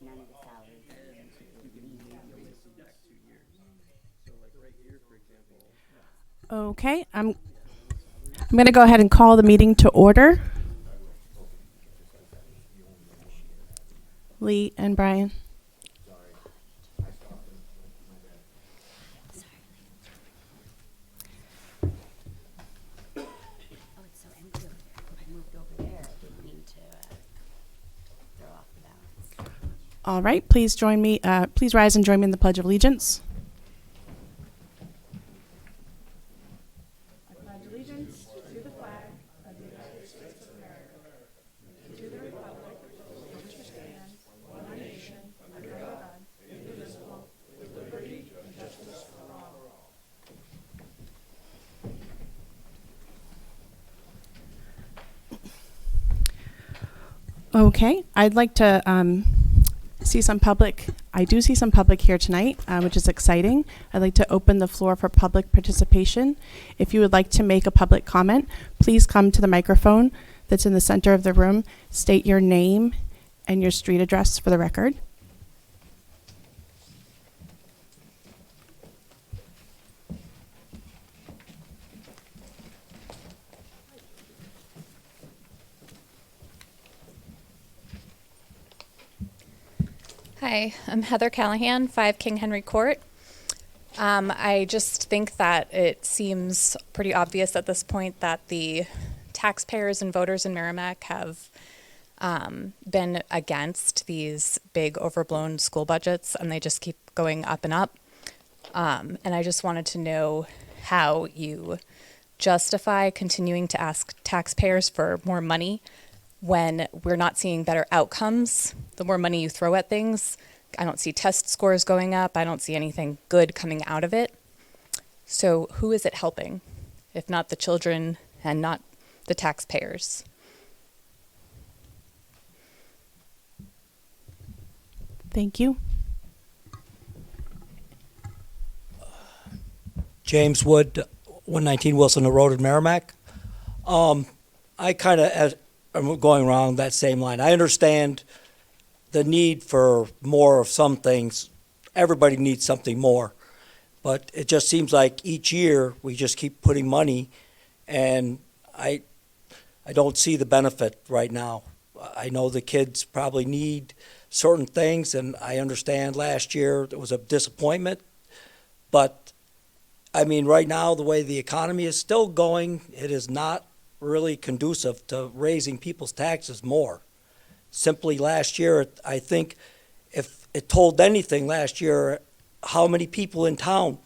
none of the salaries are being Okay, I'm going to go ahead and call the meeting to order. Lee and Brian. Oh, it's so empty over there. I moved over there. I didn't mean to throw off the balance. All right, please join me. Please rise and join me in the Pledge of Allegiance. I pledge allegiance to the flag of the United States of America, to the republic for which it stands, one nation, under God, indivisible, with liberty and justice for all. Okay, I'd like to see some public. I do see some public here tonight, which is exciting. I'd like to open the floor for public participation. If you would like to make a public comment, please come to the microphone that's in the center of the room. State your name and your street address for the record. Hi, I'm Heather Callahan, 5 King Henry Court. I just think that it seems pretty obvious at this point that the taxpayers and voters in Merrimack have been against these big overblown school budgets, and they just keep going up and up. And I just wanted to know how you justify continuing to ask taxpayers for more money when we're not seeing better outcomes. The more money you throw at things, I don't see test scores going up. I don't see anything good coming out of it. So who is it helping, if not the children and not the taxpayers? Thank you. James Wood, 119 Wilson Road in Merrimack. I kind of am going around that same line. I understand the need for more of some things. Everybody needs something more. But it just seems like each year we just keep putting money, and I don't see the benefit right now. I know the kids probably need certain things, and I understand last year it was a disappointment. But I mean, right now, the way the economy is still going, it is not really conducive to raising people's taxes more. Simply last year, I think if it told anything last year, how many people in town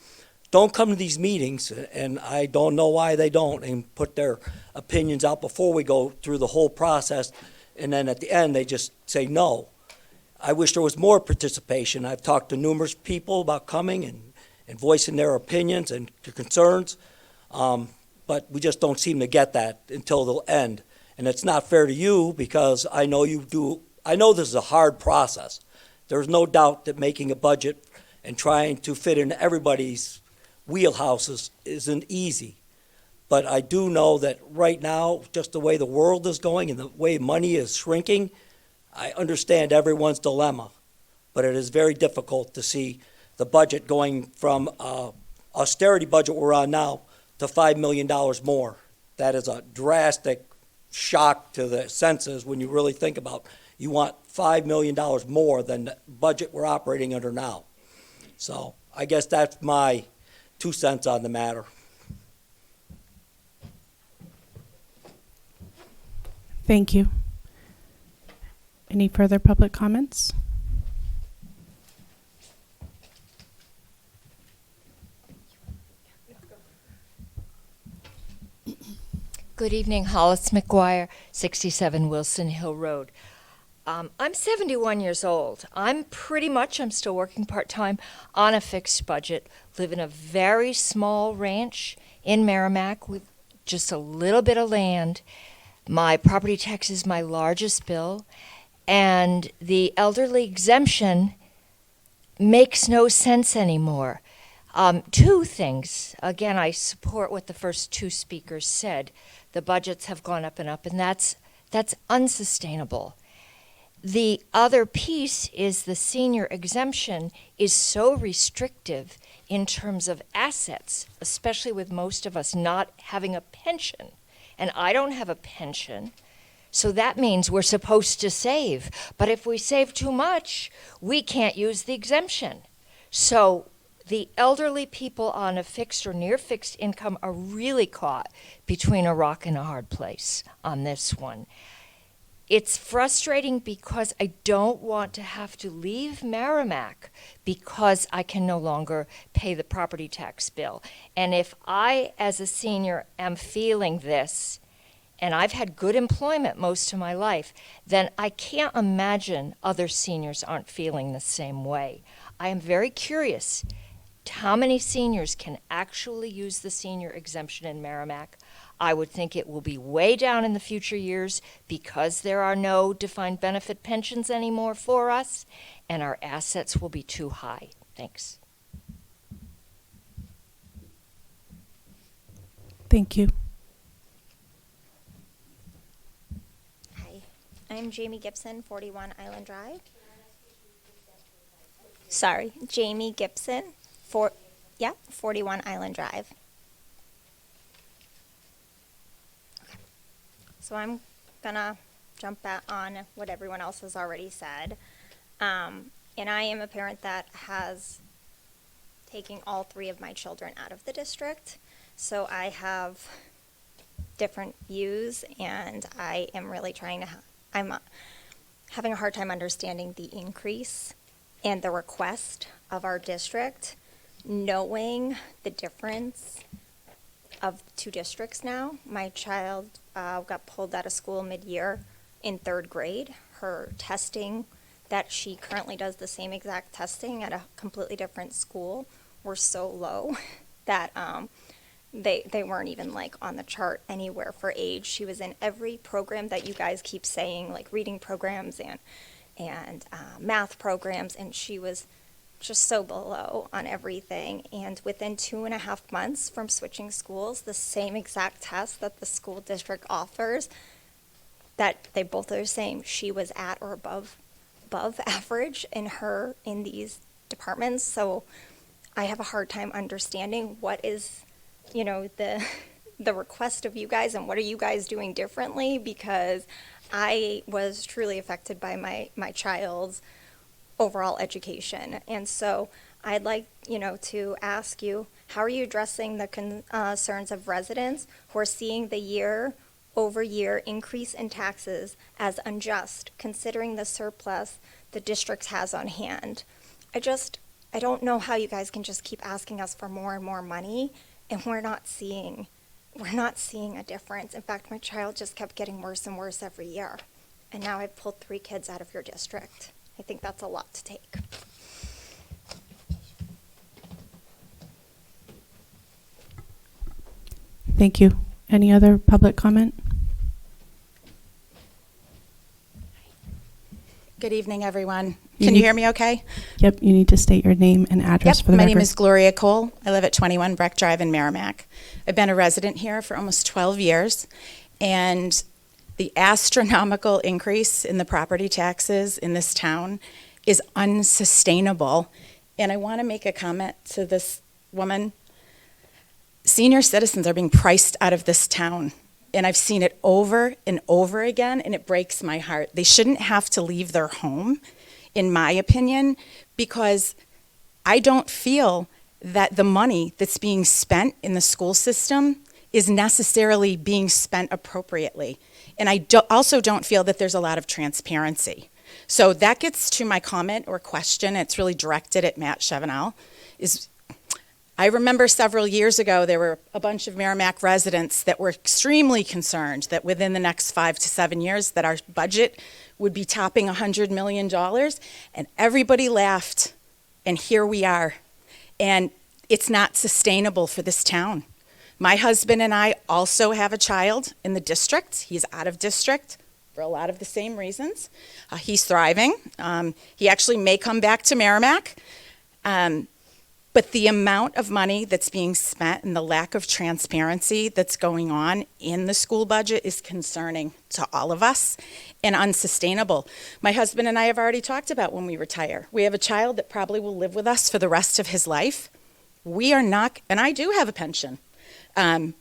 don't come to these meetings, and I don't know why they don't, and put their opinions out before we go through the whole process, and then at the end, they just say no. I wish there was more participation. I've talked to numerous people about coming and voicing their opinions and their concerns, but we just don't seem to get that until the end. And it's not fair to you, because I know you do. I know this is a hard process. There's no doubt that making a budget and trying to fit in everybody's wheelhouses isn't easy. But I do know that right now, just the way the world is going and the way money is shrinking, I understand everyone's dilemma. But it is very difficult to see the budget going from austerity budget we're on now to $5 million more. That is a drastic shock to the senses when you really think about you want $5 million more than the budget we're operating under now. So I guess that's my 2 cents on the matter. Thank you. Any further public comments? Good evening, Hollis McGuire, 67 Wilson Hill Road. I'm 71 years old. I'm still working part-time on a fixed budget, live in a very small ranch in Merrimack with just a little bit of land. My property tax is my largest bill, and the elderly exemption makes no sense anymore. 2 things. Again, I support what the first 2 speakers said. The budgets have gone up and up, and that's unsustainable. The other piece is the senior exemption is so restrictive in terms of assets, especially with most of us not having a pension. And I don't have a pension, so that means we're supposed to save. But if we save too much, we can't use the exemption. So the elderly people on a fixed or near fixed income are really caught between a rock and a hard place on this one. It's frustrating because I don't want to have to leave Merrimack because I can no longer pay the property tax bill. And if I, as a senior, am feeling this, and I've had good employment most of my life, then I can't imagine other seniors aren't feeling the same way. I am very curious how many seniors can actually use the senior exemption in Merrimack. I would think it will be way down in the future years because there are no defined benefit pensions anymore for us, and our assets will be too high. Thanks. Thank you. Hi, I'm Jamie Gibson, 41 Island Drive. Sorry, Jamie Gibson, 41 Island Drive. Okay. So I'm gonna jump back on what everyone else has already said. And I am a parent that has taken all 3 of my children out of the district. So I have different views, and I am really trying to, I'm having a hard time understanding the increase and the request of our district, knowing the difference of 2 districts now. My child got pulled out of school mid-year in 3rd grade. Her testing that she currently does the same exact testing at a completely different school were so low that they weren't even like on the chart anywhere for age. She was in every program that you guys keep saying, like reading programs and math programs, and she was just so below on everything. And within 2.5 months from switching schools, the same exact test that the school district offers, that they both are the same, she was at or above average in these departments. So I have a hard time understanding what is, the request of you guys, and what are you guys doing differently, because I was truly affected by my child's overall education. And so I'd like, to ask you, how are you addressing the concerns of residents who are seeing the year-over-year increase in taxes as unjust, considering the surplus the district has on hand? I don't know how you guys can just keep asking us for more and more money, and we're not seeing a difference. In fact, my child just kept getting worse and worse every year. And now I've pulled 3 kids out of your district. I think that's a lot to take. Thank you. Any other public comment? Good evening, everyone. Can you hear me okay? Yep, you need to state your name and address for the My record. name is Gloria Cole. I live at 21 Breck Drive in Merrimack. I've been a resident here for almost 12 years, and the astronomical increase in the property taxes in this town is unsustainable. And I want to make a comment to this woman. Senior citizens are being priced out of this town, and I've seen it over and over again, and it breaks my heart. They shouldn't have to leave their home, in my opinion, because I don't feel that the money that's being spent in the school system is necessarily being spent appropriately. And I also don't feel that there's a lot of transparency. So that gets to my comment or question. It's really directed at Matt Chevenel. I remember several years ago, there were a bunch of Merrimack residents that were extremely concerned that within the next 5 to 7 years that our budget would be topping $100 million, and everybody laughed, and here we are. And it's not sustainable for this town. My husband and I also have a child in the district. He's out of district for a lot of the same reasons. He's thriving. He actually may come back to Merrimack. But the amount of money that's being spent and the lack of transparency that's going on in the school budget is concerning to all of us and unsustainable. My husband and I have already talked about when we retire. We have a child that probably will live with us for the rest of his life. We are not, and I do have a pension. And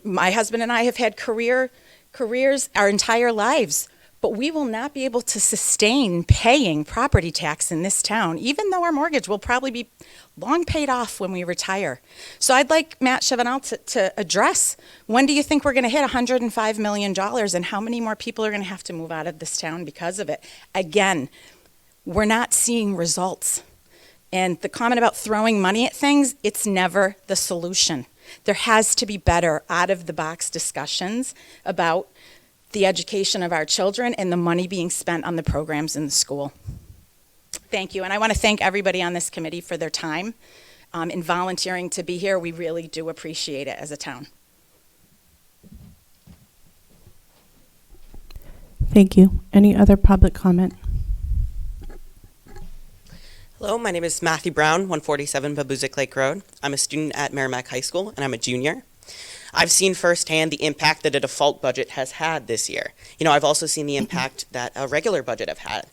my husband and I have had careers our entire lives. But we will not be able to sustain paying property tax in this town, even though our mortgage will probably be long paid off when we retire. So I'd like Matt Chevenel to address, when do you think we're going to hit $105 million, and how many more people are going to have to move out of this town because of it? Again, we're not seeing results. And the comment about throwing money at things, it's never the solution. There has to be better out-of-the-box discussions about the education of our children and the money being spent on the programs in the school. Thank you, and I want to thank everybody on this committee for their time in volunteering to be here. We really do appreciate it as a town. Thank you. Any other public comment? Hello, my name is Matthew Brown, 147 Babuzik Lake Road. I'm a student at Merrimack High School, and I'm a junior. I've seen firsthand the impact that a default budget has had this year. I've also seen the impact that a regular budget have had.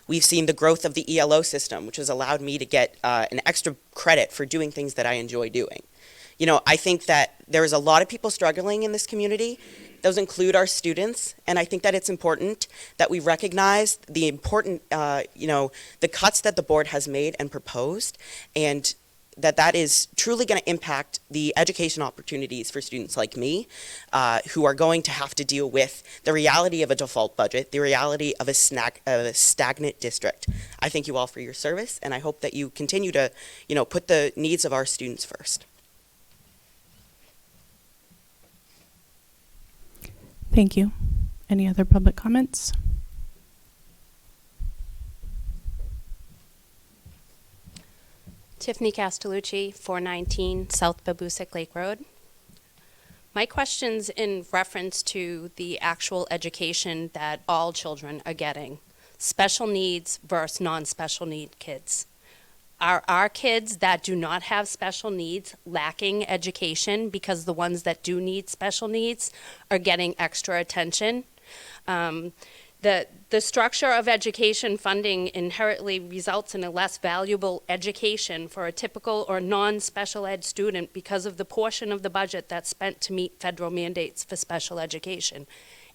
We've seen the growth of the ELO system, which has allowed me to get an extra credit for doing things that I enjoy doing. I think that there's a lot of people struggling in this community. Those include our students, and I think that it's important that we recognize the the cuts that the board has made and proposed, and that is truly going to impact the education opportunities for students like me, who are going to have to deal with the reality of a default budget, the reality of a stagnant district. I thank you all for your service, and I hope that you continue to, put the needs of our students first. Thank you. Any other public comments? Tiffany Castellucci, 419 South Babuzik Lake Road. My question's in reference to the actual education that all children are getting. Special needs versus non-special need kids. Are our kids that do not have special needs lacking education because the ones that do need special needs are getting extra attention? The structure of education funding inherently results in a less valuable education for a typical or non-special ed student because of the portion of the budget that's spent to meet federal mandates for special education.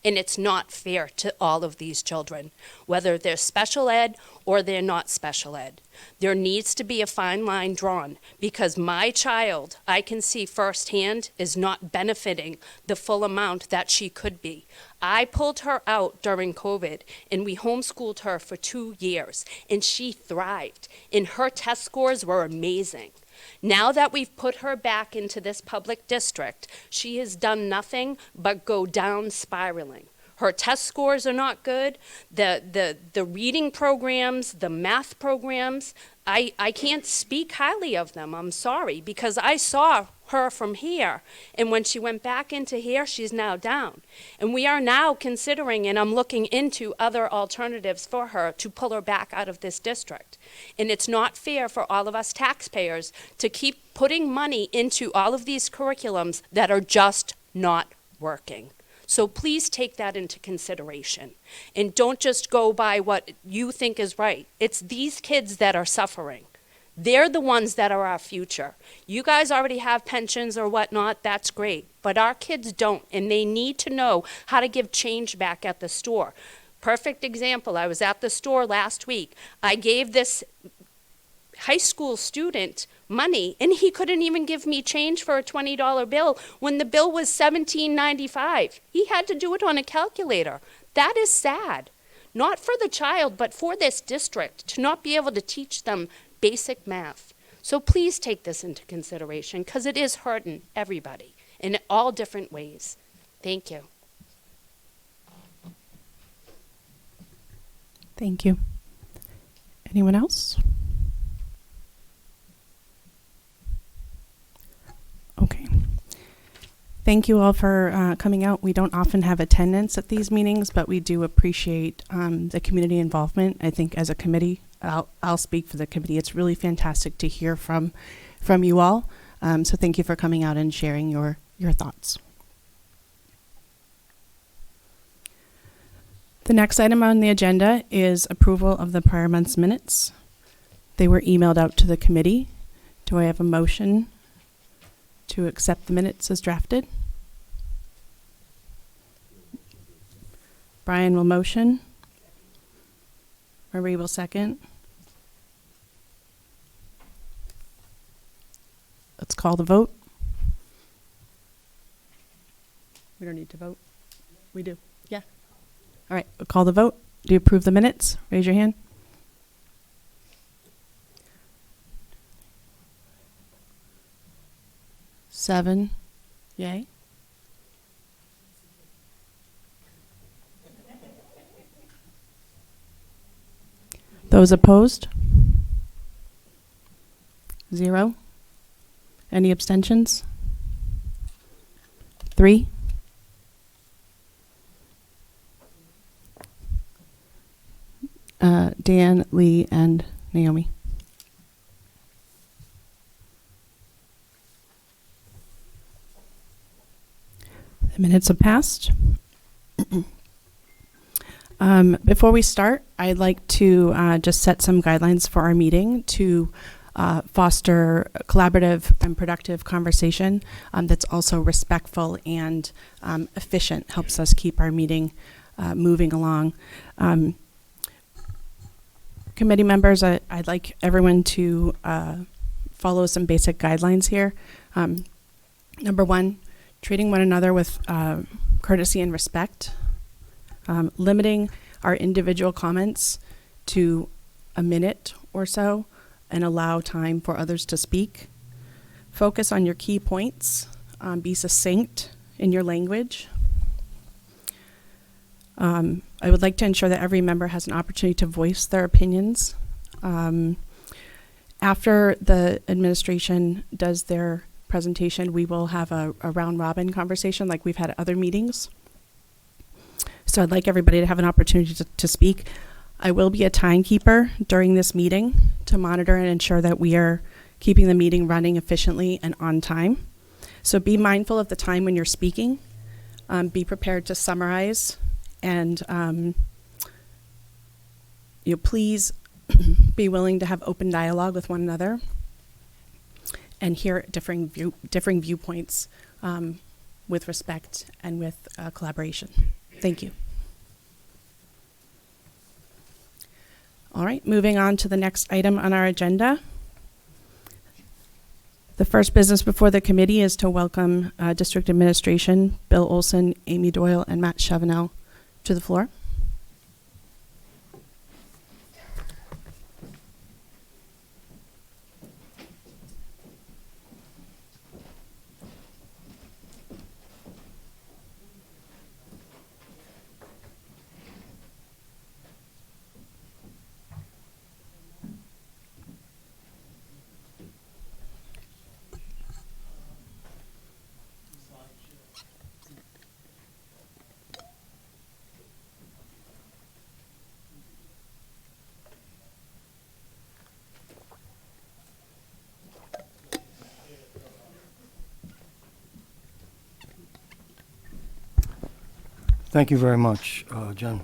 And it's not fair to all of these children, whether they're special ed or they're not special ed. There needs to be a fine line drawn because my child, I can see firsthand, is not benefiting the full amount that she could be. I pulled her out during COVID and we homeschooled her for 2 years and she thrived and her test scores were amazing. Now that we've put her back into this public district, she has done nothing but go down spiraling. Her test scores are not good. The reading programs, the math programs, I can't speak highly of them. I'm sorry, because I saw her from here, and when she went back into here, she's now down. And we are now considering, and I'm looking into other alternatives for her to pull her back out of this district. And it's not fair for all of us taxpayers to keep putting money into all of these curriculums that are just not working. So please take that into consideration and don't just go by what you think is right. It's these kids that are suffering. They're the ones that are our future. You guys already have pensions or whatnot, that's great. But our kids don't, and they need to know how to give change back at the store. Perfect example, I was at the store last week. I gave this high school student money, and he couldn't even give me change for a $20 bill when the bill was $17.95. He had to do it on a calculator. That is sad. Not for the child, but for this district to not be able to teach them basic math. So please take this into consideration because it is hurting everybody in all different ways. Thank you. Thank you. Anyone else? Okay. Thank you all for coming out. We don't often have attendance at these meetings, but we do appreciate the community involvement. I think as a committee, I'll speak for the committee. It's really fantastic to hear from from you all. So thank you for coming out and sharing your thoughts. The next item on the agenda is approval of the prior month's minutes. They were emailed out to the committee. Do I have a motion to accept the minutes as drafted? Brian will motion. Marie will second. Let's call the vote. We don't need to vote. We do. Yeah. All right, we'll call the vote. Do you approve the minutes? Raise your hand. Seven. Yay. Those opposed? 0. Any abstentions? 3. Dan, Lee, and Naomi. The minutes have passed. Before we start, I'd like to just set some guidelines for our meeting to foster a collaborative and productive conversation that's also respectful and efficient, helps us keep our meeting moving along. Committee members, I'd like everyone to follow some basic guidelines here. Number 1, treating one another with courtesy and respect. Limiting our individual comments to a minute or so and allow time for others to speak. Focus on your key points. Be succinct in your language. I would like to ensure that every member has an opportunity to voice their opinions. After the administration does their presentation, we will have a round robin conversation like we've had at other meetings. So I'd like everybody to have an opportunity to speak. I will be a timekeeper during this meeting to monitor and ensure that we are keeping the meeting running efficiently and on time. So be mindful of the time when you're speaking. Be prepared to summarize, and please be willing to have open dialogue with one another and hear differing viewpoints with respect and with collaboration. Thank you. All right, moving on to the next item on our agenda. The first business before the committee is to welcome District Administration, Bill Olson, Amy Doyle, and Matt Chavanel to the floor. Thank you very much, Jen.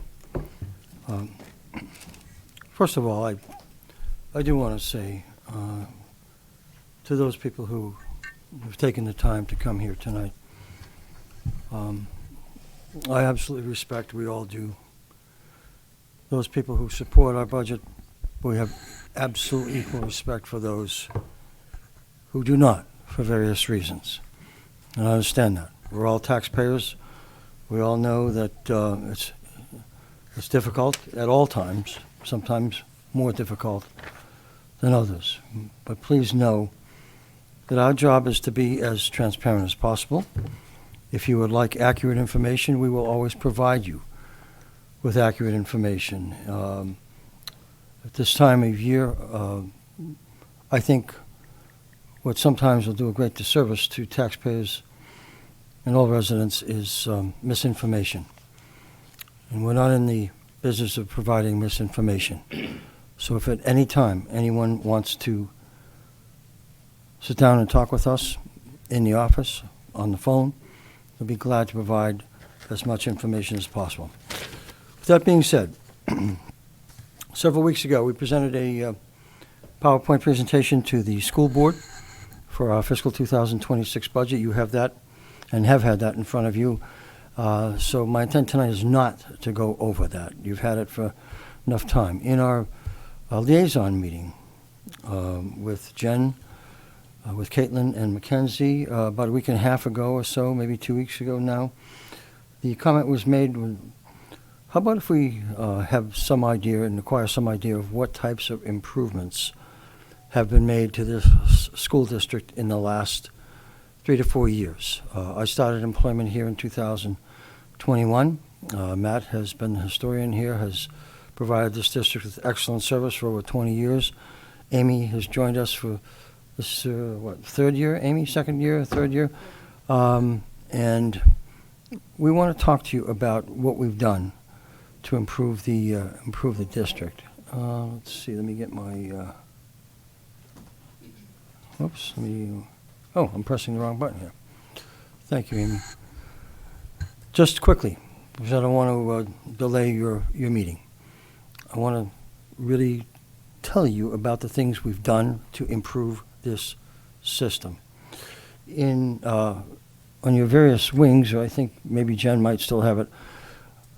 First of all, I do want to say to those people who have taken the time to come here tonight, I absolutely respect, we all do, those people who support our budget. We have absolute equal respect for those who do not, for various reasons. And I understand that. We're all taxpayers. We all know that it's difficult at all times, sometimes more difficult than others. But please know that our job is to be as transparent as possible. If you would like accurate information, we will always provide you with accurate information. At this time of year, I think what sometimes will do a great disservice to taxpayers and all residents is misinformation. And we're not in the business of providing misinformation. So if at any time anyone wants to sit down and talk with us in the office, on the phone, we'll be glad to provide as much information as possible. With that being said, several weeks ago, we presented a PowerPoint presentation to the school board for our fiscal 2026 budget. You have that and have had that in front of you. So my intent tonight is not to go over that. You've had it for enough time. In our liaison meeting with Jen, with Caitlin and Mackenzie, about a week and a half ago or so, maybe 2 weeks ago now, the comment was made, how about if we have some idea and acquire some idea of what types of improvements have been made to this school district in the last 3 to 4 years. I started employment here in 2021. Matt has been the historian here, has provided this district with excellent service for over 20 years. Amy has joined us for this, third year, Amy? Second year, third year? And we want to talk to you about what we've done to improve the district. Let's see, let me get my, oops, I'm pressing the wrong button here. Thank you, Amy. Just quickly, because I don't want to delay your meeting. I want to really tell you about the things we've done to improve this system. On your various wings, or I think maybe Jen might still have it,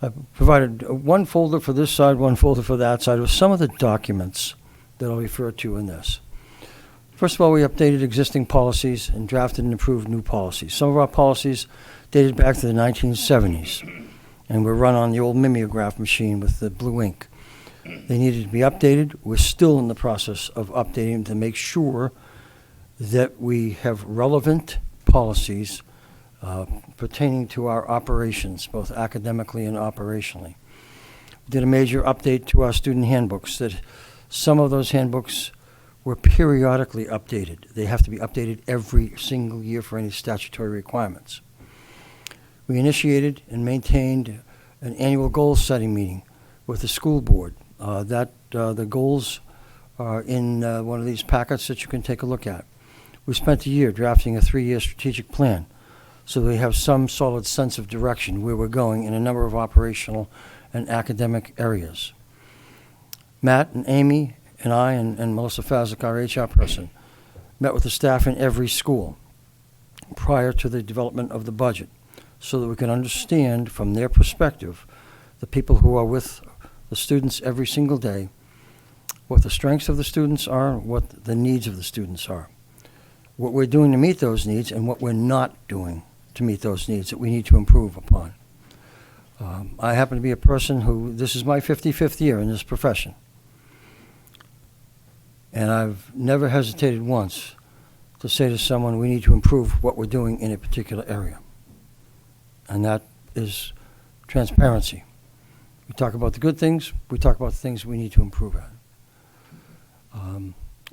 I've provided one folder for this side, one folder for that side, with some of the documents that I'll refer to in this. First of all, we updated existing policies and drafted and approved new policies. Some of our policies dated back to the 1970s and were run on the old mimeograph machine with the blue ink. They needed to be updated. We're still in the process of updating them to make sure that we have relevant policies pertaining to our operations, both academically and operationally. We did a major update to our student handbooks, that some of those handbooks were periodically updated. They have to be updated every single year for any statutory requirements. We initiated and maintained an annual goal-setting meeting with the school board. The goals are in one of these packets that you can take a look at. We spent a year drafting a 3-year strategic plan so we have some solid sense of direction where we're going in a number of operational and academic areas. Matt and Amy and I and Melissa Fazek, our HR person, met with the staff in every school prior to the development of the budget so that we can understand from their perspective, the people who are with the students every single day, what the strengths of the students are, what the needs of the students are, what we're doing to meet those needs, and what we're not doing to meet those needs that we need to improve upon. I happen to be a person who, this is my 55th year in this profession. And I've never hesitated once to say to someone, we need to improve what we're doing in a particular area. And that is transparency. We talk about the good things, we talk about the things we need to improve at.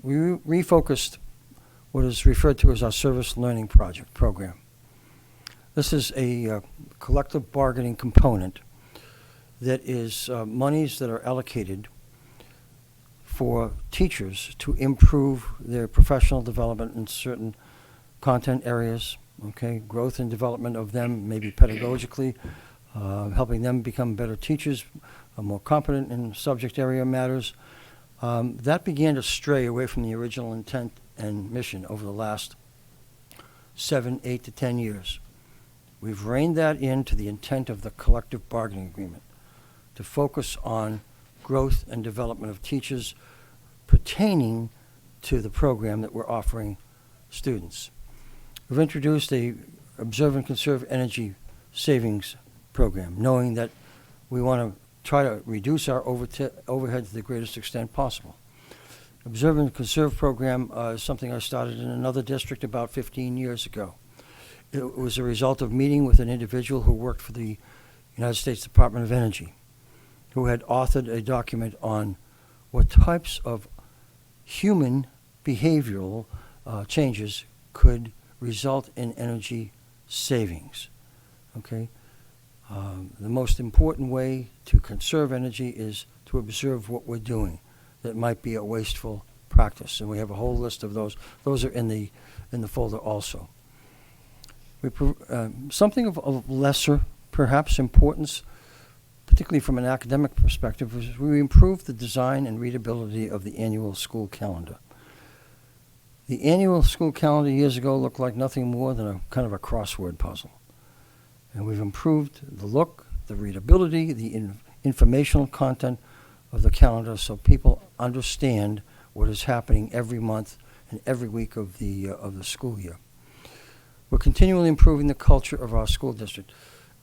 We refocused what is referred to as our service learning program. This is a collective bargaining component that is monies that are allocated for teachers to improve their professional development in certain content areas, okay, growth and development of them, maybe pedagogically, helping them become better teachers, more competent in subject area matters. That began to stray away from the original intent and mission over the last 7, 8 to 10 years. We've reined that into the intent of the collective bargaining agreement to focus on growth and development of teachers pertaining to the program that we're offering students. We've introduced a Observe and Conserve Energy Savings program, knowing that we want to try to reduce our overhead to the greatest extent possible. Observe and Conserve program is something I started in another district about 15 years ago. It was a result of meeting with an individual who worked for the United States Department of Energy, who had authored a document on what types of human behavioral changes could result in energy savings. Okay? The most important way to conserve energy is to observe what we're doing that might be a wasteful practice, and we have a whole list of those. Those are in the folder also. Something of lesser, perhaps, importance, particularly from an academic perspective, is we improved the design and readability of the annual school calendar. The annual school calendar years ago looked like nothing more than a kind of a crossword puzzle. And we've improved the look, the readability, the informational content of the calendar so people understand what is happening every month and every week of the school year. We're continually improving the culture of our school district.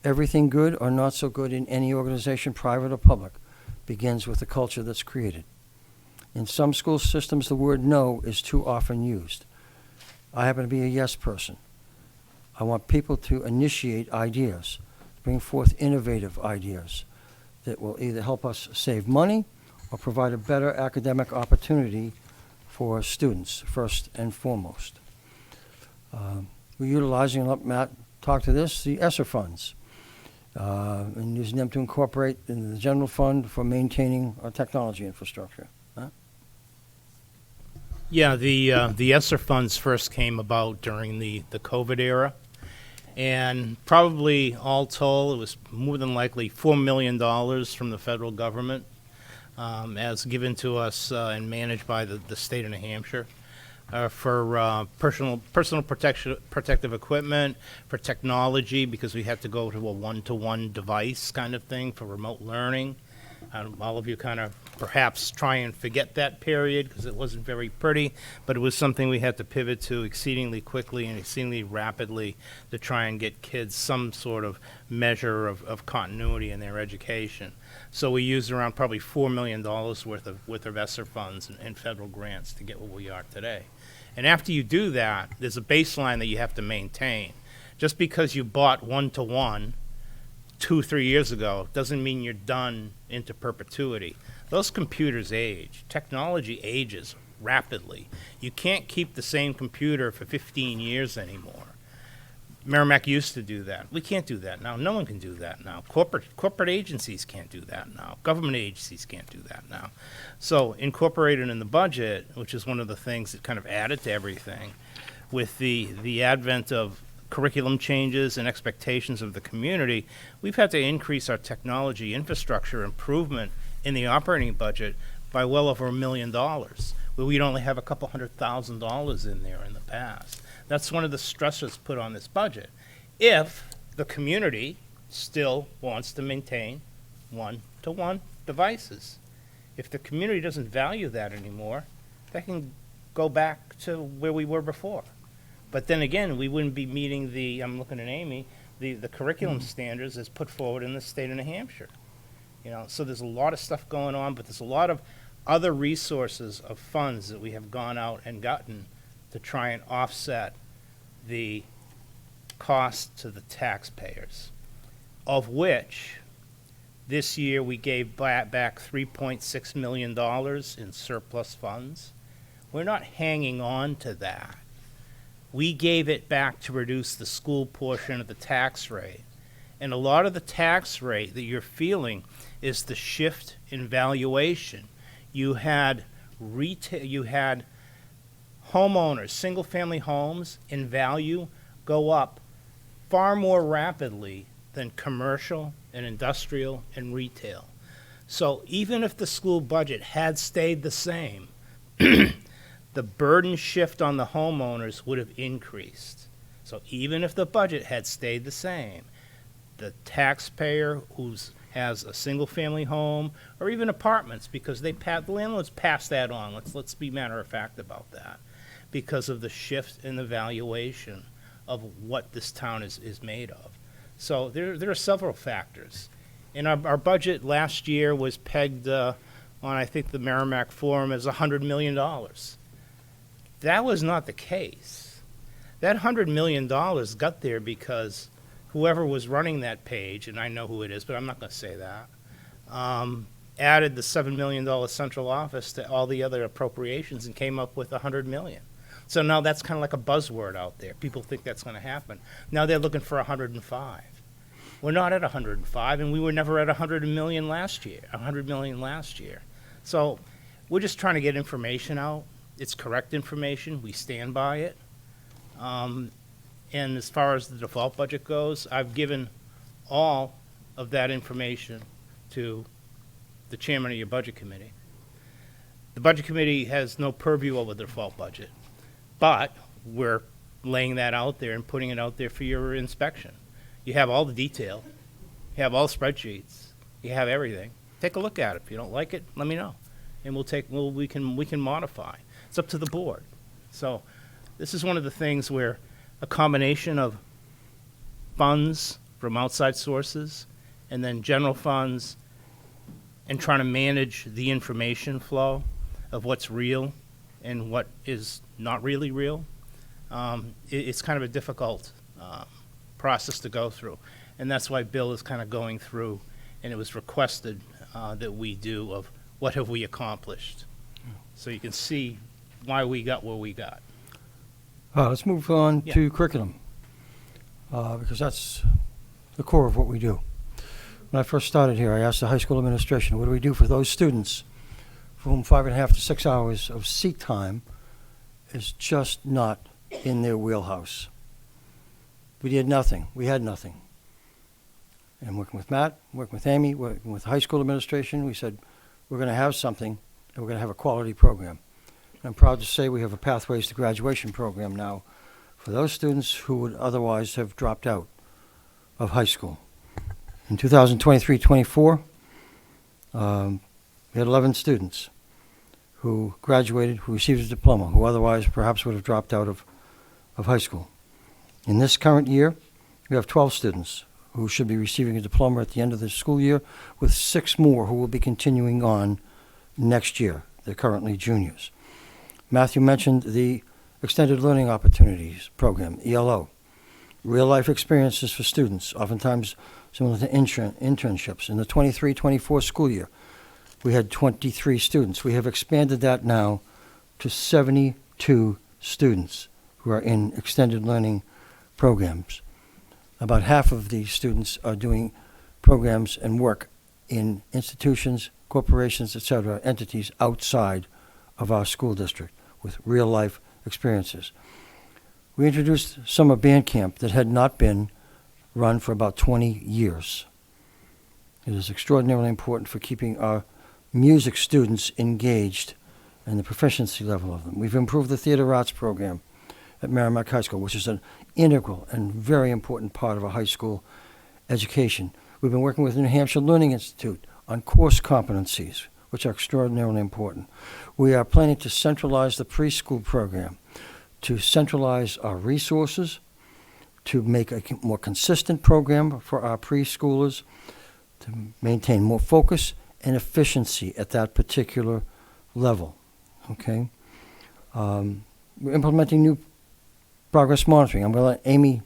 Everything good or not so good in any organization, private or public, begins with the culture that's created. In some school systems, the word no is too often used. I happen to be a yes person. I want people to initiate ideas, bring forth innovative ideas that will either help us save money or provide a better academic opportunity for students, first and foremost. We're utilizing, and let Matt talk to this, the ESSER funds, and using them to incorporate in the general fund for maintaining our technology infrastructure. Yeah, the ESSER funds first came about during the COVID era, and probably all told, it was more than likely $4 million from the federal government as given to us and managed by the state of New Hampshire for personal protective equipment, for technology, because we had to go to a one-to-one device kind of thing for remote learning. All of you kind of perhaps try and forget that period because it wasn't very pretty, but it was something we had to pivot to exceedingly quickly and exceedingly rapidly to try and get kids some sort of measure of continuity in their education. So we used around probably $4 million worth of ESSER funds and federal grants to get where we are today. And after you do that, there's a baseline that you have to maintain. Just because you bought one-to-one 2-3 years ago doesn't mean you're done into perpetuity. Those computers age. Technology ages rapidly. You can't keep the same computer for 15 years anymore. Merrimack used to do that. We can't do that now. No one can do that now. Corporate agencies can't do that now. Government agencies can't do that now. So incorporated in the budget, which is one of the things that kind of added to everything, with the advent of curriculum changes and expectations of the community, we've had to increase our technology infrastructure improvement in the operating budget by well over $1 million, where we'd only have a couple $100,000 in there in the past. That's one of the stressors put on this budget. If the community still wants to maintain one-to-one devices. If the community doesn't value that anymore, that can go back to where we were before. But then again, we wouldn't be meeting I'm looking at Amy, the curriculum standards as put forward in the state of New Hampshire. So there's a lot of stuff going on, but there's a lot of other resources of funds that we have gone out and gotten to try and offset the cost to the taxpayers, of which this year we gave back $3.6 million in surplus funds. We're not hanging on to that. We gave it back to reduce the school portion of the tax rate. And a lot of the tax rate that you're feeling is the shift in valuation. You had homeowners, single-family homes in value go up far more rapidly than commercial and industrial and retail. So even if the school budget had stayed the same, the burden shift on the homeowners would have increased. So even if the budget had stayed the same, the taxpayer who has a single-family home or even apartments, because the landlords pass that on. Let's be matter of fact about that, because of the shift in the valuation of what this town is made of. So there are several factors. And our budget last year was pegged on, I think, the Merrimack Forum as $100 million. That was not the case. That $100 million got there because whoever was running that page, and I know who it is, but I'm not going to say that, added the $7 million central office to all the other appropriations and came up with $100 million. So now that's kind of like a buzzword out there. People think that's going to happen. Now they're looking for 105. We're not at 105, and we were never at 100 million last year. So we're just trying to get information out It's correct information. We stand by it. And as far as the default budget goes, I've given all of that information to the chairman of your budget committee. The budget committee has no purview over the default budget, but we're laying that out there and putting it out there for your inspection. You have all the detail, you have all the spreadsheets, you have everything. Take a look at it. If you don't like it, let me know, and we can modify. It's up to the board. So this is one of the things where a combination of funds from outside sources and then general funds and trying to manage the information flow of what's real and what is not really real, it's kind of a difficult process to go through. And that's why Bill is kind of going through, and it was requested that we do of what have we accomplished. So you can see why we got where we got. Let's move on Yeah. to curriculum, because that's the core of what we do. When I first started here, I asked the high school administration, what do we do for those students for whom 5.5 to 6 hours of seat time is just not in their wheelhouse? We did nothing. We had nothing. And working with Matt, working with Amy, working with the high school administration, we said, we're going to have something, and we're going to have a quality program. And I'm proud to say we have a Pathways to Graduation program now for those students who would otherwise have dropped out of high school. In 2023-24, we had 11 students who graduated, who received a diploma, who otherwise perhaps would have dropped out of high school. In this current year, we have 12 students who should be receiving a diploma at the end of the school year, with 6 more who will be continuing on next year. They're currently juniors. Matthew mentioned the Extended Learning Opportunities Program, ELO. Real-life experiences for students, oftentimes similar to internships. In the 23-24 school year, we had 23 students. We have expanded that now to 72 students who are in extended learning programs. About half of these students are doing programs and work in institutions, corporations, etc., entities outside of our school district with real-life experiences. We introduced summer band camp that had not been run for about 20 years. It is extraordinarily important for keeping our music students engaged and the proficiency level of them. We've improved the theater arts program at Merrimack High School, which is an integral and very important part of a high school education. We've been working with the New Hampshire Learning Institute on course competencies, which are extraordinarily important. We are planning to centralize the preschool program, to centralize our resources, to make a more consistent program for our preschoolers, to maintain more focus and efficiency at that particular level. Okay? We're implementing new progress monitoring. I'm going to let Amy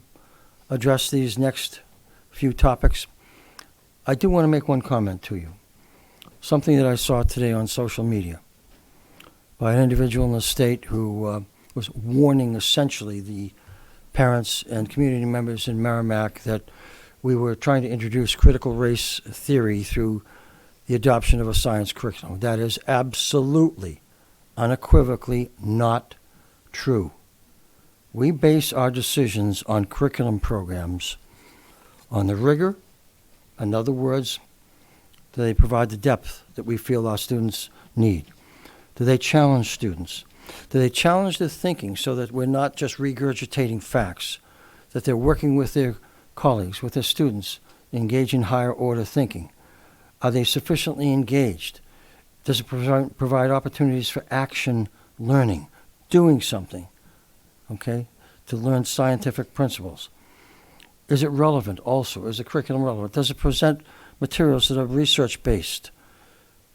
address these next few topics. I do want to make one comment to you. Something that I saw today on social media by an individual in the state who was warning essentially the parents and community members in Merrimack that we were trying to introduce critical race theory through the adoption of a science curriculum. That is absolutely, unequivocally not true. We base our decisions on curriculum programs on the rigor, in other words, do they provide the depth that we feel our students need? Do they challenge students? Do they challenge their thinking so that we're not just regurgitating facts, that they're working with their colleagues, with their students, engage in higher order thinking? Are they sufficiently engaged? Does it provide opportunities for action learning, doing something, okay, to learn scientific principles? Is it relevant also? Is the curriculum relevant? Does it present materials that are research-based,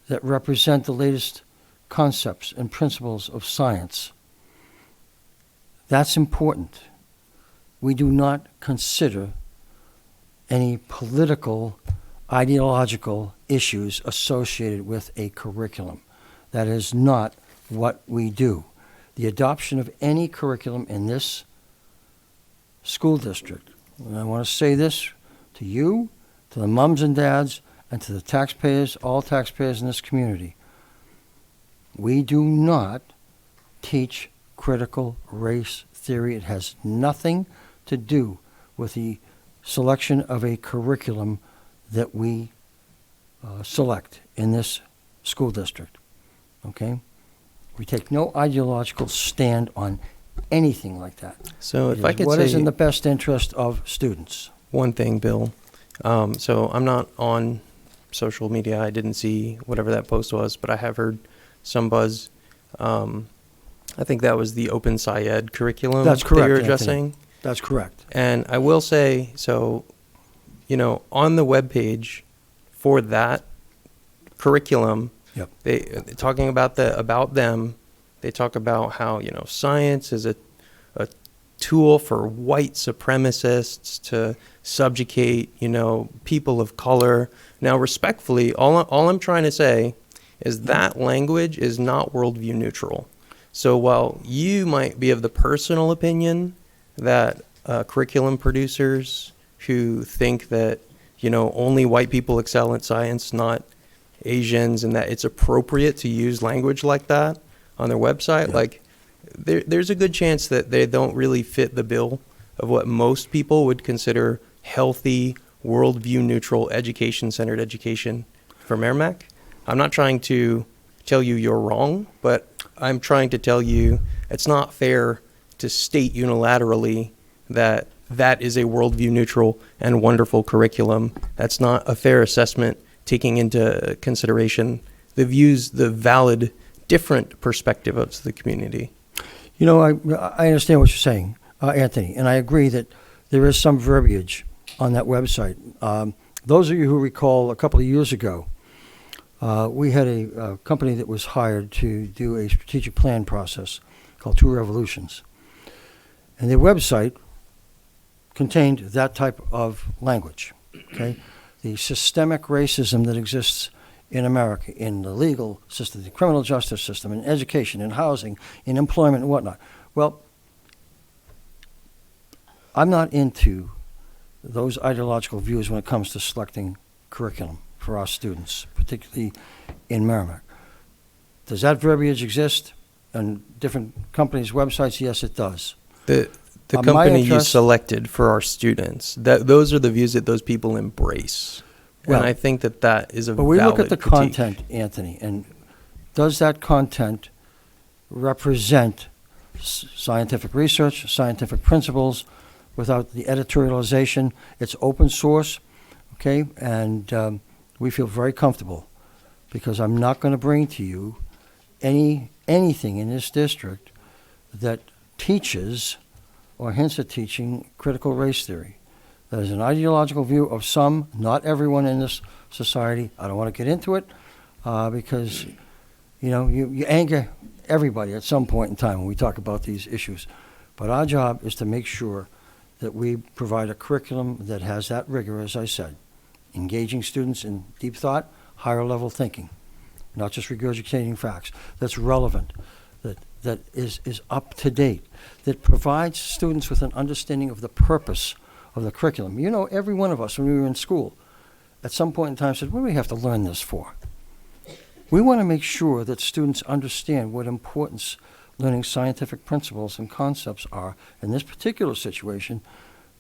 that represent the latest concepts and principles of science? That's important. We do not consider any political, ideological issues associated with a curriculum. That is not what we do. The adoption of any curriculum in this school district, and I want to say this to you, to the mums and dads, and to the taxpayers, all taxpayers in this community, we do not teach critical race theory. It has nothing to do with the selection of a curriculum that we select in this school district. Okay? We take no ideological stand on anything like that. So It if I is could what is say in the best interest of students. one thing, Bill. So I'm not on social media. I didn't see whatever that post was, but I have heard some buzz. I think that was the Open Syed curriculum That's that correct, you're Anthony. addressing. That's correct. And I will say, so, you know, on the webpage for that curriculum, Yep. they talking about them. They talk about how, you know, science is a tool for white supremacists to subjugate, you know, people of color. Now, respectfully, all I'm trying to say is that language is not worldview neutral. So while you might be of the personal opinion that curriculum producers who think that, you know, only white people excel in science, not Asians, and that it's appropriate to use language like that on their website, like there's a good chance that they don't really fit the bill of what most people would consider healthy, worldview neutral, education-centered education for Merrimack. I'm not trying to tell you you're wrong, but I'm trying to tell you it's not fair to state unilaterally that that is a worldview neutral and wonderful curriculum. That's not a fair assessment taking into consideration the views, the valid, different perspective of the community. You know, I understand what you're saying, Anthony, and I agree that there is some verbiage on that website. Those of you who recall a couple of years ago, we had a company that was hired to do a strategic plan process called Two Revolutions. And their website contained that type of language, okay? The systemic racism that exists in America, in the legal system, the criminal justice system, in education, in housing, in employment and whatnot. Well, I'm not into those ideological views when it comes to selecting curriculum for our students, particularly in Merrimack. Does that verbiage exist on different companies' websites? Yes, it does. The My company you interest- selected for our students, those are the views that those people embrace. Well, and I think that is a But we look at valid the critique. content, Anthony, and does that content represent scientific research, scientific principles, without the editorialization? It's open source, okay? And we feel very comfortable because I'm not going to bring to you anything in this district that teaches or hints at teaching critical race theory. That is an ideological view of some, not everyone in this society. I don't want to get into it because, you know, you anger everybody at some point in time when we talk about these issues. But our job is to make sure that we provide a curriculum that has that rigor, as I said, engaging students in deep thought, higher level thinking, not just regurgitating facts, that's relevant, that is up to date, that provides students with an understanding of the purpose of the curriculum. You know, every one of us, when we were in school, at some point in time said, what do we have to learn this for? We want to make sure that students understand what importance learning scientific principles and concepts are, in this particular situation,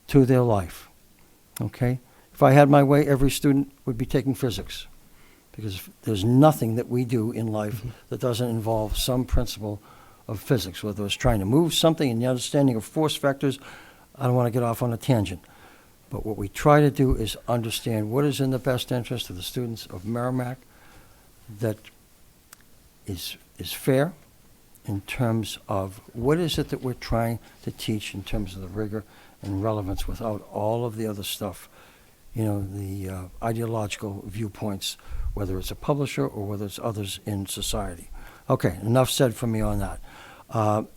to their life. Okay? If I had my way, every student would be taking physics, because there's nothing that we do in life that doesn't involve some principle of physics, whether it's trying to move something and the understanding of force vectors. I don't want to get off on a tangent. But what we try to do is understand what is in the best interest of the students of Merrimack that is fair in terms of what is it that we're trying to teach in terms of the rigor and relevance without all of the other stuff, you know, the ideological viewpoints, whether it's a publisher or whether it's others in society. Okay, enough said for me on that.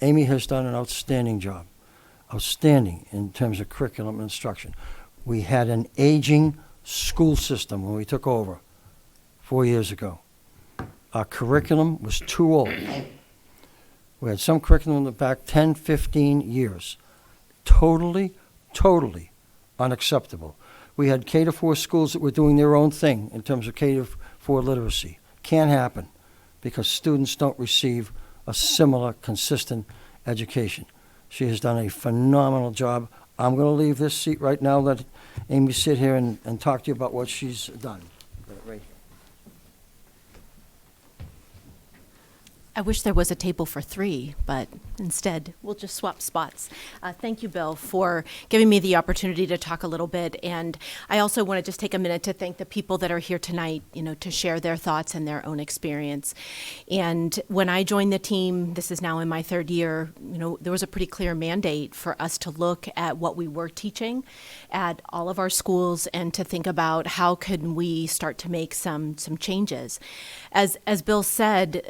Amy has done an outstanding job. Outstanding in terms of curriculum and instruction. We had an aging school system when we took over 4 years ago. Our curriculum was too old. We had some curriculum in the back 10, 15 years. Totally unacceptable. We had K-4 schools that were doing their own thing in terms of K-4 literacy. Can't happen because students don't receive a similar, consistent education. She has done a phenomenal job. I'm going to leave this seat right now, let Amy sit here and talk to you about what she's done. Got it right here. I wish there was a table for three, but instead, we'll just swap spots. Thank you, Bill, for giving me the opportunity to talk a little bit. And I also want to just take a minute to thank the people that are here tonight, to share their thoughts and their own experience. And when I joined the team, this is now in my third year, there was a pretty clear mandate for us to look at what we were teaching at all of our schools and to think about how could we start to make some changes. As Bill said,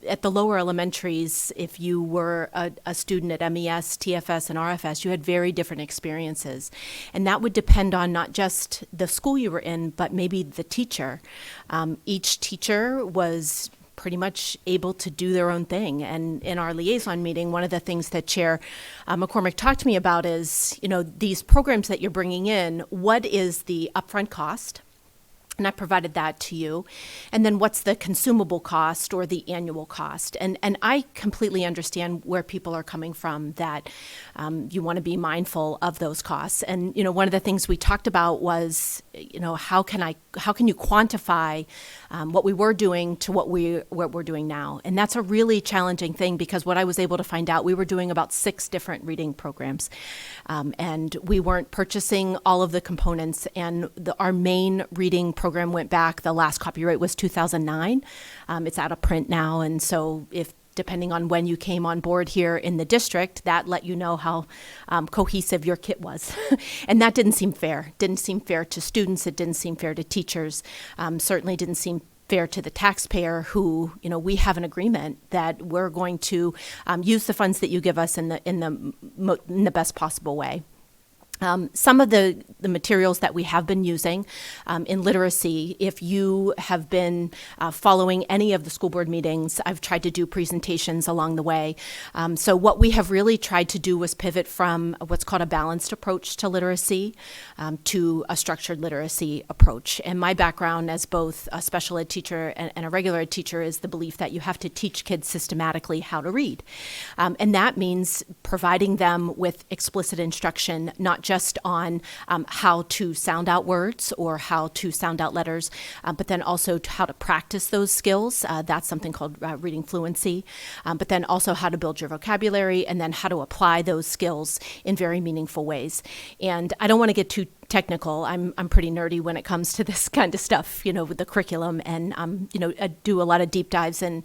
at the lower elementaries, if you were a student at MES, TFS, and RFS, you had very different experiences. And that would depend on not just the school you were in, but maybe the teacher. Each teacher was pretty much able to do their own thing. And in our liaison meeting, one of the things that Chair McCormick talked to me about is, these programs that you're bringing in, what is the upfront cost? And I provided that to you. And then what's the consumable cost or the annual cost? And I completely understand where people are coming from, that you want to be mindful of those costs. And, one of the things we talked about was, how can you quantify what we were doing to what we're doing now? And that's a really challenging thing, because what I was able to find out, we were doing about 6 different reading programs. And we weren't purchasing all of the components. And our main reading program went back, the last copyright was 2009. It's out of print now. And so depending on when you came on board here in the district, that let you know how cohesive your kit was. And that didn't seem fair. Didn't seem fair to students. It didn't seem fair to teachers. Certainly didn't seem fair to the taxpayer, who, we have an agreement that we're going to use the funds that you give us in the best possible way. Some of the materials that we have been using in literacy, if you have been following any of the school board meetings, I've tried to do presentations along the way. So what we have really tried to do was pivot from what's called a balanced approach to literacy to a structured literacy approach. And my background as both a special ed teacher and a regular ed teacher is the belief that you have to teach kids systematically how to read. And that means providing them with explicit instruction, not just on how to sound out words or how to sound out letters, but then also how to practice those skills. That's something called reading fluency, but then also how to build your vocabulary, and then how to apply those skills in very meaningful ways. And I don't want to get too technical. I'm pretty nerdy when it comes to this kind of stuff, with the curriculum, and I do a lot of deep dives in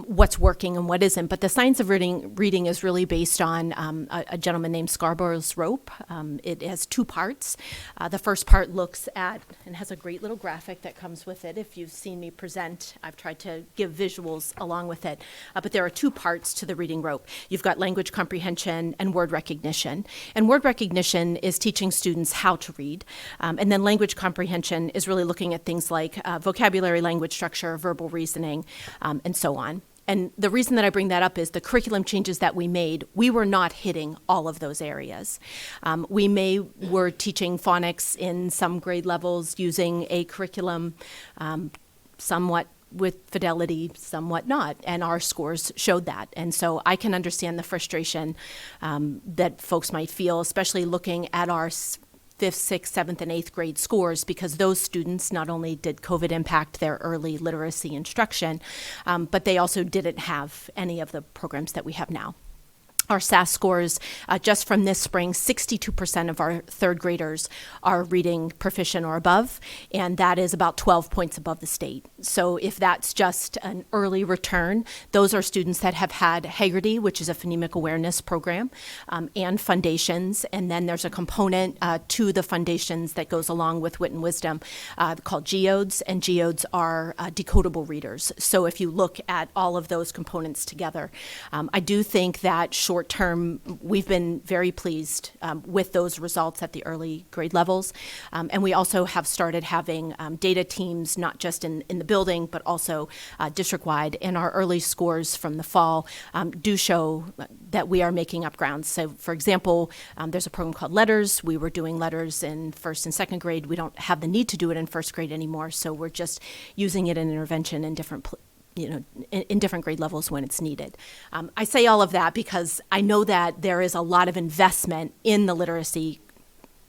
what's working and what isn't. But the science of reading is really based on a gentleman named Scarborough's rope. It has 2 parts. The first part looks at, and has a great little graphic that comes with it. If you've seen me present, I've tried to give visuals along with it. But there are 2 parts to the reading rope. You've got language comprehension and word recognition. And word recognition is teaching students how to read. And then language comprehension is really looking at things like vocabulary, language structure, verbal reasoning, and so on. And the reason that I bring that up is the curriculum changes that we made, we were not hitting all of those areas. We were teaching phonics in some grade levels using a curriculum somewhat with fidelity, somewhat not, and our scores showed that. And so I can understand the frustration that folks might feel, especially looking at our 5th, 6th, 7th, and 8th grade scores, because those students, not only did COVID impact their early literacy instruction, but they also didn't have any of the programs that we have now. Our SAS scores, just from this spring, 62% of our 3rd graders are reading proficient or above, and that is about 12 points above the state. So if that's just an early return, those are students that have had Haggerty, which is a phonemic awareness program, and foundations, and then there's a component to the foundations that goes along with Wit and Wisdom called GEODs, and GEODs are decodable readers. So if you look at all of those components together, I do think that short term, we've been very pleased with those results at the early grade levels. And we also have started having data teams, not just in the building, but also district-wide. And our early scores from the fall do show that we are making up ground. So, for example, there's a program called Letters. We were doing letters in 1st and 2nd grade. We don't have the need to do it in 1st grade anymore, so we're just using it in intervention in different in different grade levels when it's needed. I say all of that because I know that there is a lot of investment in the literacy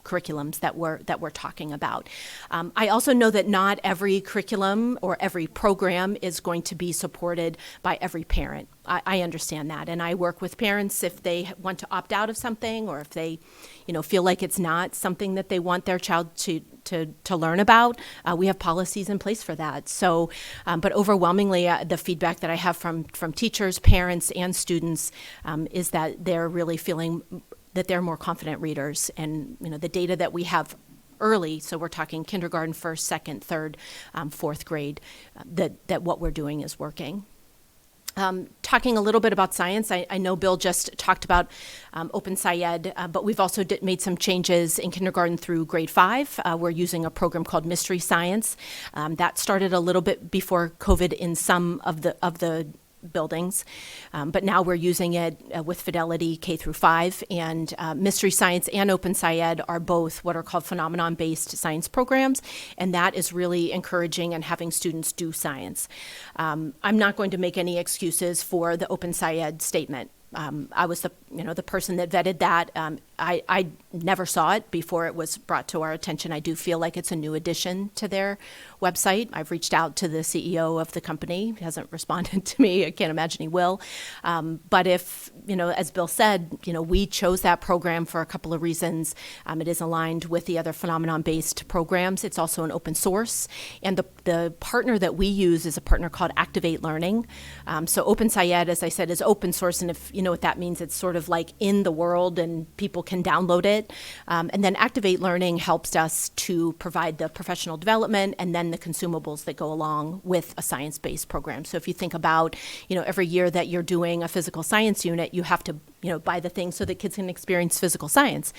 curriculums that we're talking about. I also know that not every curriculum or every program is going to be supported by every parent. I understand that, and I work with parents if they want to opt out of something or if they, feel like it's not something that they want their child to learn about. We have policies in place for that. So, but overwhelmingly, the feedback that I have from teachers, parents, and students is that they're really feeling that they're more confident readers, and the data that we have early, so we're talking kindergarten, first, second, third, fourth grade, that what we're doing is working. Talking a little bit about science, I know Bill just talked about Open SciEd, but we've also made some changes in kindergarten through grade 5. We're using a program called Mystery Science. That started a little bit before COVID in some of the buildings, but now we're using it with Fidelity K through 5, and Mystery Science and Open SciEd are both what are called phenomenon-based science programs, and that is really encouraging and having students do science. I'm not going to make any excuses for the Open SciEd statement. I was the person that vetted that. I never saw it before it was brought to our attention. I do feel like it's a new addition to their website. I've reached out to the CEO of the company. He hasn't responded to me. I can't imagine he will. But if, as Bill said, we chose that program for a couple of reasons. It is aligned with the other phenomenon-based programs. It's also an open source. And the partner that we use is a partner called Activate Learning. So Open SciEd, as I said, is open source. And if you know what that means, it's sort of like in the world and people can download it. And then Activate Learning helps us to provide the professional development and then the consumables that go along with a science-based program. So if you think about, every year that you're doing a physical science unit, you have to, buy the things so that kids can experience physical science.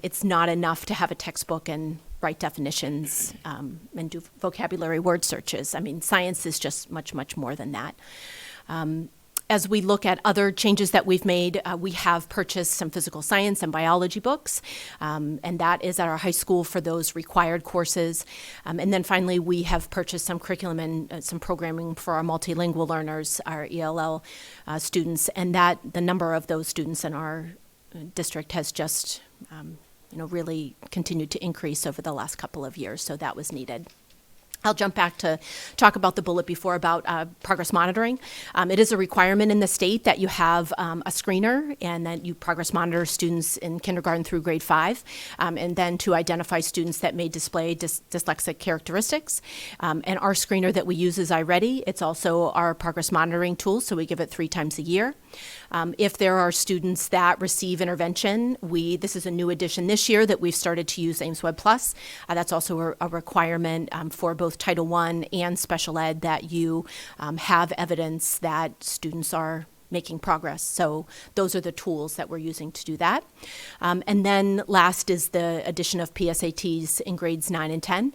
It's not enough to have a textbook and write definitions and do vocabulary word searches. I mean, science is just much, much more than that. As we look at other changes that we've made, we have purchased some physical science and biology books, and that is at our high school for those required courses. And then finally, we have purchased some curriculum and some programming for our multilingual learners, our ELL students, and that the number of those students in our district has just really continued to increase over the last couple of years, so that was needed. I'll jump back to talk about the bullet before about progress monitoring. It is a requirement in the state that you have a screener and that you progress monitor students in kindergarten through grade 5, and then to identify students that may display dyslexic characteristics. And our screener that we use is iReady. It's also our progress monitoring tool, so we give it 3 times a year. If there are students that receive intervention, this is a new addition this year that we've started to use Ames Web Plus. That's also a requirement for both Title I and special ed that you have evidence that students are making progress. So those are the tools that we're using to do that. And then last is the addition of PSATs in grades 9 and 10.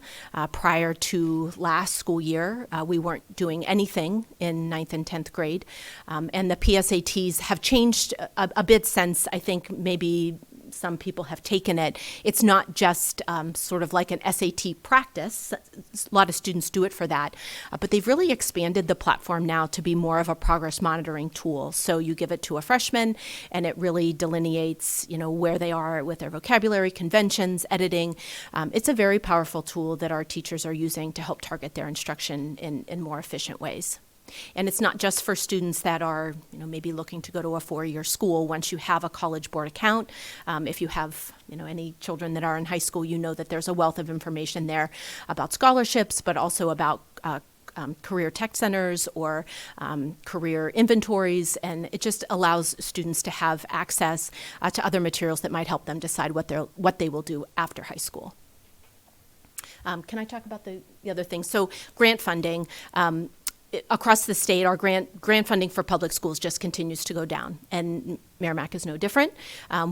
Prior to last school year, we weren't doing anything in 9th and 10th grade. And the PSATs have changed a bit since I think maybe some people have taken it. It's not just sort of like an SAT practice. A lot of students do it for that. But they've really expanded the platform now to be more of a progress monitoring tool. So you give it to a freshman and it really delineates, where they are with their vocabulary, conventions, editing. It's a very powerful tool that our teachers are using to help target their instruction in more efficient ways. And it's not just for students that are, maybe looking to go to a 4-year school. Once you have a College Board account, if you have, any children that are in high school, that there's a wealth of information there about scholarships, but also about career tech centers or career inventories, and it just allows students to have access to other materials that might help them decide what they will do after high school. Can I talk about the other things? So grant funding. Across the state, our grant funding for public schools just continues to go down, and Merrimack is no different.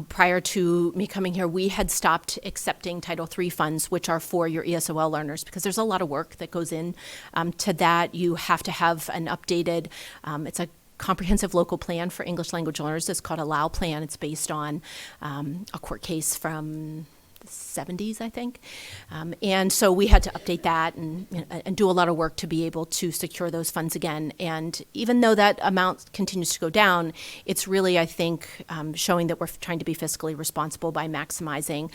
Prior to me coming here, we had stopped accepting Title III funds, which are for your ESOL learners, because there's a lot of work that goes in to that. You have to have an updated, it's a comprehensive local plan for English language learners. It's called a LAU plan. It's based on a court case from 70s, I think. And so we had to update that and do a lot of work to be able to secure those funds again. And even though that amount continues to go down, it's really, I think, showing that we're trying to be fiscally responsible by maximizing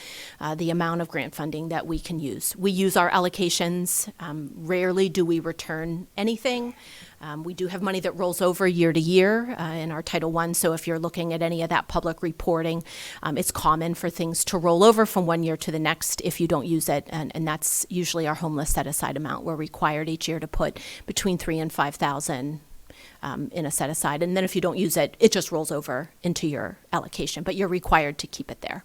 the amount of grant funding that we can use. We use our allocations. Rarely do we return anything. We do have money that rolls over year to year in our Title I, so if you're looking at any of that public reporting, it's common for things to roll over from one year to the next if you don't use it, and that's usually our homeless set-aside amount. We're required each year to put between $3,000 and $5,000 in a set-aside, and then if you don't use it, it just rolls over into your allocation, but you're required to keep it there.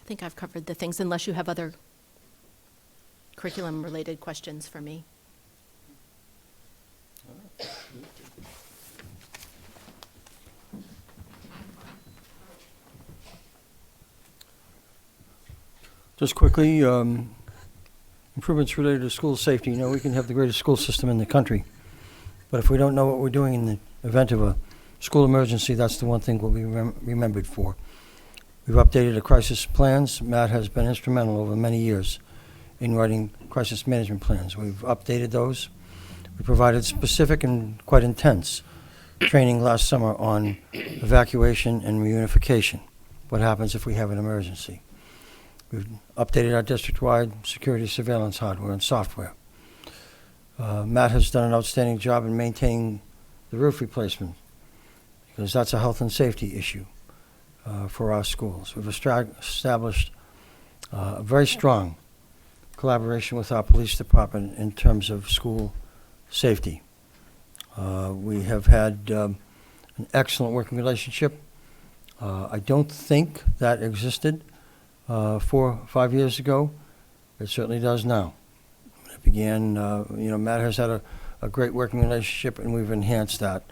I think I've covered the things, unless you have other curriculum-related questions for me. Just quickly, improvements related to school safety. You know, we can have the greatest school system in the country, but if we don't know what we're doing in the event of a school emergency, that's the one thing we'll be remembered for. We've updated the crisis plans. Matt has been instrumental over many years in writing crisis management plans. We've updated those. We provided specific and quite intense training last summer on evacuation and reunification, what happens if we have an emergency. We've updated our district-wide security surveillance hardware and software. Matt has done an outstanding job in maintaining the roof replacement, because that's a health and safety issue for our schools. We've established a very strong collaboration with our police department in terms of school safety. We have had an excellent working relationship. I don't think that existed 4 or 5 years ago. It certainly does now. It began, Matt has had a great working relationship, and we've enhanced that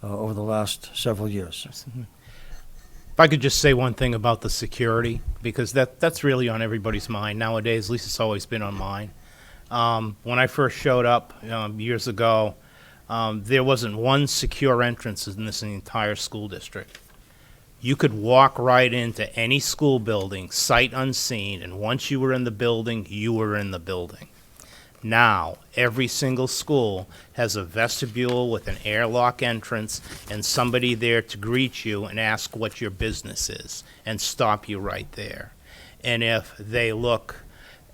over the last several years. If I could just say one thing about the security, because that's really on everybody's mind nowadays. At least it's always been on mine. When I first showed up years ago, there wasn't one secure entrance in this entire school district. You could walk right into any school building, sight unseen, and once you were in the building, you were in the building. Now, every single school has a vestibule with an airlock entrance and somebody there to greet you and ask what your business is and stop you right there. And if they look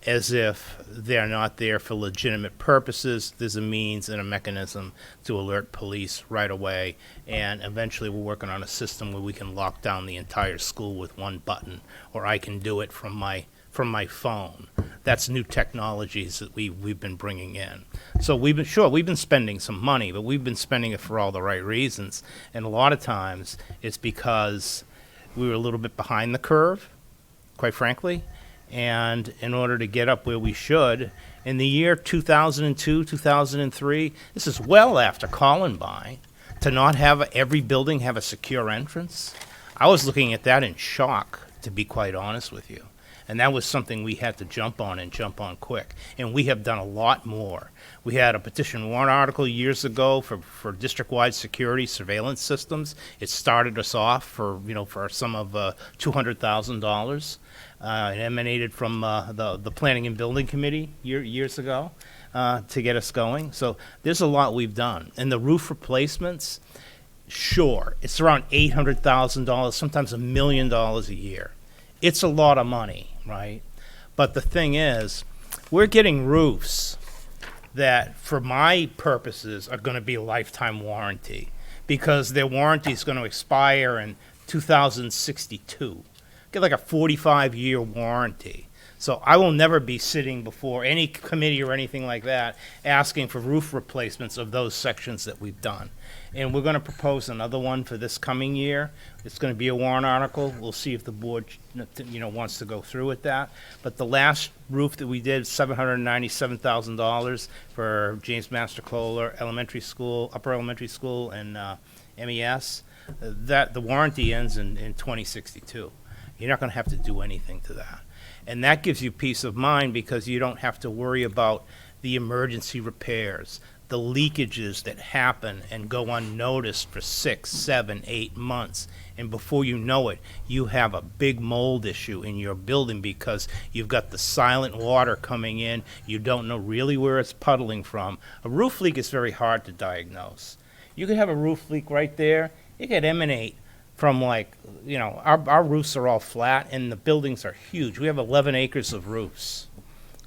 as if they're not there for legitimate purposes, there's a means and a mechanism to alert police right away. And eventually we're working on a system where we can lock down the entire school with one button, or I can do it from my phone. That's new technologies that we've been bringing in. So we've been spending some money, but we've been spending it for all the right reasons. And a lot of times it's because we were a little bit behind the curve, quite frankly. And in order to get up where we should, in the year 2002, 2003, this is well after Columbine, to not have every building have a secure entrance. I was looking at that in shock, to be quite honest with you. And that was something we had to jump on, and jump on quick. And we have done a lot more. We had a petition warrant article years ago for district-wide security surveillance systems. It started us off for a sum of $200,000. It emanated from the Planning and Building Committee years ago to get us going. So there's a lot we've done. And the roof replacements, sure, it's around $800,000, sometimes $1 million a year. It's a lot of money, right? But the thing is, we're getting roofs that, for my purposes, are going to be a lifetime warranty, because their warranty is going to expire in 2062. Get like a 45-year warranty. So I will never be sitting before any committee or anything like that asking for roof replacements of those sections that we've done. And we're going to propose another one for this coming year. It's going to be a warrant article. We'll see if the board, wants to go through with that. But the last roof that we did, $797,000 for James Master Kohler Elementary School, Upper Elementary School, and MES. That the warranty ends in 2062. You're not going to have to do anything to that. And that gives you peace of mind, because you don't have to worry about the emergency repairs, the leakages that happen and go unnoticed for 6, 7, 8 months. And before you know it, you have a big mold issue in your building because you've got the silent water coming in. You don't know really where it's puddling from. A roof leak is very hard to diagnose. You could have a roof leak right there. It could emanate from, like, you know, our roofs are all flat and the buildings are huge. We have 11 acres of roofs.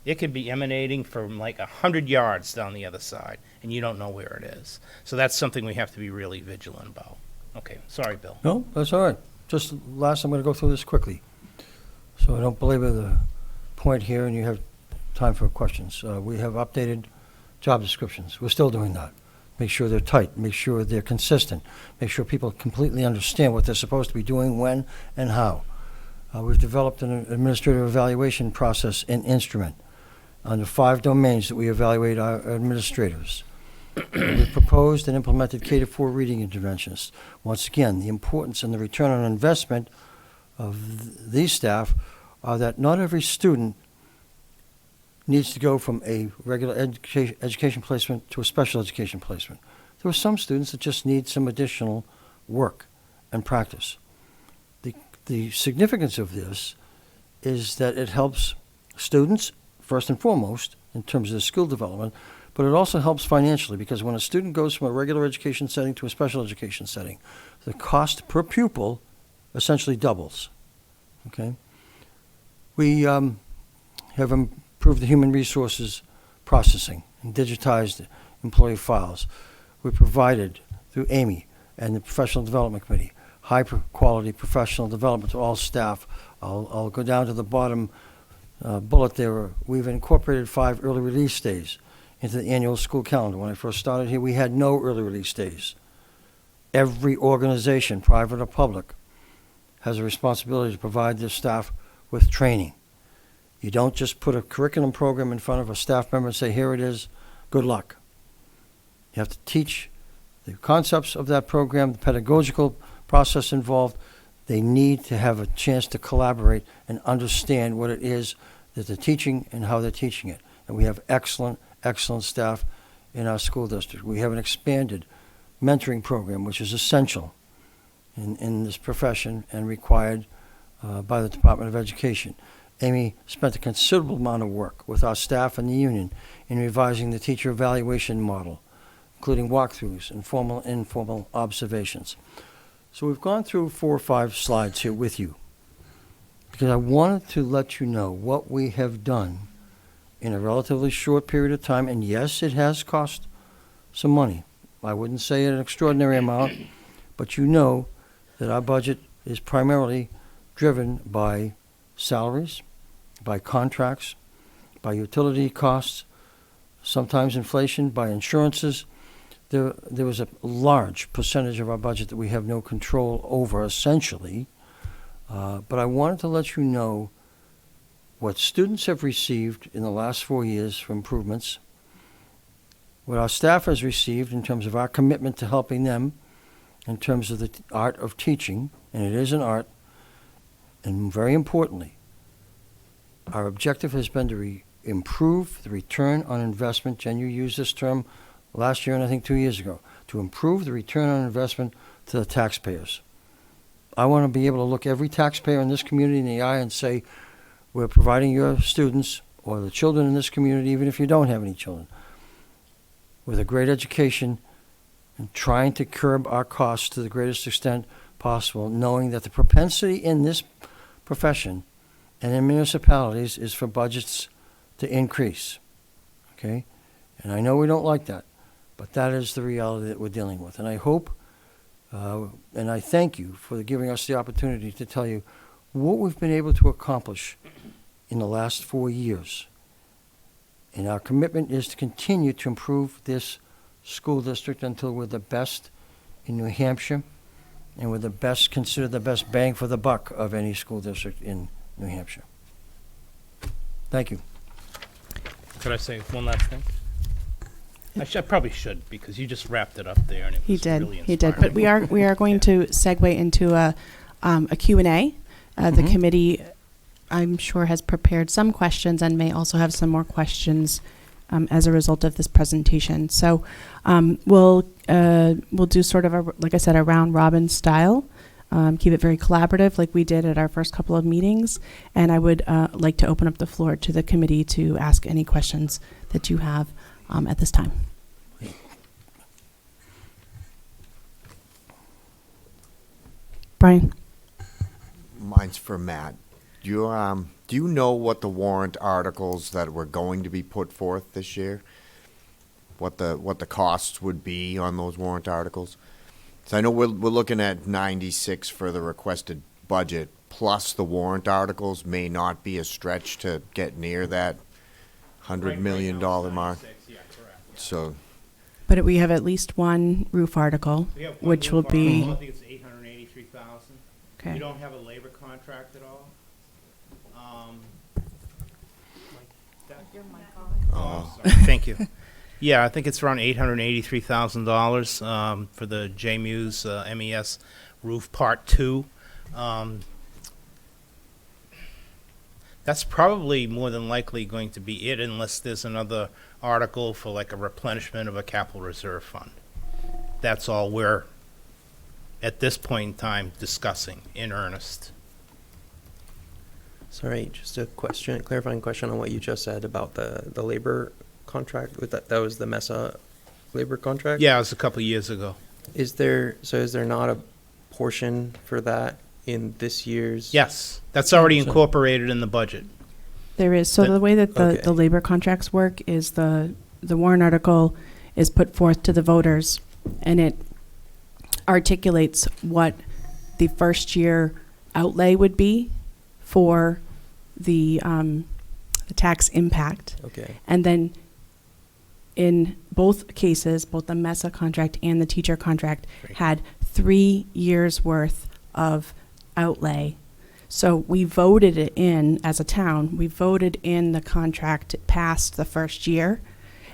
It could be emanating from like 100 yards down the other side, and you don't know where it is. So that's something we have to be really vigilant about. Okay, sorry, Bill. No, that's all right. Just last, I'm going to go through this quickly, so I don't belabor the point here, and you have time for questions. We have updated job descriptions. We're still doing that. Make sure they're tight. Make sure they're consistent. Make sure people completely understand what they're supposed to be doing, when, and how. We've developed an administrative evaluation process and instrument under 5 domains that we evaluate our administrators. We've proposed and implemented K-4 reading interventions. Once again, the importance and the return on investment of these staff are that not every student needs to go from a regular education placement to a special education placement. There are some students that just need some additional work and practice. The significance of this is that it helps students, first and foremost, in terms of their skill development, but it also helps financially, because when a student goes from a regular education setting to a special education setting, the cost per pupil essentially doubles. Okay? We have improved the human resources processing and digitized employee files. We provided, through Amy and the Professional Development Committee, high-quality professional development to all staff. I'll go down to the bottom bullet there. We've incorporated 5 early release days into the annual school calendar. When I first started here, we had no early release days. Every organization, private or public, has a responsibility to provide their staff with training. You don't just put a curriculum program in front of a staff member and say, here it is, good luck. You have to teach the concepts of that program, the pedagogical process involved. They need to have a chance to collaborate and understand what it is that they're teaching and how they're teaching it. And we have excellent staff in our school district. We have an expanded mentoring program, which is essential in this profession and required by the Department of Education. Amy spent a considerable amount of work with our staff and the union in revising the teacher evaluation model, including walkthroughs and formal and informal observations. So we've gone through 4 or 5 slides here with you because I wanted to let you know what we have done in a relatively short period of time. And yes, it has cost some money. I wouldn't say an extraordinary amount, but you know that our budget is primarily driven by salaries, by contracts, by utility costs, sometimes inflation, by insurances. There was a large percentage of our budget that we have no control over, essentially. But I wanted to let you know what students have received in the last 4 years for improvements, what our staff has received in terms of our commitment to helping them in terms of the art of teaching, and it is an art, and very importantly, our objective has been to improve the return on investment. Jen, you used this term last year and I think 2 years ago, to improve the return on investment to the taxpayers. I want to be able to look every taxpayer in this community in the eye and say, we're providing your students or the children in this community, even if you don't have any children, with a great education and trying to curb our costs to the greatest extent possible, knowing that the propensity in this profession and in municipalities is for budgets to increase. Okay? And I know we don't like that, but that is the reality that we're dealing with. And I hope, and I thank you for giving us the opportunity to tell you what we've been able to accomplish in the last 4 years. And our commitment is to continue to improve this school district until we're the best in New Hampshire and we're the best, considered the best bang for the buck of any school district in New Hampshire. Thank you. Could I say one last thing? I probably should, because you just wrapped it up there, and it He was did. really He did. But inspiring. we are going to segue into a Q&A. The committee, I'm sure, has prepared some questions and may also have some more questions as a result of this presentation. So we'll do sort of, like I said, a round robin style. Keep it very collaborative like we did at our first couple of meetings. And I would like to open up the floor to the committee to ask any questions that you have at this time. Brian? Mine's for Matt. Do you know what the warrant articles that were going to be put forth this year? What the costs would be on those warrant articles? So I know we're looking at 96 for the requested budget, plus the warrant articles may not be a stretch to get near that $100 million mark. So, But we have at least one roof article, which will be. I think it's 883,000. Okay. You don't have a labor contract at all? Sorry. Thank you. Yeah, I think it's around $883,000 for the J Muse MES roof part 2. That's probably more than likely going to be it, unless there's another article for like a replenishment of a capital reserve fund. That's all we're at this point in time discussing in earnest. Sorry, just a question, clarifying question on what you just said about the labor contract. With that was the MESA labor contract? Yeah, it was a couple of years ago. Is there not a portion for that in this year's? Yes, that's already incorporated in the budget. There is. So the way that Okay. the labor contracts work is the warrant article is put forth to the voters, and it articulates what the first year outlay would be for the tax impact. Okay. And then in both cases, both the MESA contract and the teacher contract had 3 years worth of outlay. So we voted it in as a town. We voted in the contract past the first year.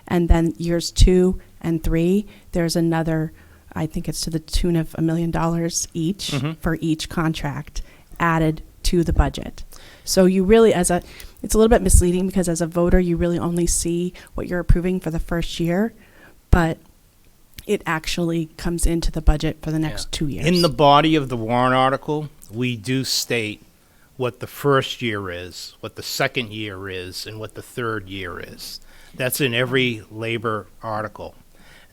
And then years 2 and 3, there's another, I think it's to the tune of $1 million each for each contract added to the budget. So you really, it's a little bit misleading because as a voter, you really only see what you're approving for the first year, but it actually comes into the budget for the next 2 years. In the body of the warrant article, we do state what the first year is, what the second year is, and what the third year is. That's in every labor article.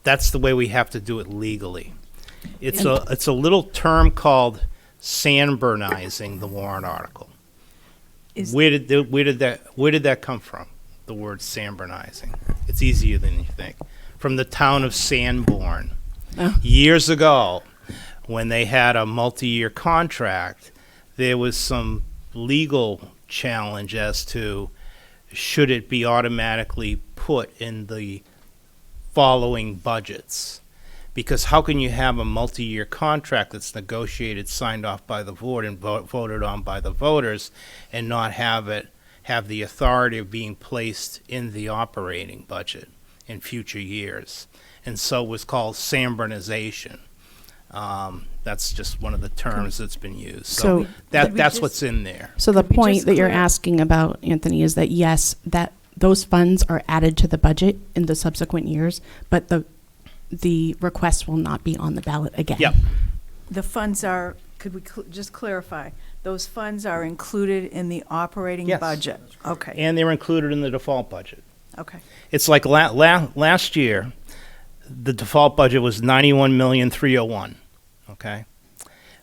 That's the way we have to do it legally. It's a little term called Sanbornizing the warrant article. Where did that come from? The word Sanbornizing. It's easier than you think. From the town of Sanborn. Oh. Years ago, when they had a multi-year contract, there was some legal challenge as to should it be automatically put in the following budgets. Because how can you have a multi-year contract that's negotiated, signed off by the board, and voted on by the voters, and not have the authority of being placed in the operating budget in future years? And so it was called Sanbornization. That's just one of the terms that's been used. So that's what's in there. So the point that you're asking about, Anthony, is that yes, that those funds are added to the budget in the subsequent years, but the request will not be on the ballot again. Yep. The funds are, could we just clarify, those funds are included in the operating Yes. budget? Okay, And they're included in the default budget. okay. It's like last year, the default budget was $91,301,000. Okay,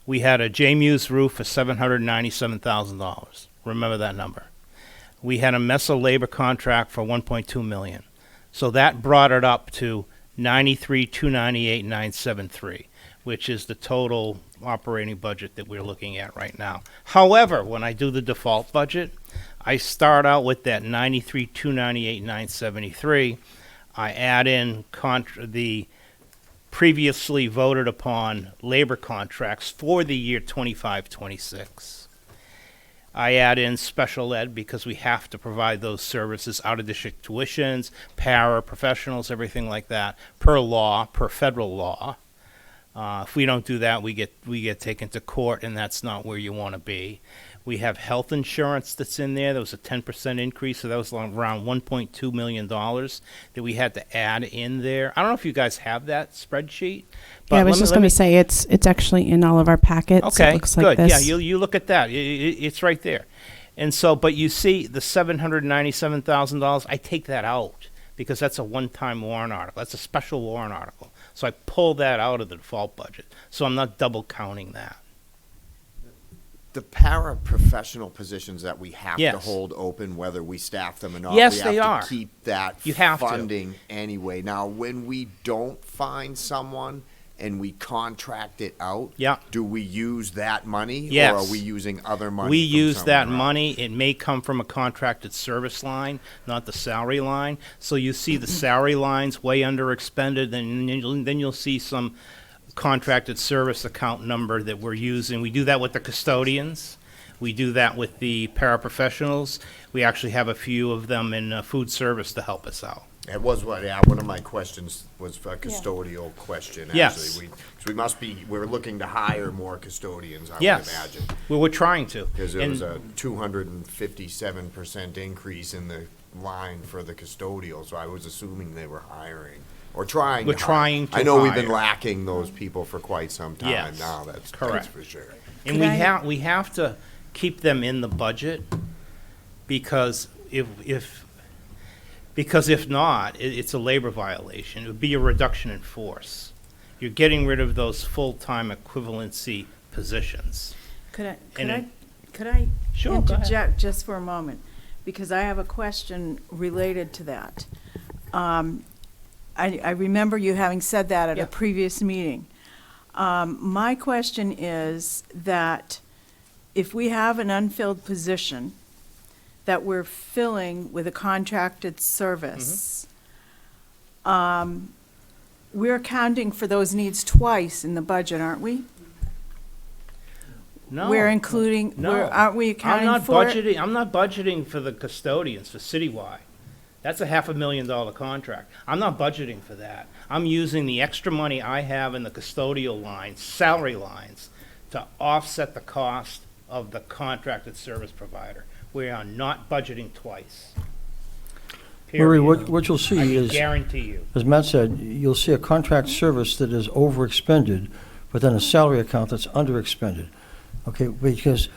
we had a J-Muse roof for $797,000. Remember that number. We had a MESA labor contract for $1.2 million. So that brought it up to $93,298,973, which is the total operating budget that we're looking at right now. However, when I do the default budget, I start out with that $93,298,973. I add in the previously voted upon labor contracts for the year 25-26. I add in special ed because we have to provide those services, out-of-district tuitions, paraprofessionals, everything like that, per federal law. If we don't do that, we get taken to court, and that's not where you want to be. We have health insurance that's in there. There was a 10% increase, so that was around $1.2 million that we had to add in there. I don't know if you guys have that spreadsheet. But Yeah, I was just going to say it's actually in all of our packets. Okay, It looks like good. this. Yeah, you look at that. It's right there. And so, but you see the $797,000, I take that out because that's a one-time warrant article. That's a special warrant article. So I pull that out of the default budget. So I'm not double counting that. The paraprofessional positions that we have to Yes. hold open, whether we staff them or not, Yes, we they have are. to keep that You have to. funding anyway. Now, when we don't find someone and we contract it out, Yeah. do we use that money? Yes. Or are we using other money? We from use that somewhere else? money. It may come from a contracted service line, not the salary line. So you see the salary lines way under expended, and then you'll see some contracted service account number that we're using. We do that with the custodians. We do that with the paraprofessionals. We actually have a few of them in food service to help us out. It was one of my questions was a custodial question, Yes. actually. We're looking to hire more custodians, I would Yes. imagine. Well, we're trying to. Because there was And- a 257% increase in the line for the custodial, so I was assuming they were hiring, or trying to We're hire. trying to I know we've been hire. lacking those people for quite some time Yes. now, that's Correct. for sure. And Could I- we have to keep them in the budget because if not, it's a labor violation. It would be a reduction in force. You're getting rid of those full-time equivalency positions. Could I, And could I Sure, go ahead. interject just for a moment? Because I have a question related to that. I remember you having said that at Yeah. a previous meeting. My question is that if we have an unfilled position that we're filling with a contracted service, we're accounting for those needs twice in the budget, aren't we? No. We're including, No. aren't we accounting for it? I'm not budgeting for the custodians, for Citywide. That's a $500,000 contract. I'm not budgeting for that. I'm using the extra money I have in the custodial lines, salary lines, to offset the cost of the contracted service provider. We are not budgeting twice. Marie, Period. what you'll see I is, guarantee you. as Matt said, you'll see a contract service that is overexpended, but then a salary account that's underexpended. Okay, because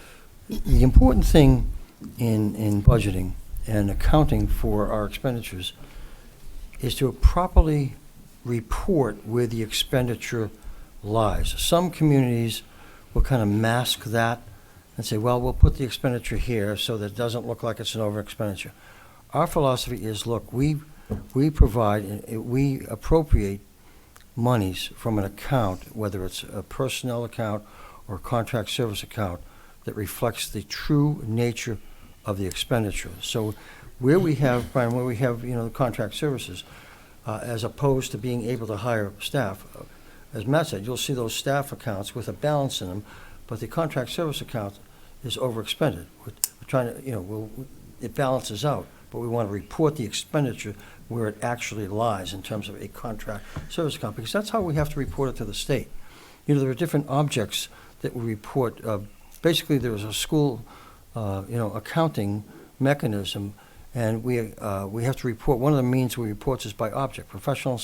the important thing in budgeting and accounting for our expenditures is to properly report where the expenditure lies. Some communities will kind of mask that and say, well, we'll put the expenditure here so that it doesn't look like it's an over expenditure. Our philosophy is, look, we provide, we appropriate monies from an account, whether it's a personnel account or a contract service account, that reflects the true nature of the expenditure. So where we have, Brian, where we have, the contract services, as opposed to being able to hire staff, as Matt said, you'll see those staff accounts with a balance in them, but the contract service account is overexpended. We're trying to, it balances out, but we want to report the expenditure where it actually lies in terms of a contract service account, because that's how we have to report it to the state. There are different objects that we report. Basically, there is a school, accounting mechanism, and we have to report. One of the means we report is by object: professional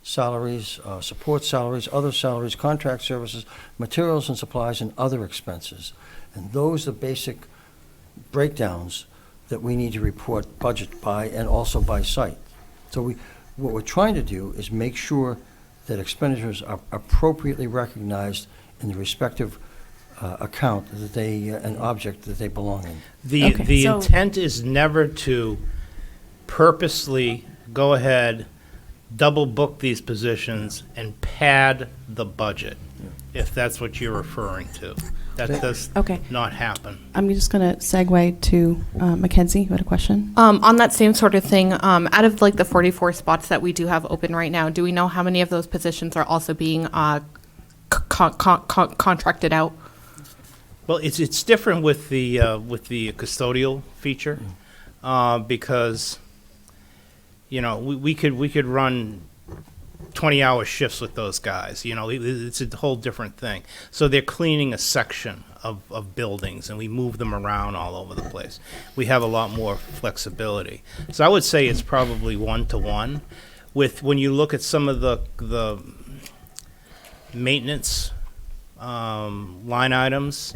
salaries, support salaries, other salaries, contract services, materials and supplies, and other expenses. And those are basic breakdowns that we need to report budget by, and also by site. So what we're trying to do is make sure that expenditures are appropriately recognized in the respective account that they, an object that they belong in. The so- intent is never to purposely go ahead, double book these positions, and pad the budget, if that's what you're referring to. That does Okay. not happen. I'm just going to segue to Mackenzie. You had a question? On that same sort of thing, out of like the 44 spots that we do have open right now, do we know how many of those positions are also being contracted out? Well, it's different with the custodial feature, because we could run 20-hour shifts with those guys. You know, it's a whole different thing. So they're cleaning a section of buildings, and we move them around all over the place. We have a lot more flexibility. So I would say it's probably 1-to-1. With when you look at some of the maintenance line items,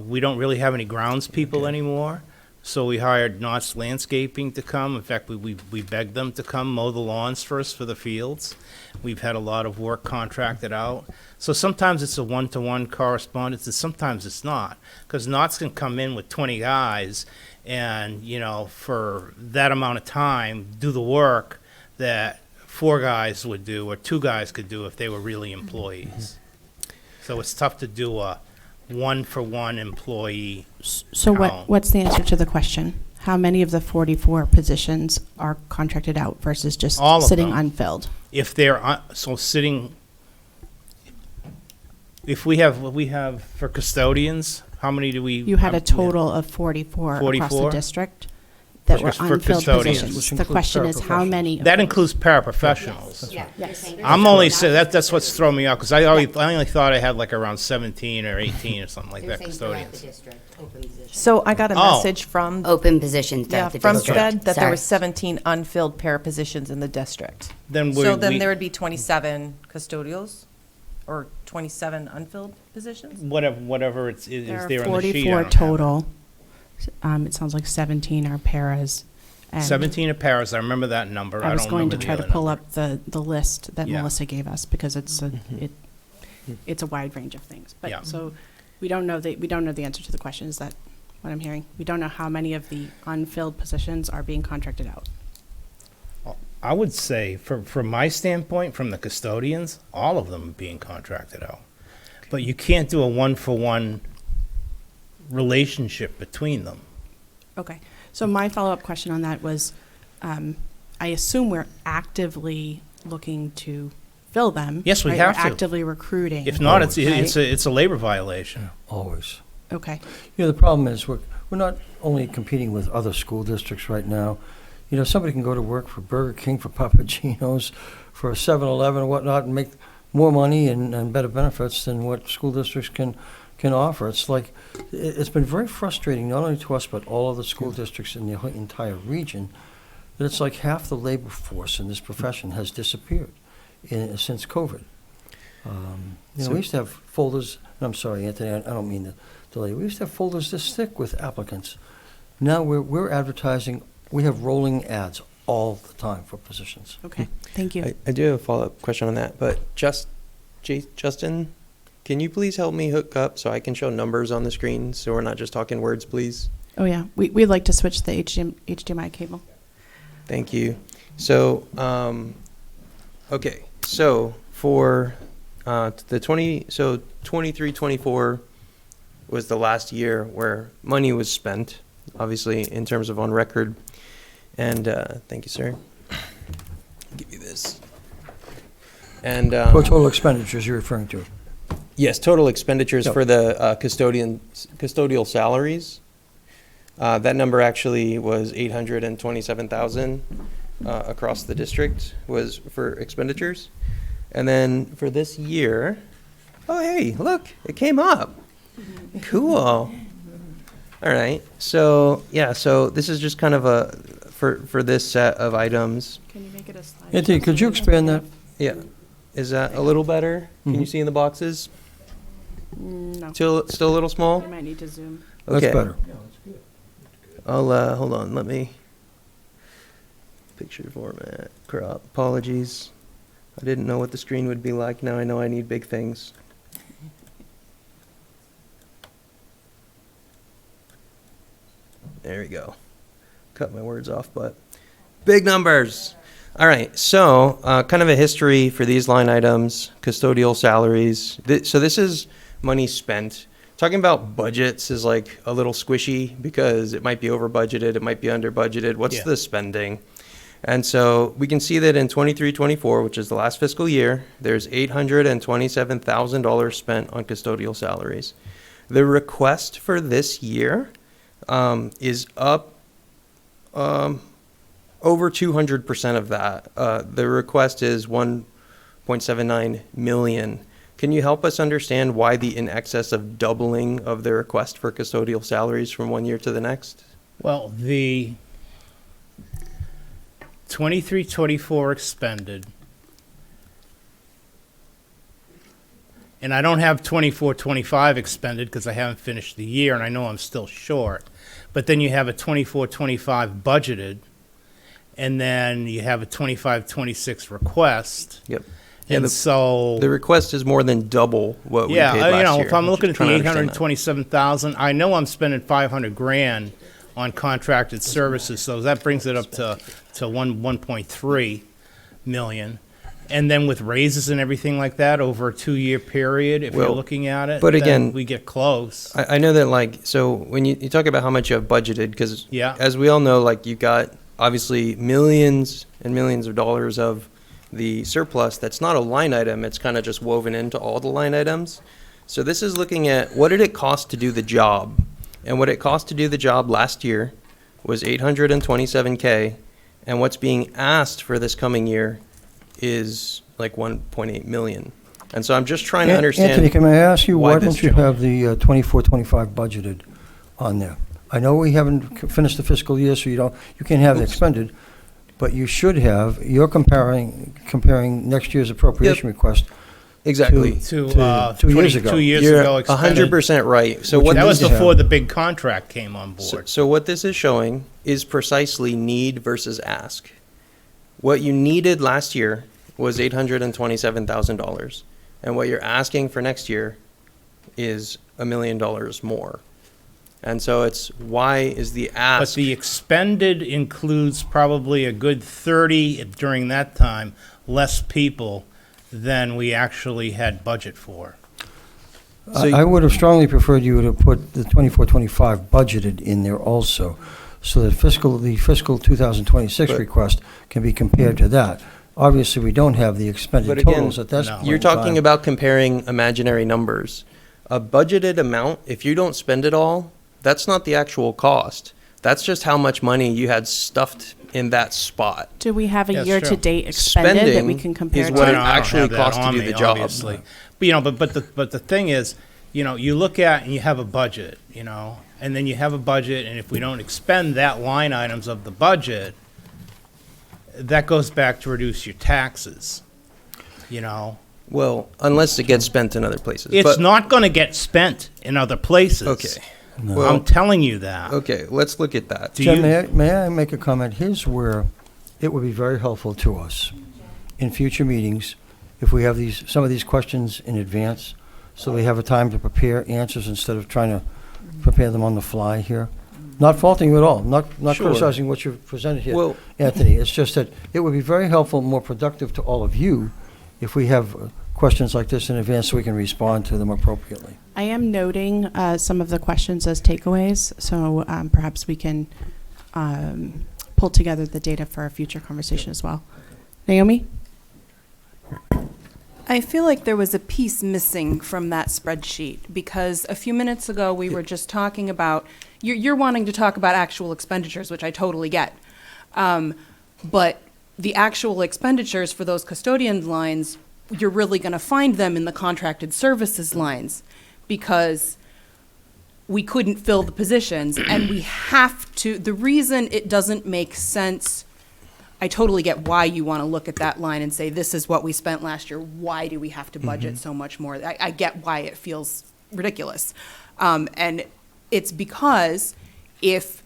we don't really have any grounds people anymore. So we hired Knott's Landscaping to come. In fact, we begged them to come mow the lawns for us for the fields. We've had a lot of work contracted out. So sometimes it's a 1-to-1 correspondence, and sometimes it's not. Because Knott's can come in with 20 guys and, you know, for that amount of time, do the work that 4 guys would do or 2 guys could do if they were really employees. So it's tough to do a 1-for-1 employee. So what's the answer to the question? How many of the 44 positions are contracted out versus just All of sitting them. unfilled? If they're if we have for custodians, how many do we? You had a have? total of 44 across the 44? district that were Just for unfilled custodians. positions. Which The includes question is how paraprofessionals. many? of That those? includes paraprofessionals. Yes. I'm only saying that's what's thrown me off because I only thought I had like around 17 or 18 or something like that custodians. So I got a Oh. message from, Open positions yeah, at the from district. SPED that there Sorry. were 17 unfilled para positions in the district. Then So we, then there would be 27 custodials or 27 unfilled positions? whatever it's is There there are on the sheet. I 44 don't have it. total. It sounds like 17 are paras. and 17 are paras. I remember that number. I was don't going to remember try the to other pull number. up the list that Yeah. Melissa gave us because it's it's a wide range of things. But Yeah. so we don't know the answer to the question. Is that what I'm hearing? We don't know how many of the unfilled positions are being contracted out. I would say, from my standpoint, from the custodians, all of them are being contracted out. But you can't do a 1-for-1 relationship between them. Okay. So my follow-up question on that was, I assume we're actively looking to fill them. Yes, we right? have We're to. actively recruiting. If not, Always. it's a labor violation. Always. Okay. You know, the problem is we're not only competing with other school districts right now. You know, somebody can go to work for Burger King, for Papagino's, for 7-Eleven or whatnot and make more money and better benefits than what school districts can offer. It's like, it's been very frustrating, not only to us, but all of the school districts in the entire region, that it's like half the labor force in this profession has disappeared since COVID. You know, we used to have folders, and I'm sorry, Anthony, I don't mean to delay. We used to have folders this thick with applicants. Now we're advertising, we have rolling ads all the time for positions. Okay. Thank you. I do have a follow-up question on that, but Justin, can you please help me hook up so I can show numbers on the screen so we're not just talking words, please? Oh, yeah. We'd like to switch the HDMI cable. Thank you. So, okay, so for the 23-24 was the last year where money was spent, obviously in terms of on record. And thank you, sir. I'll give you this. And What total expenditures you're referring to? yes, total expenditures Yep. for the custodial salaries. That number actually was 827,000 across the district was for expenditures. And then for this year, oh hey, look, it came up. Cool. All right. So yeah, so this is just kind of a for this set of items. Can you make it a slide? Anthony, could you expand that? Yeah. Is that a little better? Can you see in the boxes? No. Still a little small? You might need to zoom. That's Okay. better. I'll hold on. Let me picture format crop. Apologies. I didn't know what the screen would be like. Now I know I need big things. There we go. Cut my words off, but big numbers. All right. So kind of a history for these line items, custodial salaries. So this is money spent. Talking about budgets is like a little squishy because it might be over budgeted, it might be under budgeted. What's Yeah. the spending? And so we can see that in 23-24, which is the last fiscal year, there's $827,000 spent on custodial salaries. The request for this year is up over 200% of that. The request is 1.79 million. Can you help us understand why the in excess of doubling of the request for custodial salaries from one year to the next? Well, the 23-24 expended, and I don't have 24-25 expended because I haven't finished the year, and I know I'm still short. But then you have a 24-25 budgeted, and then you have a 25-26 request. Yep. And so The request is more than double what we paid last year. if I'm looking at the Trying to understand that. 827,000, I know I'm spending 500 grand on contracted services, so that brings it up to 1.3 million. And then with raises and everything like that over a 2-year period, if you're Well, looking at it, but then again, we get close. I know that, like, so when you talk about how much you have budgeted, because Yeah. as we all know, like, you've got obviously millions and millions of dollars of the surplus that's not a line item, it's kind of just woven into all the line items. So this is looking at what did it cost to do the job? And what it cost to do the job last year was $827K, and what's being asked for this coming year is like 1.8 million. And so I'm just trying to understand. Anthony, can I ask you, why why this don't you jump. have the 24-25 budgeted on there? I know we haven't finished the fiscal year, so you can't have it expended, but you should have, you're comparing next year's appropriation request Exactly. To 2 years ago. 2 years You're ago expended. 100% right. So Which what That you was need to before have. the big contract came on board. So what this is showing is precisely need versus ask. What you needed last year was $827,000, and what you're asking for next year is $1 million more. And so it's why is the But ask? the expended includes probably a good 30 during that time, less people than we actually had budget for. I would have strongly preferred you to put the 24-25 budgeted in there also, so that the fiscal 2026 But- request can be compared to that. Obviously, we don't have the But expended again, totals at this no. point You're in time. talking about comparing imaginary numbers. A budgeted amount, if you don't spend it all, that's not the actual cost. That's just how much money you had stuffed in that spot. Do we have a That's year-to-date expended that we Spending can compare is to? what it I don't actually have that costs to on do me, the job. obviously. But the thing is, you look at and you have a budget, and then you have a budget, and if we don't expend that line items of the budget, that goes back to reduce your taxes, Well, unless it gets spent in other places. It's But- not going to get spent in other places. Okay. I'm Well, telling you that. okay, let's look at that. Do Jen, you- may I make a comment? Here's where it would be very helpful to us in future meetings if we have some of these questions in advance, so we have a time to prepare answers instead of trying to prepare them on the fly here. Not faulting you at all, not Sure. criticizing what you've presented here, Well- Anthony. It's just that it would be very helpful, more productive to all of you if we have questions like this in advance so we can respond to them appropriately. I am noting some of the questions as takeaways, so perhaps we can pull together the data for a future conversation as well. Naomi? I feel like there was a piece missing from that spreadsheet because a few minutes ago we were just talking about, you're wanting to talk about actual expenditures, which I totally get. But the actual expenditures for those custodian lines, you're really going to find them in the contracted services lines because we couldn't fill the positions and we have to, the reason it doesn't make sense, I totally get why you want to look at that line and say, this is what we spent last year. Why do we have to budget so much more? I get why it feels ridiculous. And it's because if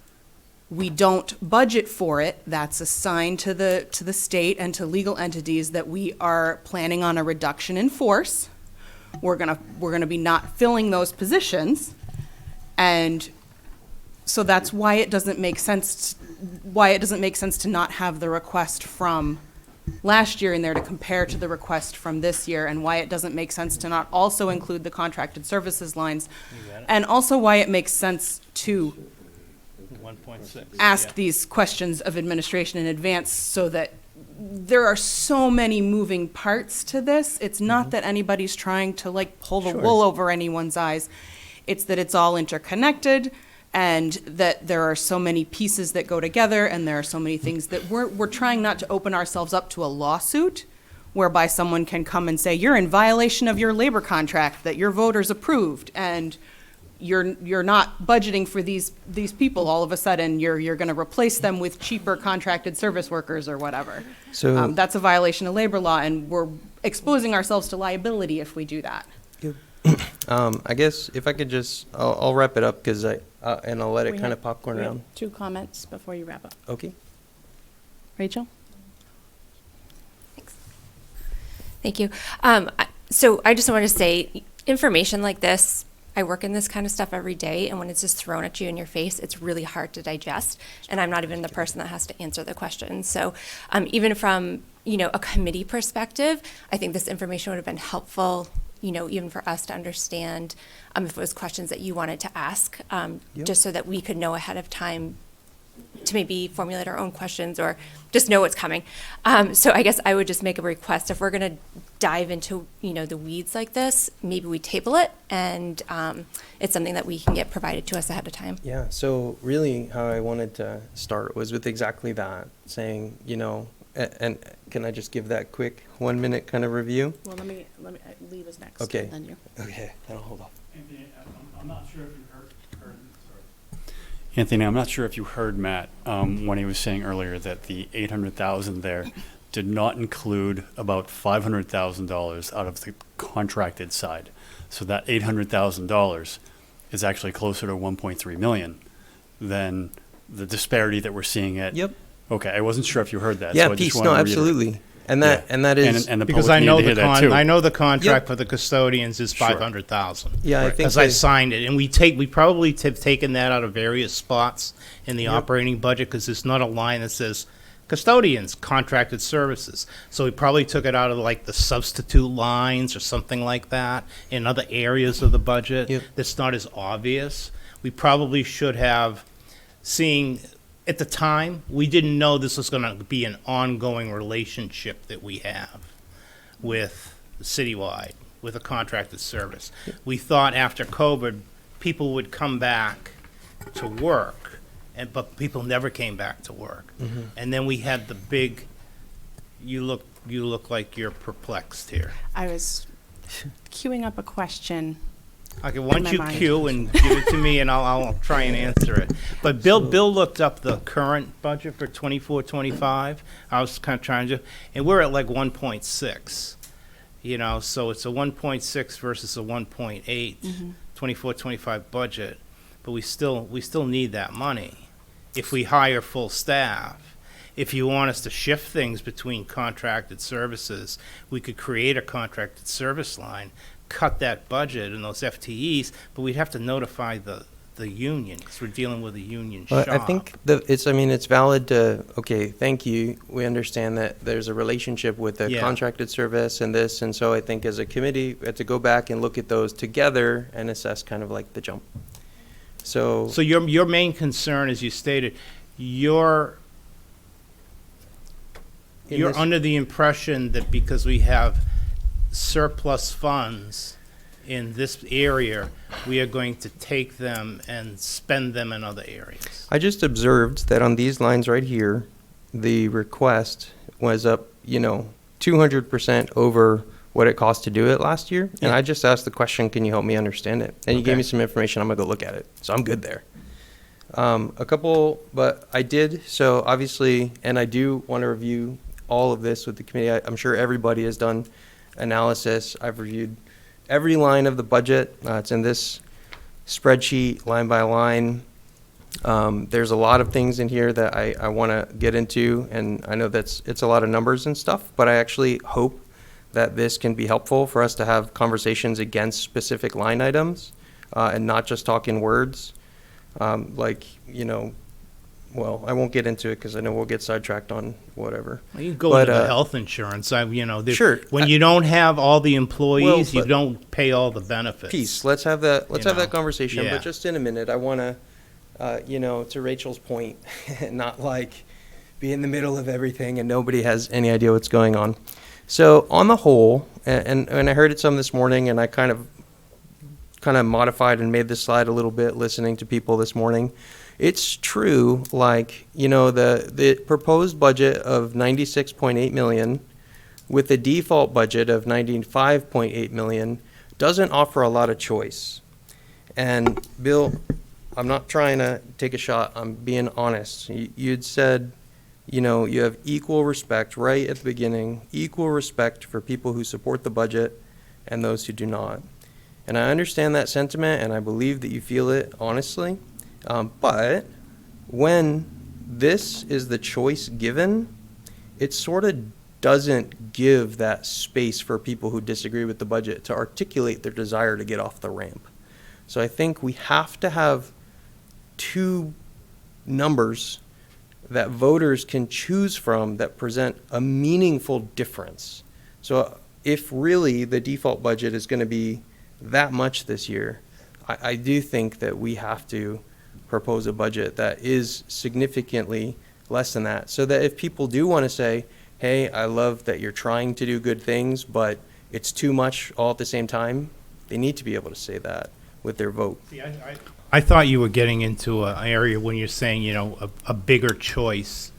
we don't budget for it, that's a sign to the state and to legal entities that we are planning on a reduction in force. We're gonna be not filling those positions. And so that's why it doesn't make sense to not have the request from last year in there to compare to the request from this year, and why it doesn't make sense to not also include the contracted services lines, and also why it makes sense to 1.6. ask these questions of administration in advance so that there are so many moving parts to this. It's not that anybody's trying to pull the wool over anyone's eyes. It's that it's all interconnected, and that there are so many pieces that go together, and there are so many things that we're trying not to open ourselves up to a lawsuit whereby someone can come and say, you're in violation of your labor contract that your voters approved, and you're not budgeting for these people. All of a sudden, you're going to replace them with cheaper contracted service workers or whatever. So- That's a violation of labor law, and we're exposing ourselves to liability if we do that. I guess if I could just, I'll wrap it up because and I'll let it We kind have- of popcorn we have around. 2 comments before you wrap up. Okay. Rachel? Thank you. So I just want to say, information like this, I work in this kind of stuff every day, and when it's just thrown at you in your face, it's really hard to digest. And I'm not even the person that has to answer the questions. So even from, a committee perspective, I think this information would have been helpful, even for us to understand if it was questions that you wanted to ask, just so that we could know ahead of time to maybe formulate our own questions or just know what's coming. So I guess I would just make a request, if we're going to dive into, the weeds like this, maybe we table it and it's something that we can get provided to us ahead of time. Yeah, so really how I wanted to start was with exactly that, saying, and can I just give that quick 1 minute kind of review? Well, let me leave us next. Okay. and then you. Okay, then I'll hold off. I'm not sure if you heard Anthony, I'm not sure if you heard Matt when he was saying earlier that the 800,000 there did not include about $500,000 out of the contracted side. So that $800,000 is actually closer to 1.3 million than the disparity that we're seeing at. Yep. Okay, I wasn't sure if you heard that. Yeah, so I just peace. wanted No, to reiterate. absolutely. And that is and the Because public I know needed to hear that too. I know the contract Yep. for the custodians is Sure. 500,000. Yeah, I think Because I they- signed it, and we probably have taken that out of various spots in the operating budget, because there's not a line that says custodians, contracted services. So we probably took it out of like the substitute lines or something like that in other areas of the budget. Yep. That's not as obvious. We probably should have seen, at the time, we didn't know this was going to be an ongoing relationship that we have with Citywide, with a contracted service. We thought after COVID, people would come back to work, but people never came back to work. Mm-hmm. And then we had the big, you look like you're perplexed here. I was queuing up a question. Okay, why In don't my you mind. cue and give it to me, and I'll try and answer it. But Bill looked up the current budget for 24-25. I was kind of trying to, and we're at like 1.6. So it's a 1.6 versus a 1.8 24-25 budget, but we still need that money if we hire full staff. If you want us to shift things between contracted services, we could create a contracted service line, cut that budget and those FTEs, but we'd have to notify the union, because we're dealing with a union shop. But I think it's valid to, okay, thank you. We understand that there's a relationship with the Yeah. contracted service and this, and so I think as a committee, we have to go back and look at those together and assess kind of like the jump. So your main concern, as you stated, you're this- under the impression that because we have surplus funds in this area, we are going to take them and spend them in other areas. I just observed that on these lines right here, the request was up, 200% over what it cost to do it last year. And Yeah. I just asked the question, can you help me understand it? And you gave Okay. me some information, I'm gonna go look at it. So I'm good there. But I did, so obviously, and I do want to review all of this with the committee. I'm sure everybody has done analysis. I've reviewed every line of the budget. It's in this spreadsheet, line by line. There's a lot of things in here that I want to get into, and I know it's a lot of numbers and stuff, but I actually hope that this can be helpful for us to have conversations against specific line items, and not just talk in words. Well, I won't get into it because I know we'll get sidetracked on whatever. Well, you can go But, into the health insurance. Sure. When you don't have all the employees, you but- don't pay all the benefits. Peace. Let's have that. Let's You have know, that conversation. yeah. But just in a minute, I want to, to Rachel's point, not like be in the middle of everything and nobody has any idea what's going on. So on the whole, and I heard it some this morning, and I kind of kind of modified and made this slide a little bit listening to people this morning. It's true, like, you know, the proposed budget of 96.8 million with a default budget of 95.8 million doesn't offer a lot of choice. And Bill, I'm not trying to take a shot, I'm being honest. You'd said, you know, you have equal respect right at the beginning, equal respect for people who support the budget and those who do not. And I understand that sentiment, and I believe that you feel it honestly. But when this is the choice given, it sort of doesn't give that space for people who disagree with the budget to articulate their desire to get off the ramp. So I think we have to have two numbers that voters can choose from that present a meaningful difference. So if really the default budget is going to be that much this year, I do think that we have to propose a budget that is significantly less than that, so that if people do want to say, hey, I love that you're trying to do good things, but it's too much all at the same time, they need to be able to say that with their vote. See, I thought you were getting into an area when you're saying, you know, a bigger choice.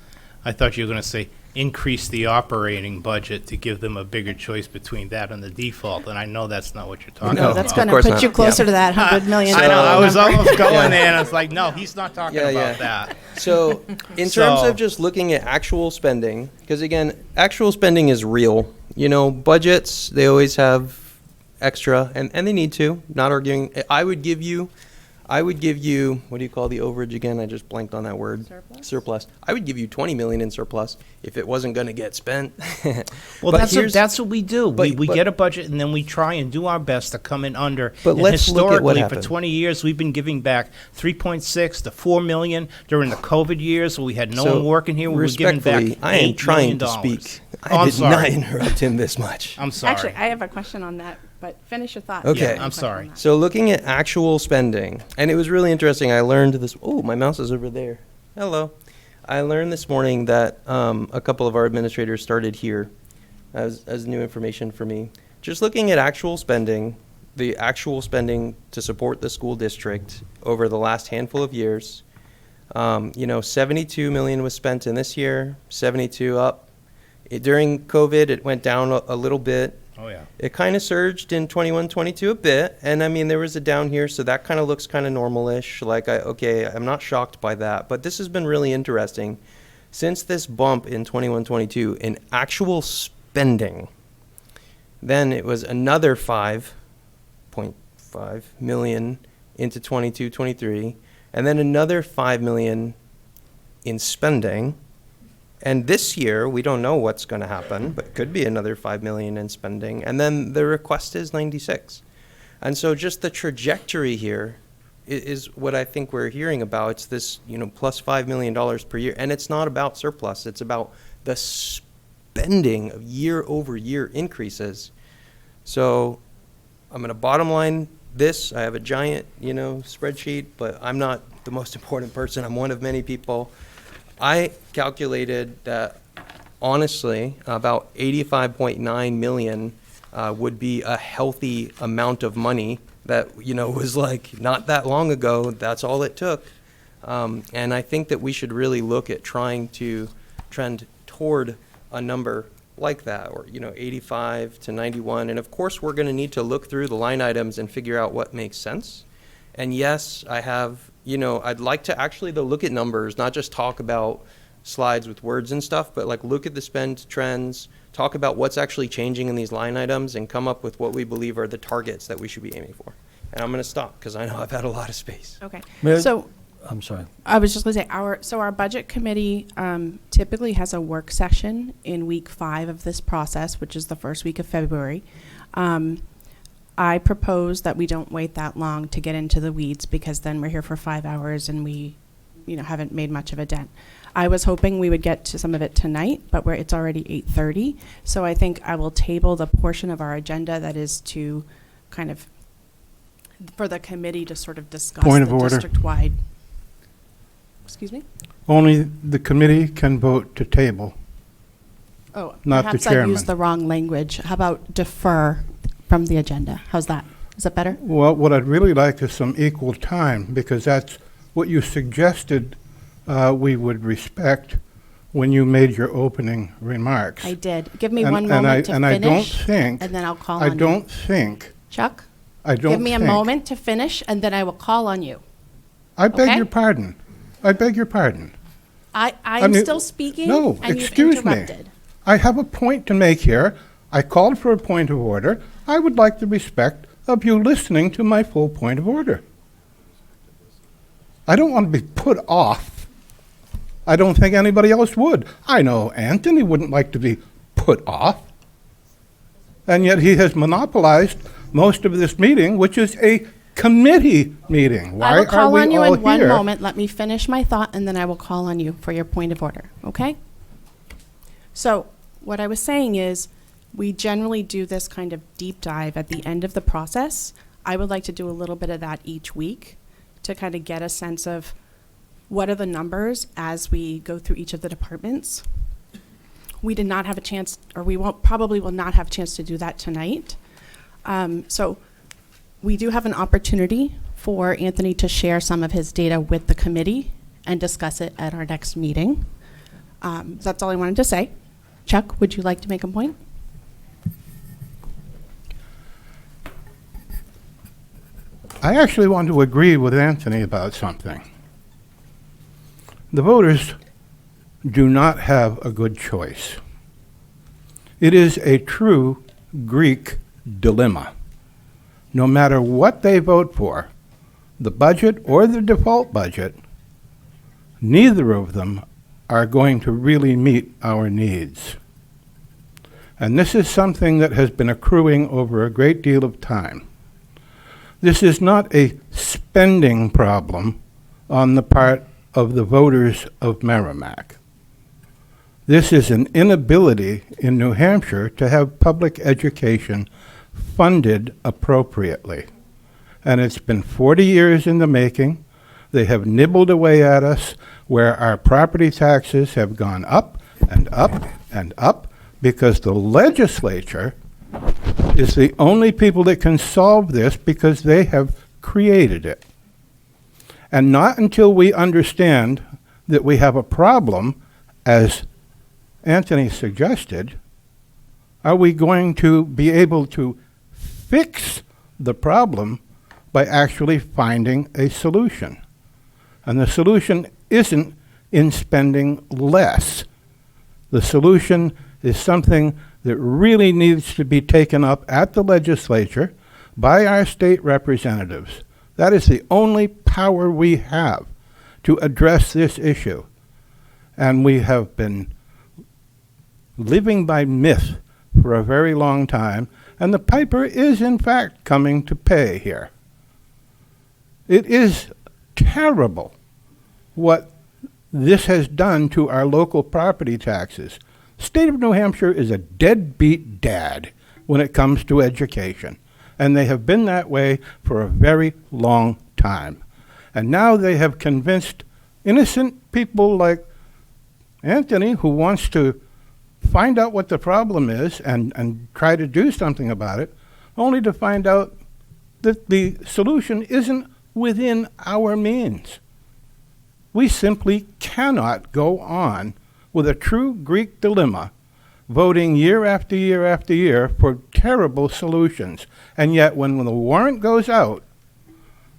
I thought you were going to say increase the operating budget to give them a bigger choice between that and the default, and I know that's not what you're talking No, about. that's going to put you closer to that $100 million. I know, I was number. almost going there, and I was like, no, he's not talking about that. So in terms of just looking at actual spending, because again, actual spending is real. You know, budgets, they always have extra, and they need to, not arguing. I would give you, what do you call the overage again? I just blanked on that word. Surplus. I would give you 20 million in surplus if it wasn't going to get spent. Well, But that's what we do. We but- get a budget, and then we try and do our best to come in under. But And let's look at what historically, for happened. 20 years, we've been giving back 3.6 to 4 million during the COVID years, where we had no So, one working here. We were giving back respectfully, I am $8 trying million. to speak. Oh, I I'm did sorry. not interrupt him this much. I'm sorry. Actually, I have a question on that, but finish your thought. Okay. I'm sorry. So looking at actual spending, and it was really interesting. I learned this. Oh, my mouse is over there. Hello. I learned this morning that a couple of our administrators started here as new information for me. Just looking at actual spending, the actual spending to support the school district over the last handful of years, you know, 72 million was spent in this year, 72 up. During COVID, it went down a little bit. Oh, yeah. It kind of surged in 21, 22 a bit, and I mean, there was a down here, so that kind of looks kind of normal-ish. Like, I'm not shocked by that, but this has been really interesting. Since this bump in 21, 22 in actual spending, then it was another 5.5 million into 22, 23, and then another 5 million in spending. And this year, we don't know what's going to happen, but it could be another 5 million in spending. And then the request is 96. And so just the trajectory here is what I think we're hearing about. It's this, you know, plus $5 million per year. And it's not about surplus. It's about the spending of year over year increases. So I'm going to bottom line this. I have a giant, you know, spreadsheet, but I'm not the most important person. I'm one of many people. I calculated that, honestly, about 85.9 million would be a healthy amount of money that, you know, was like not that long ago. That's all it took. And I think that we should really look at trying to trend toward a number like that, or, you know, 85 to 91. And of course, we're going to need to look through the line items and figure out what makes sense. And yes, I have, you know, I'd like to actually though look at numbers, not just talk about slides with words and stuff, but like look at the spend trends, talk about what's actually changing in these line items, and come up with what we believe are the targets that we should be aiming for. And I'm going to stop because I know I've had a lot of space. Okay. May I- So I'm sorry. I was just going to say, our budget committee typically has a work session in week 5 of this process, which is the first week of February. I propose that we don't wait that long to get into the weeds, because then we're here for 5 hours and we, you know, haven't made much of a dent. I was hoping we would get to some of it tonight, but it's already 8:30. So I think I will table the portion of our agenda that is to kind of, for the committee to sort of discuss Point of the order. district-wide. Excuse me? Only the committee can vote to table. Oh, Not the perhaps I chairman. used the wrong language. How about defer from the agenda? How's that? Is that better? Well, what I'd really like is some equal time, because that's what you suggested we would respect when you made your opening remarks. I did. Give me And- one and I- moment to and I finish. don't think- And then I'll call I on you. don't think, Chuck? I don't Give me a think- moment to finish, and then I will call on you. I beg Okay? your pardon. I beg your pardon. I I am mean, still speaking, No, and you've excuse me. interrupted. I have a point to make here. I called for a point of order. I would like the respect of you listening to my full point of order. I don't want to be put off. I don't think anybody else would. I know Anthony wouldn't like to be put off. And yet he has monopolized most of this meeting, which is a committee meeting. I Why will are call we on you all in one here? moment. Let me finish my thought, and then I will call on you for your point of order, okay? So what I was saying is, we generally do this kind of deep dive at the end of the process. I would like to do a little bit of that each week to kind of get a sense of what are the numbers as we go through each of the departments. We did not have a chance, or we probably will not have a chance to do that tonight. So we do have an opportunity for Anthony to share some of his data with the committee and discuss it at our next meeting. That's all I wanted to say. Chuck, would you like to make a point? I actually want to agree with Anthony about something. The voters do not have a good choice. It is a true Greek dilemma. No matter what they vote for, the budget or the default budget, neither of them are going to really meet our needs. And this is something that has been accruing over a great deal of time. This is not a spending problem on the part of the voters of Merrimack. This is an inability in New Hampshire to have public education funded appropriately. And it's been 40 years in the making. They have nibbled away at us where our property taxes have gone up and up and up because the legislature is the only people that can solve this because they have created it. And not until we understand that we have a problem, as Anthony suggested, are we going to be able to fix the problem by actually finding a solution. And the solution isn't in spending less. The solution is something that really needs to be taken up at the legislature by our state representatives. That is the only power we have to address this issue. And we have been living by myth for a very long time, and the piper is in fact coming to pay here. It is terrible what this has done to our local property taxes. State of New Hampshire is a deadbeat dad when it comes to education, and they have been that way for a very long time. And now they have convinced innocent people like Anthony, who wants to find out what the problem is and try to do something about it, only to find out that the solution isn't within our means. We simply cannot go on with a true Greek dilemma, voting year after year after year for terrible solutions. And yet when the warrant goes out,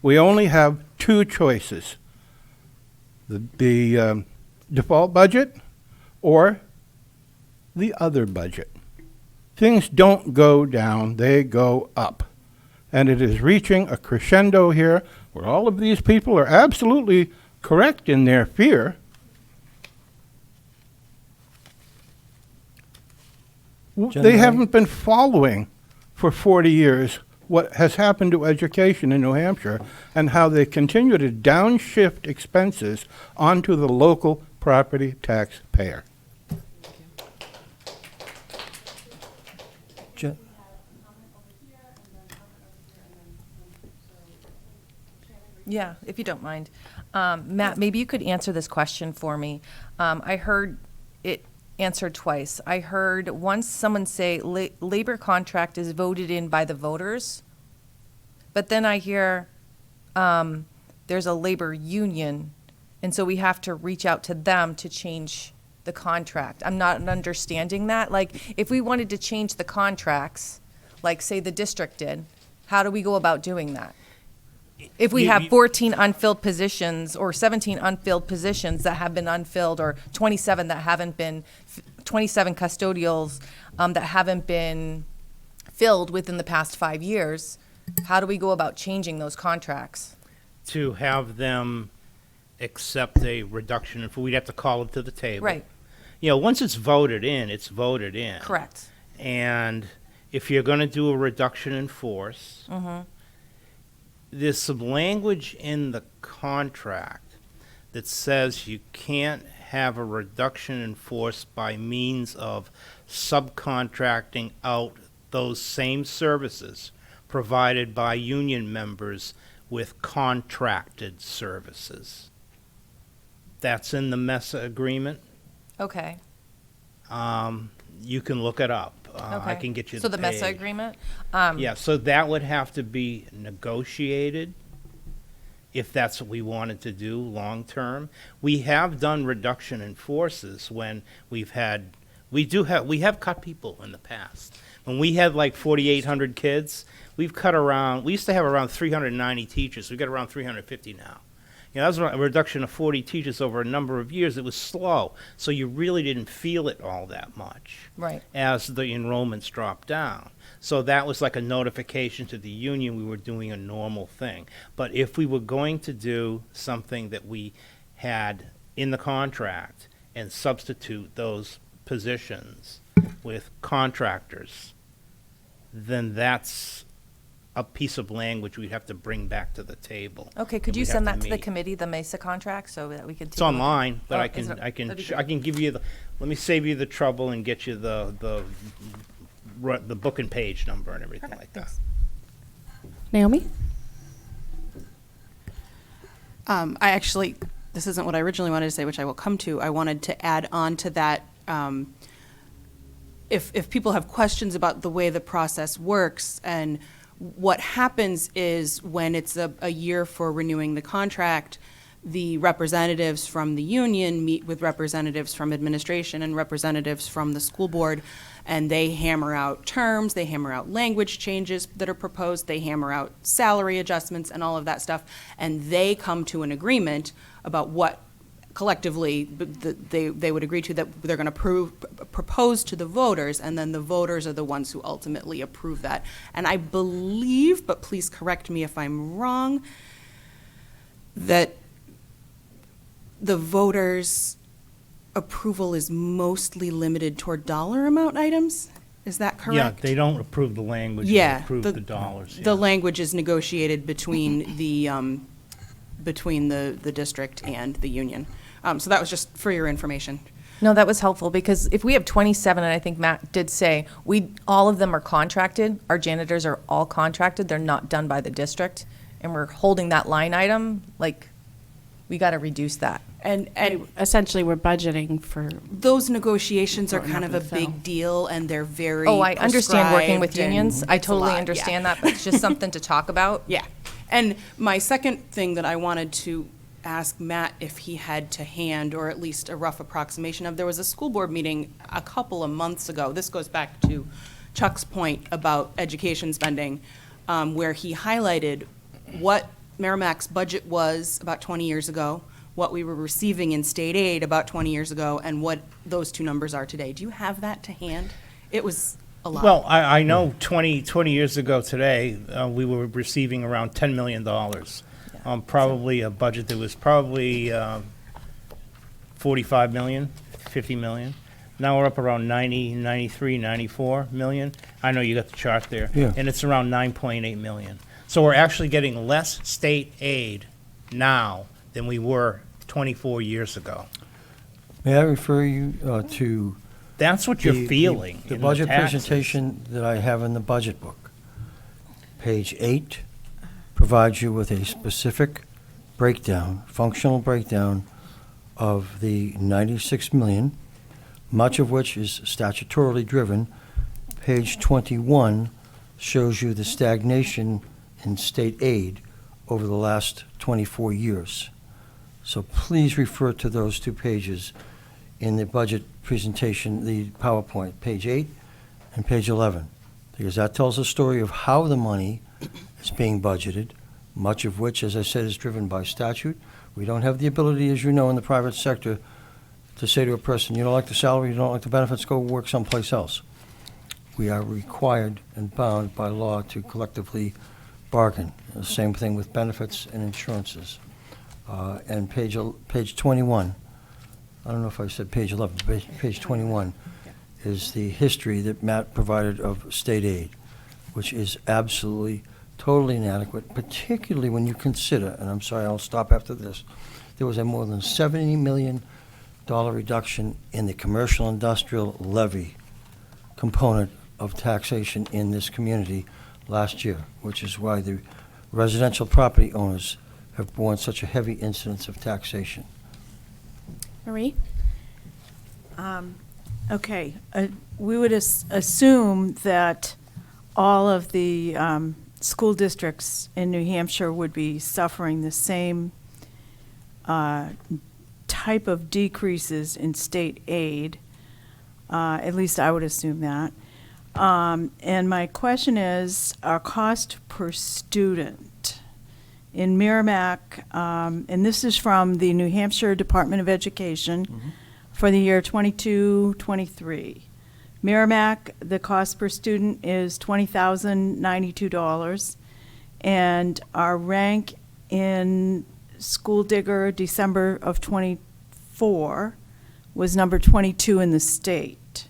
we only have two choices. The default budget or the other budget. Things don't go down, they go up. And it is reaching a crescendo here where all of these people are absolutely correct in their fear. They haven't been following for 40 years what has happened to education in New Hampshire and how they continue to downshift expenses onto the local property taxpayer. Yeah, if you don't mind. Matt, maybe you could answer this question for me. I heard it answered twice. I heard once someone say labor contract is voted in by the voters. But then I hear there's a labor union, and so we have to reach out to them to change the contract. I'm not understanding that. Like, if we wanted to change the contracts, like say the district did, how do we go about doing that? If we have 14 unfilled positions or 17 unfilled positions that have been unfilled, or 27 that haven't been, 27 custodials that haven't been filled within the past 5 years, how do we go about changing those contracts? To have them accept a reduction, if we'd have to call them to the table. Right. You know, once it's voted in, it's voted in. Correct. And if you're going to do a reduction in force, Mm-hmm. there's some language in the contract that says you can't have a reduction in force by means of subcontracting out those same services provided by union members with contracted services. That's in the MESA agreement. Okay. You can look it up. I Okay. can get you So the MESA page. agreement? Yeah, so that would have to be negotiated if that's what we wanted to do long-term. We have done reduction in forces when we have cut people in the past. When we had like 4,800 kids, we used to have around 390 teachers. We've got around 350 now. You know, that was a reduction of 40 teachers over a number of years. It was slow, so you really didn't feel it all that much. Right. As the enrollments dropped down. So that was like a notification to the union we were doing a normal thing. But if we were going to do something that we had in the contract and substitute those positions with contractors, then that's a piece of language we'd have to bring back to the table. Okay, could and you we'd send have that to the meet. committee, the MESA contract, so that we could take It's a look at- online, but Oh, I is can, it? I can, That'd be I can give you let me save you the trouble and get you the book and page number and everything like that. Naomi? This isn't what I originally wanted to say, which I will come to. I wanted to add on to that. If people have questions about the way the process works, and what happens is when it's a year for renewing the contract, the representatives from the union meet with representatives from administration and representatives from the school board, and they hammer out terms, they hammer out language changes that are proposed, they hammer out salary adjustments and all of that stuff, and they come to an agreement about what collectively they would agree to, that they're going to propose to the voters, and then the voters are the ones who ultimately approve that. And I believe, but please correct me if I'm wrong, that the voters' approval is mostly limited toward dollar amount items. Is that correct? Yeah, they don't approve the language, they Yeah, approve the dollars. The language is negotiated between the district and the union. So that was just for your information. No, that was helpful, because if we have 27, and I think Matt did say, all of them are contracted, our janitors are all contracted, they're not done by the district, and we're holding that line item, like, we got to reduce that. And essentially, we're budgeting for. Those negotiations are Growing kind up of a in the South. big deal, and they're very Oh, I understand working with prescribed, and unions. I it's a totally lot, understand yeah. that, but it's just something to talk about. Yeah. And my second thing that I wanted to ask Matt if he had to hand, or at least a rough approximation of, there was a school board meeting a couple of months ago. This goes back to Chuck's point about education spending, where he highlighted what Merrimack's budget was about 20 years ago, what we were receiving in state aid about 20 years ago, and what those two numbers are today. Do you have that to hand? It was a lot. Well, I know 20 years ago today, we were receiving around $10 million. Probably a budget that was probably 45 million, 50 million. Now we're up around 90, 93, 94 million. I know you got the chart there. Yeah. And it's around 9.8 million. So we're actually getting less state aid now than we were 24 years ago. May I refer you to? That's what you're feeling The in the budget taxes. presentation that I have in the budget book. Page 8 provides you with a specific breakdown, functional breakdown of the 96 million, much of which is statutorily driven. Page 21 shows you the stagnation in state aid over the last 24 years. So please refer to those 2 pages in the budget presentation, the PowerPoint, page 8 and page 11, because that tells a story of how the money is being budgeted, much of which, as I said, is driven by statute. We don't have the ability, as you know, in the private sector to say to a person, you don't like the salary, you don't like the benefits, go work someplace else. We are required and bound by law to collectively bargain. The same thing with benefits and insurances. And page 21, I don't know if I said page 11, page 21 is the history that Matt provided of state aid, which is absolutely, totally inadequate, particularly when you consider, and I'm sorry, I'll stop after this, there was a more than $70 million reduction in the commercial industrial levy component of taxation in this community last year, which is why the residential property owners have borne such a heavy incidence of taxation. Marie? Okay, we would assume that all of the school districts in New Hampshire would be suffering the same type of decreases in state aid. At least I would assume that. And my question is, our cost per student in Merrimack, and this is from the New Hampshire Department of Education for the year 22-23. Merrimack, the cost per student is $20,092, and our rank in School Digger December of 24 was number 22 in the state.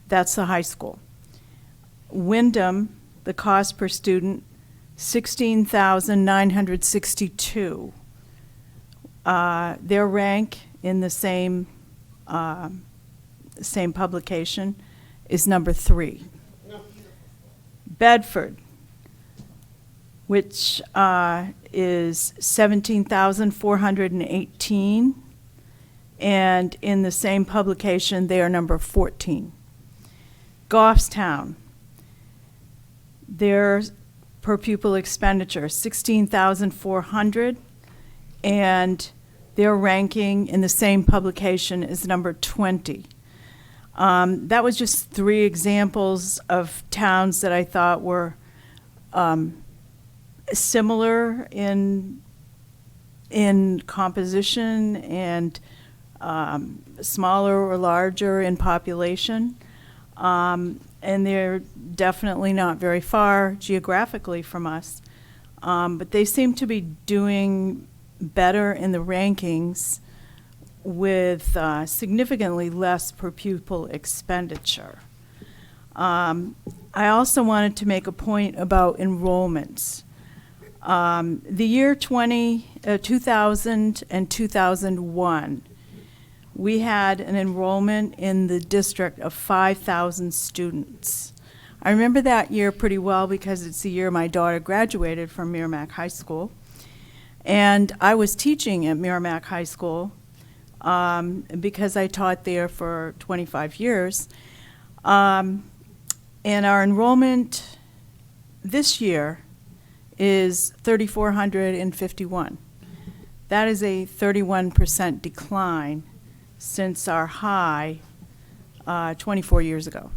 That's the high school. Wyndham, the cost per student, $16,962. Their rank in the same publication is number 3. Bedford, which is 17,418, and in the same publication they are number 14. Goffstown, their per pupil expenditure, 16,400, and their ranking in the same publication is number 20. That was just 3 examples of towns that I thought were similar in composition and smaller or larger in population. And they're definitely not very far geographically from us. But they seem to be doing better in the rankings with significantly less per pupil expenditure. I also wanted to make a point about enrollments. The year 2000 and 2001, we had an enrollment in the district of 5,000 students. I remember that year pretty well because it's the year my daughter graduated from Merrimack High School. And I was teaching at Merrimack High School because I taught there for 25 years. And our enrollment this year is 3,451. That is a 31% decline since our high 24 years ago.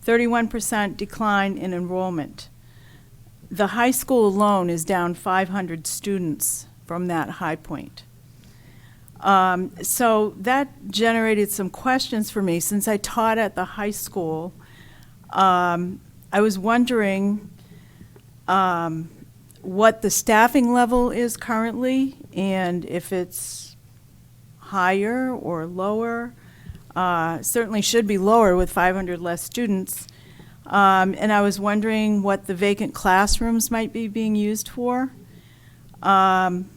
31% decline in enrollment. The high school alone is down 500 students from that high point. So that generated some questions for me. Since I taught at the high school, I was wondering what the staffing level is currently and if it's higher or lower. Certainly should be lower with 500 less students. And I was wondering what the vacant classrooms might be being used for. I'm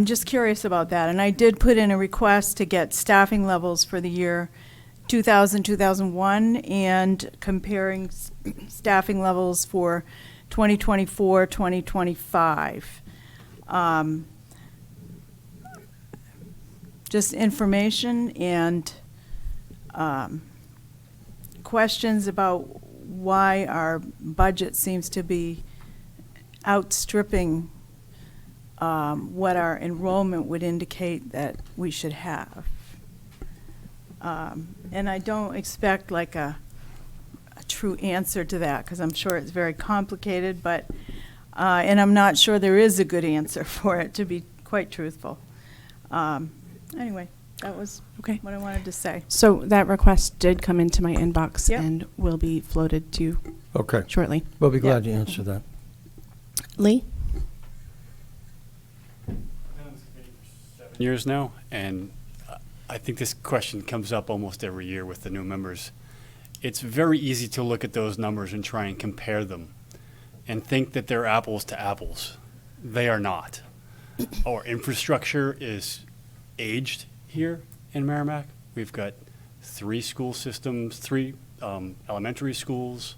just curious about that. And I did put in a request to get staffing levels for the year 2000, 2001, and comparing staffing levels for 2024, 2025. Just information and questions about why our budget seems to be outstripping what our enrollment would indicate that we should have. And I don't expect like a true answer to that, because I'm sure it's very complicated, but, and I'm not sure there is a good answer for it, to be quite truthful. Anyway, that was Okay. what I wanted to say. So that request did come into my inbox Yep. and will be floated to you Okay. shortly. We'll be glad to answer that. Lee? Years now, and I think this question comes up almost every year with the new members. It's very easy to look at those numbers and try and compare them and think that they're apples to apples. They are not. Our infrastructure is aged here in Merrimack. We've got 3 school systems, 3 elementary schools.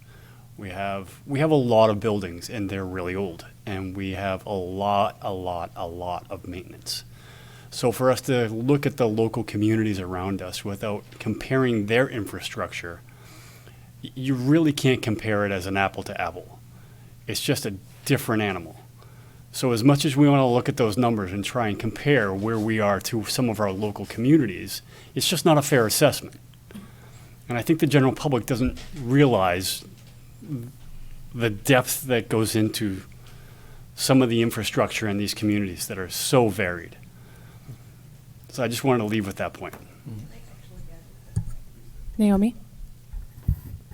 We have a lot of buildings, and they're really old, and we have a lot of maintenance. So for us to look at the local communities around us without comparing their infrastructure, you really can't compare it as an apple to apple. It's just a different animal. So as much as we want to look at those numbers and try and compare where we are to some of our local communities, it's just not a fair assessment. And I think the general public doesn't realize the depth that goes into some of the infrastructure in these communities that are so varied. So I just wanted to leave with that point. Naomi?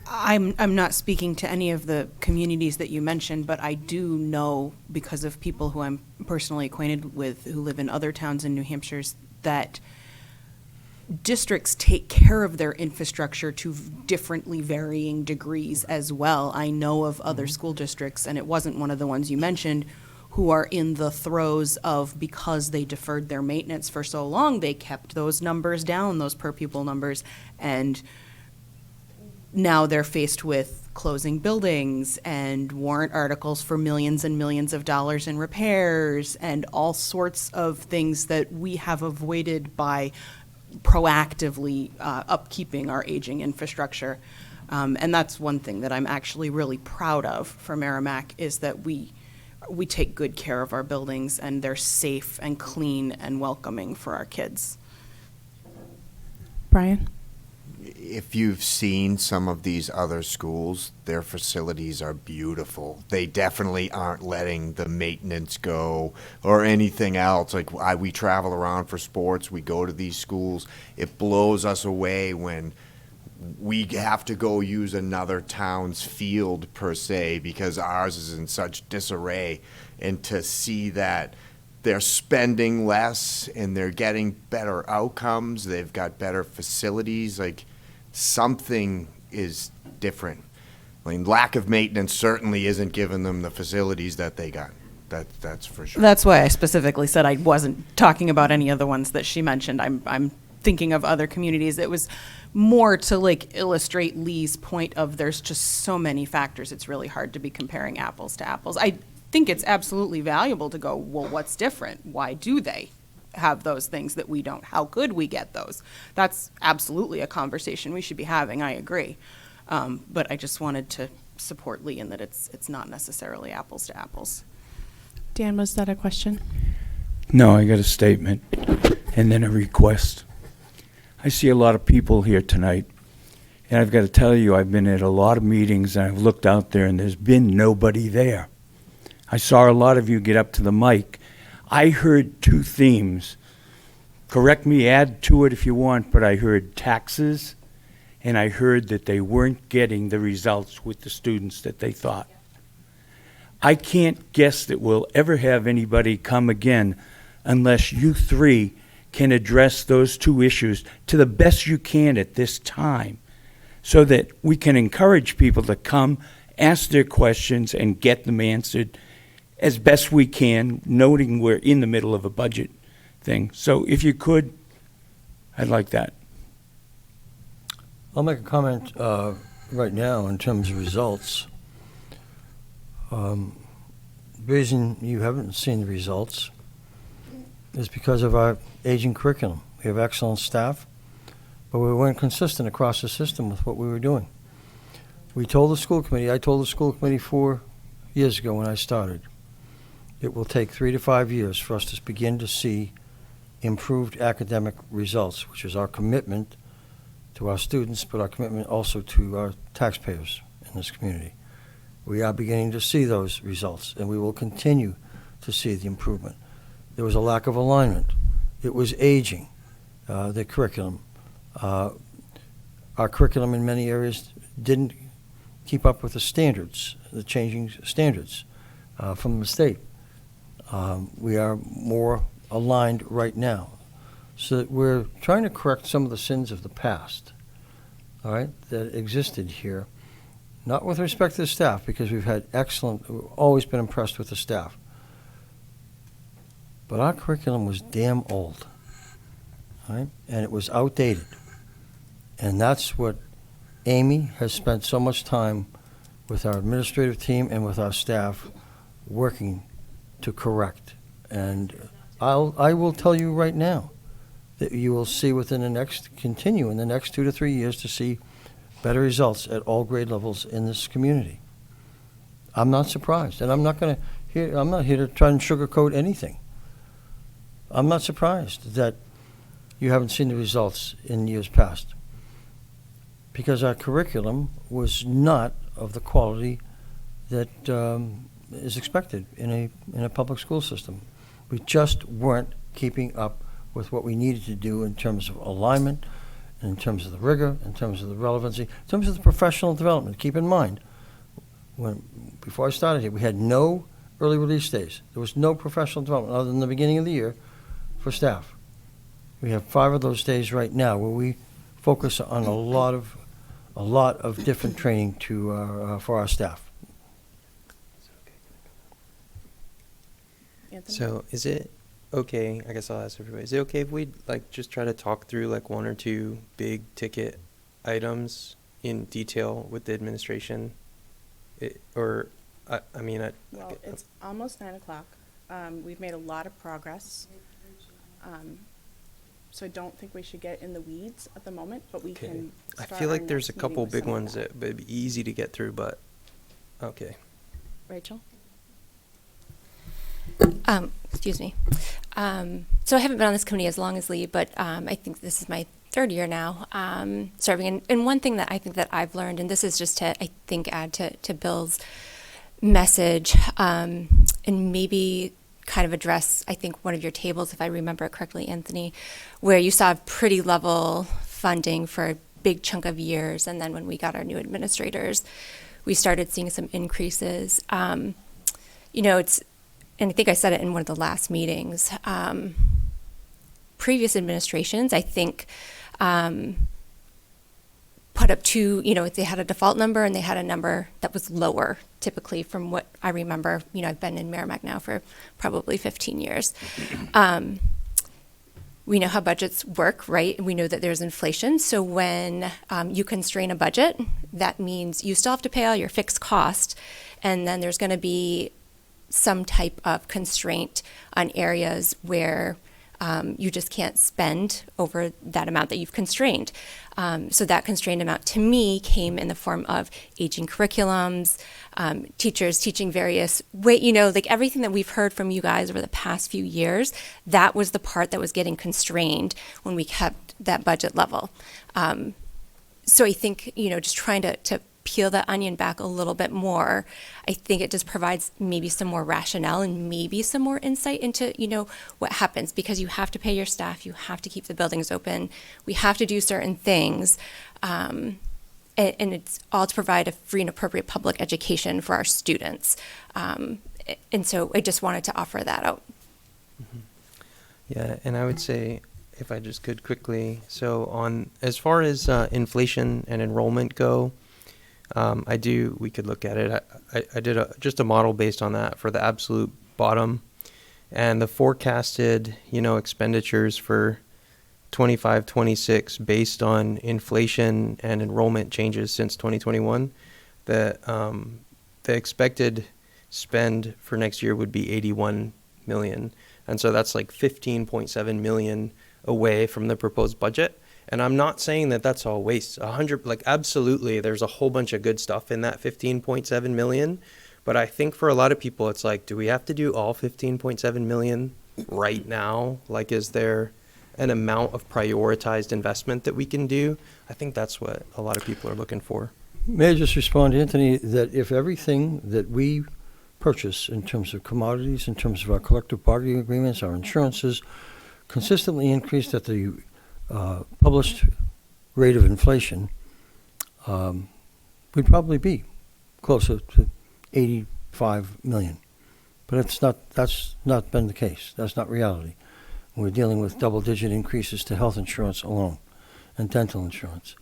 I'm not speaking to any of the communities that you mentioned, but I do know, because of people who I'm personally acquainted with who live in other towns in New Hampshire, that districts take care of their infrastructure to differently varying degrees as well. I know of other school districts, and it wasn't one of the ones you mentioned, who are in the throes of, because they deferred their maintenance for so long, they kept those numbers down, those per pupil numbers, and now they're faced with closing buildings and warrant articles for millions and millions of dollars in repairs and all sorts of things that we have avoided by proactively upkeeping our aging infrastructure. And that's one thing that I'm actually really proud of for Merrimack, is that we take good care of our buildings and they're safe and clean and welcoming for our kids. Brian? If you've seen some of these other schools, their facilities are beautiful. They definitely aren't letting the maintenance go or anything else. Like, we travel around for sports, we go to these schools. It blows us away when we have to go use another town's field, per se, because ours is in such disarray. And to see that they're spending less and they're getting better outcomes, they've got better facilities, like, something is different. I mean, lack of maintenance certainly isn't giving them the facilities that they got. That's for sure. That's why I specifically said I wasn't talking about any of the ones that she mentioned. I'm thinking of other communities. It was more to like illustrate Lee's point of there's just so many factors. It's really hard to be comparing apples to apples. I think it's absolutely valuable to go, well, what's different? Why do they have those things that we don't? How could we get those? That's absolutely a conversation we should be having. I agree. But I just wanted to support Lee in that it's not necessarily apples to apples. Dan, was that a question? No, I got a statement and then a request. I see a lot of people here tonight, and I've got to tell you, I've been at a lot of meetings and I've looked out there and there's been nobody there. I saw a lot of you get up to the mic. I heard 2 themes. Correct me, add to it if you want, but I heard taxes, and I heard that they weren't getting the results with the students that they thought. I can't guess that we'll ever have anybody come again unless you 3 can address those 2 issues to the best you can at this time, so that we can encourage people to come, ask their questions, and get them answered as best we can, noting we're in the middle of a budget thing. So if you could, I'd like that. I'll make a comment right now in terms of results. The reason you haven't seen the results is because of our aging curriculum. We have excellent staff, but we weren't consistent across the system with what we were doing. I told the school committee 4 years ago when I started, it will take 3 to 5 years for us to begin to see improved academic results, which is our commitment to our students, but our commitment also to our taxpayers in this community. We are beginning to see those results, and we will continue to see the improvement. There was a lack of alignment. It was aging, the curriculum. Our curriculum in many areas didn't keep up with the standards, the changing standards from the state. We are more aligned right now. So that we're trying to correct some of the sins of the past, all right, that existed here. Not with respect to the staff, because we've always been impressed with the staff. But our curriculum was damn old, all right, and it was outdated. And that's what Amy has spent so much time with our administrative team and with our staff working to correct. And I will tell you right now that you will see continue in the next 2 to 3 years to see better results at all grade levels in this community. I'm not surprised, and I'm not here to try and sugarcoat anything. I'm not surprised that you haven't seen the results in years past, because our curriculum was not of the quality that is expected in a public school system. We just weren't keeping up with what we needed to do in terms of alignment, in terms of the rigor, in terms of the relevancy, in terms of the professional development. Keep in mind, before I started here, we had no early release days. There was no professional development other than the beginning of the year for staff. We have 5 of those days right now where we focus on a lot of different training for our staff. Anthony? So is it okay, I guess I'll ask everybody, is it okay if we just try to talk through 1 or 2 big ticket items in detail with the administration? Well, it's almost 9 o'clock. We've made a lot of progress. So I don't think we should get in the weeds at the moment, but we can I start feel our like there's a next couple meeting with big some of ones that. that would be easy to get through, but okay. Rachel? Excuse me. So I haven't been on this committee as long as Lee, but I think this is my 3rd year now serving. And one thing that I think that I've learned, and this is just to, I think, add to Bill's message, and maybe kind of address, I think, one of your tables, if I remember it correctly, Anthony, where you saw pretty level funding for a big chunk of years. And then when we got our new administrators, we started seeing some increases. And I think I said it in one of the last meetings, previous administrations, I think, put up they had a default number and they had a number that was lower, typically, from what I remember. I've been in Merrimack now for probably 15 years. We know how budgets work, right? We know that there's inflation. So when you constrain a budget, that means you still have to pay all your fixed cost, and then there's going to be some type of constraint on areas where you just can't spend over that amount that you've constrained. So that constrained amount to me came in the form of aging curriculums, teachers teaching various everything that we've heard from you guys over the past few years. That was the part that was getting constrained when we kept that budget level. So I think, just trying to peel that onion back a little bit more, I think it just provides maybe some more rationale and maybe some more insight into, what happens, because you have to pay your staff, you have to keep the buildings open, we have to do certain things, and it's all to provide a free and appropriate public education for our students. And so I just wanted to offer that out. Mm-hmm. Yeah, and I would say, if I just could quickly, as far as inflation and enrollment go, we could look at it. I did just a model based on that for the absolute bottom, and the forecasted, expenditures for 25-26 based on inflation and enrollment changes since 2021. The expected spend for next year would be 81 million, and so that's like 15.7 million away from the proposed budget. And I'm not saying that that's all waste. Absolutely, there's a whole bunch of good stuff in that 15.7 million. But I think for a lot of people, it's like, do we have to do all 15.7 million right now? Like, is there an amount of prioritized investment that we can do? I think that's what a lot of people are looking for. May I just respond, Anthony, that if everything that we purchase in terms of commodities, in terms of our collective bargaining agreements, our insurances, consistently increased at the published rate of inflation, we'd probably be closer to 85 million. But that's not been the case. That's not reality. We're dealing with double-digit increases to health insurance alone and dental insurance.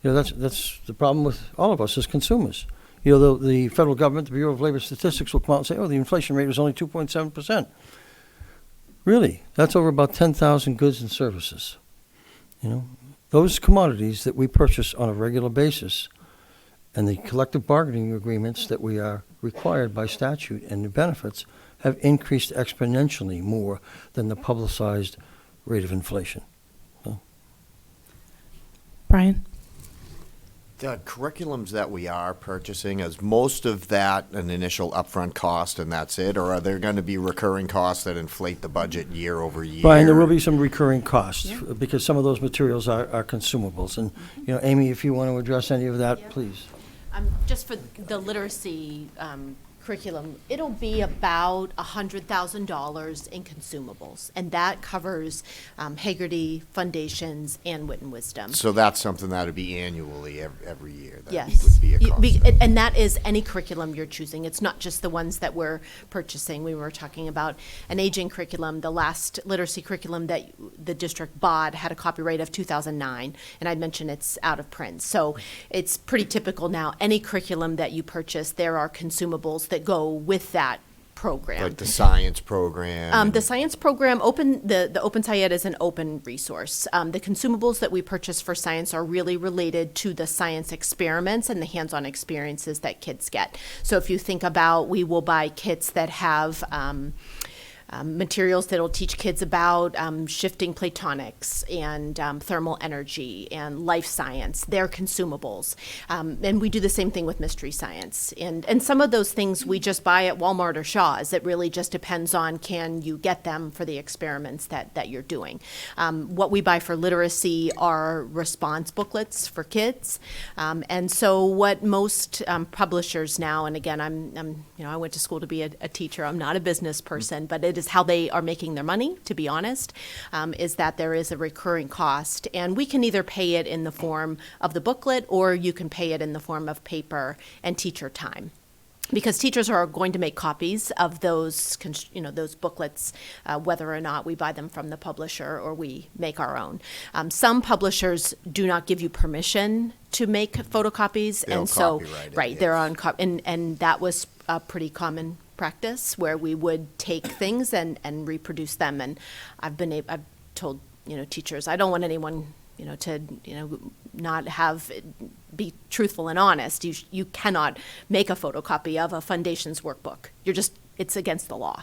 That's the problem with all of us as consumers. The federal government, the Bureau of Labor Statistics, will come out and say, the inflation rate was only 2.7%. Really, that's over about 10,000 goods and services. Those commodities that we purchase on a regular basis and the collective bargaining agreements that we are required by statute and the benefits have increased exponentially more than the publicized rate of inflation. Brian? The curriculums that we are purchasing, is most of that an initial upfront cost and that's it? Or are there going to be recurring costs that inflate the budget year over year? Brian, there will be some recurring costs because some of those materials are consumables. And, Amy, if you want to address any of that, please. Just for the literacy curriculum, it'll be about $100,000 in consumables, and that covers Hagerty, Foundations, and Wit and Wisdom. So that's something that would be annually every year? That Yes. would be a cost. And that is any curriculum you're choosing. It's not just the ones that we're purchasing. We were talking about an aging curriculum. The last literacy curriculum that the district bought had a copyright of 2009, and I mentioned it's out of print. So it's pretty typical now. Any curriculum that you purchase, there are consumables that go with that program. Like the science program? The science program, the Open SciEd is an open resource. The consumables that we purchase for science are really related to the science experiments and the hands-on experiences that kids get. So if you think about, we will buy kits that have materials that will teach kids about shifting platonics and thermal energy and life science. They're consumables. And we do the same thing with mystery science. And some of those things we just buy at Walmart or Shaw's. It really just depends on, can you get them for the experiments that you're doing. What we buy for literacy are response booklets for kids. And so what most publishers now, and again, I went to school to be a teacher. I'm not a business person, but it is how they are making their money, to be honest, is that there is a recurring cost. And we can either pay it in the form of the booklet, or you can pay it in the form of paper and teacher time. Because teachers are going to make copies of those booklets, whether or not we buy them from the publisher or we make our own. Some publishers do not give you permission to make photocopies, They'll and so copyright it, right, they're on and that was a pretty common practice where we would take things and reproduce them. And I've told teachers, I don't want anyone to not be truthful and honest. You cannot make a photocopy of a Foundations workbook. It's against the law.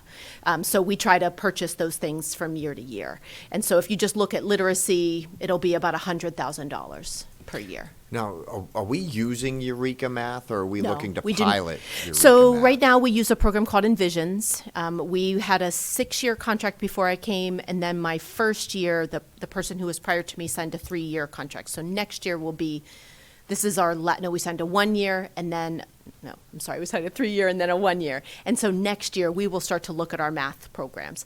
So we try to purchase those things from year to year. And so if you just look at literacy, it'll be about $100,000 per year. Now, are we using Eureka Math, or are we No, looking to we didn't. pilot Eureka So Math? right now we use a program called Envisions. We had a 6-year contract before I came, and then my first year, the person who was prior to me signed a 3-year contract. So next year will be, we signed a 1-year, and then, we signed a 3-year and then a 1-year. And so next year we will start to look at our math programs.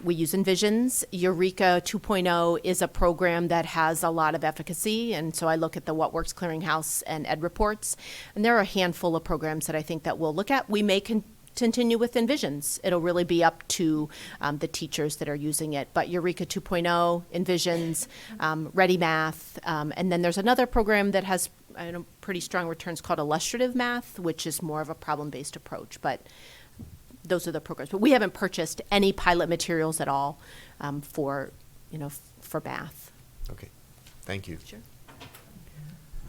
We use Envisions. Eureka 2.0 is a program that has a lot of efficacy, and so I look at the What Works Clearinghouse and Ed Reports, and there are a handful of programs that I think that we'll look at. We may continue with Envisions. It'll really be up to the teachers that are using it. But Eureka 2.0, Envisions, Ready Math, and then there's another program that has pretty strong returns called Illustrative Math, which is more of a problem-based approach. But those are the programs. But we haven't purchased any pilot materials at all for math. Okay, thank you. Sure.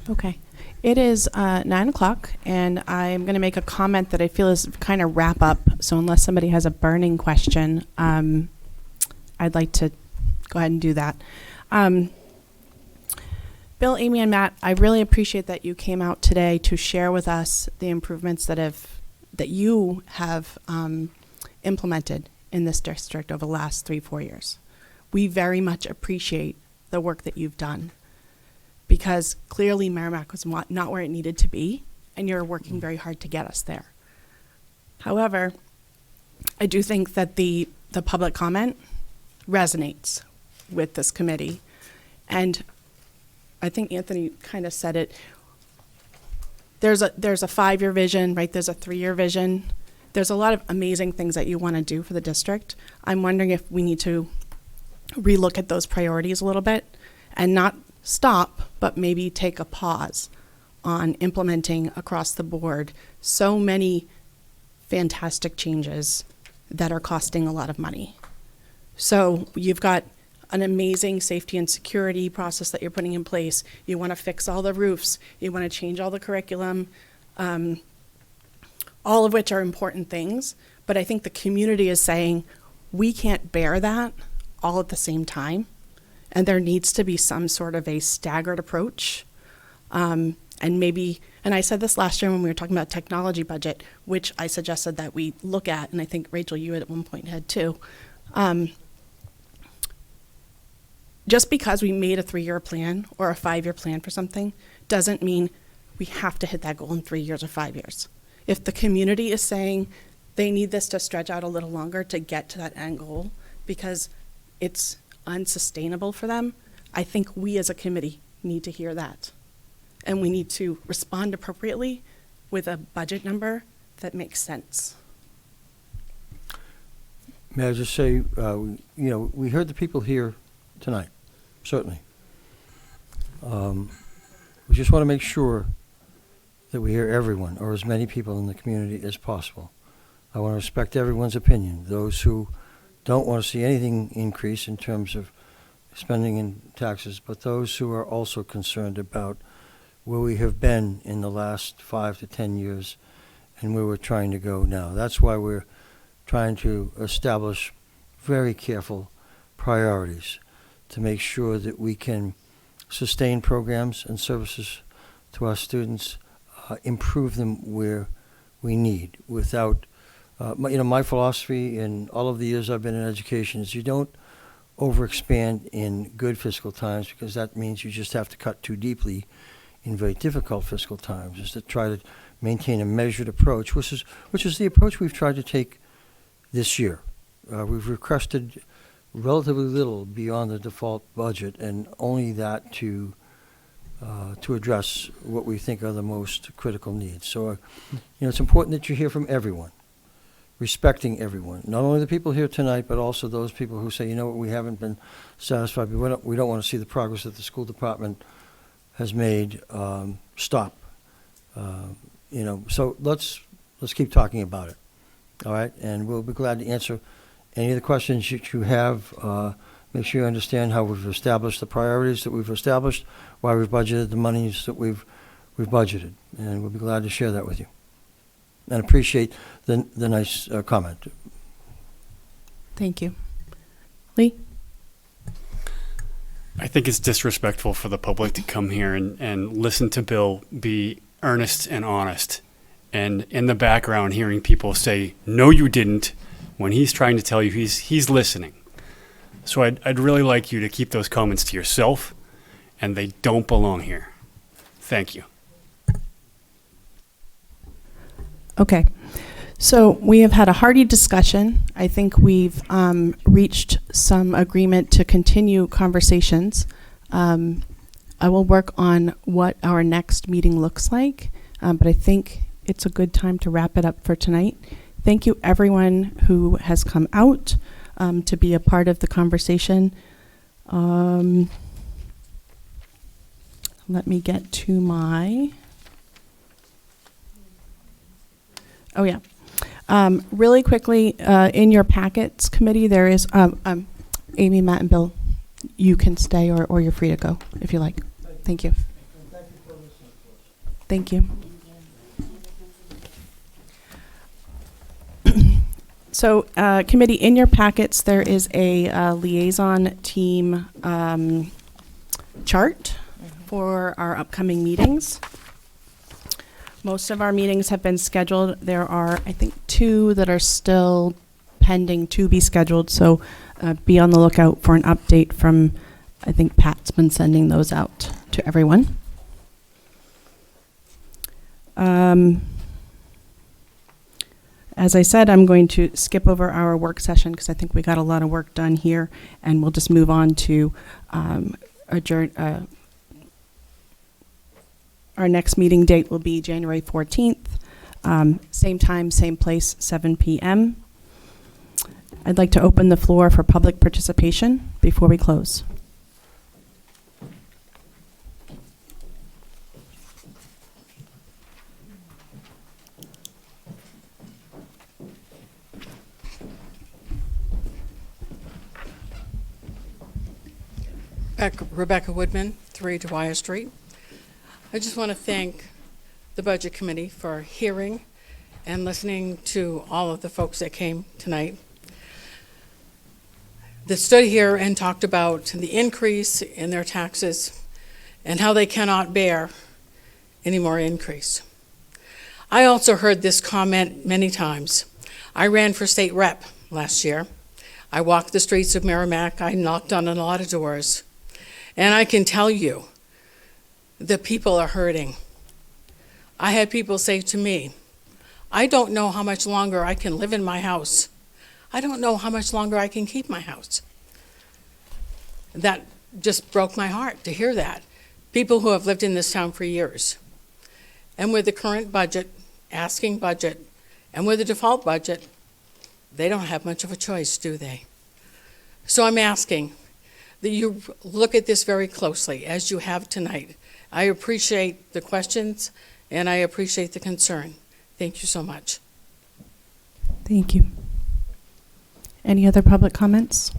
Okay. It is 9 o'clock, and I'm going to make a comment that I feel is kind of wrap up. So unless somebody has a burning question, I'd like to go ahead and do that. Bill, Amy, and Matt, I really appreciate that you came out today to share with us the improvements that you have implemented in this district over the last 3-4 years. We very much appreciate the work that you've done, because clearly Merrimack was not where it needed to be, and you're working very hard to get us there. However, I do think that the public comment resonates with this committee, and I think Anthony kind of said it. There's a 5-year vision, right? There's a 3-year vision. There's a lot of amazing things that you want to do for the district. I'm wondering if we need to relook at those priorities a little bit and not stop, but maybe take a pause on implementing across the board so many fantastic changes that are costing a lot of money. So you've got an amazing safety and security process that you're putting in place. You want to fix all the roofs. You want to change all the curriculum, all of which are important things. But I think the community is saying, we can't bear that all at the same time. And there needs to be some sort of a staggered approach. And I said this last year when we were talking about technology budget, which I suggested that we look at, and I think, Rachel, you at one point had too. Just because we made a 3-year plan or a 5-year plan for something doesn't mean we have to hit that goal in 3 years or 5 years. If the community is saying they need this to stretch out a little longer to get to that end goal because it's unsustainable for them, I think we as a committee need to hear that. And we need to respond appropriately with a budget number that makes sense. May I just say, we heard the people here tonight, certainly. We just want to make sure that we hear everyone, or as many people in the community as possible. I want to respect everyone's opinion. Those who don't want to see anything increase in terms of spending and taxes, but those who are also concerned about where we have been in the last 5 to 10 years and where we're trying to go now. That's why we're trying to establish very careful priorities to make sure that we can sustain programs and services to our students, improve them where we need without, my philosophy in all of the years I've been in education is you don't overexpand in good fiscal times, because that means you just have to cut too deeply in very difficult fiscal times, is to try to maintain a measured approach, which is the approach we've tried to take this year. We've requested relatively little beyond the default budget, and only that to address what we think are the most critical needs. So, it's important that you hear from everyone, respecting everyone, not only the people here tonight, but also those people who say, we haven't been satisfied. We don't want to see the progress that the school department has made stop. So let's keep talking about it. All right, and we'll be glad to answer any of the questions that you have. Make sure you understand how we've established the priorities that we've established, why we've budgeted the monies that we've budgeted, and we'll be glad to share that with you. And appreciate the nice comment. Thank you. Lee? I think it's disrespectful for the public to come here and listen to Bill be earnest and honest, and in the background hearing people say, no, you didn't, when he's trying to tell you he's listening. So I'd really like you to keep those comments to yourself, and they don't belong here. Thank you. Okay. So we have had a hearty discussion. I think we've reached some agreement to continue conversations. I will work on what our next meeting looks like, but I think it's a good time to wrap it up for tonight. Thank you, everyone who has come out to be a part of the conversation. Let me get to my... Oh, yeah. Really quickly, in your packets committee, there is, Amy, Matt, and Bill, you can stay or you're free to go if you like. Thank you. Thank you. So, committee, in your packets, there is a liaison team chart for our upcoming meetings. Most of our meetings have been scheduled. There are, I think, 2 that are still pending to be scheduled, so be on the lookout for an update from, I think Pat's been sending those out to everyone. As I said, I'm going to skip over our work session because I think we got a lot of work done here, and we'll just move on to adjourn. Our next meeting date will be January 14th, same time, same place, 7 p.m. I'd like to open the floor for public participation before we close. Rebecca Woodman, 3 Dwyer Street. I just want to thank the Budget Committee for hearing and listening to all of the folks that came tonight. That stood here and talked about the increase in their taxes and how they cannot bear any more increase. I also heard this comment many times. I ran for state rep last year. I walked the streets of Merrimack. I knocked on a lot of doors. And I can tell you, the people are hurting. I had people say to me, I don't know how much longer I can live in my house. I don't know how much longer I can keep my house. That just broke my heart to hear that. People who have lived in this town for years. And with the current budget, asking budget, and with the default budget, they don't have much of a choice, do they? So I'm asking that you look at this very closely, as you have tonight. I appreciate the questions, and I appreciate the concern. Thank you so much. Thank you. Any other public comments?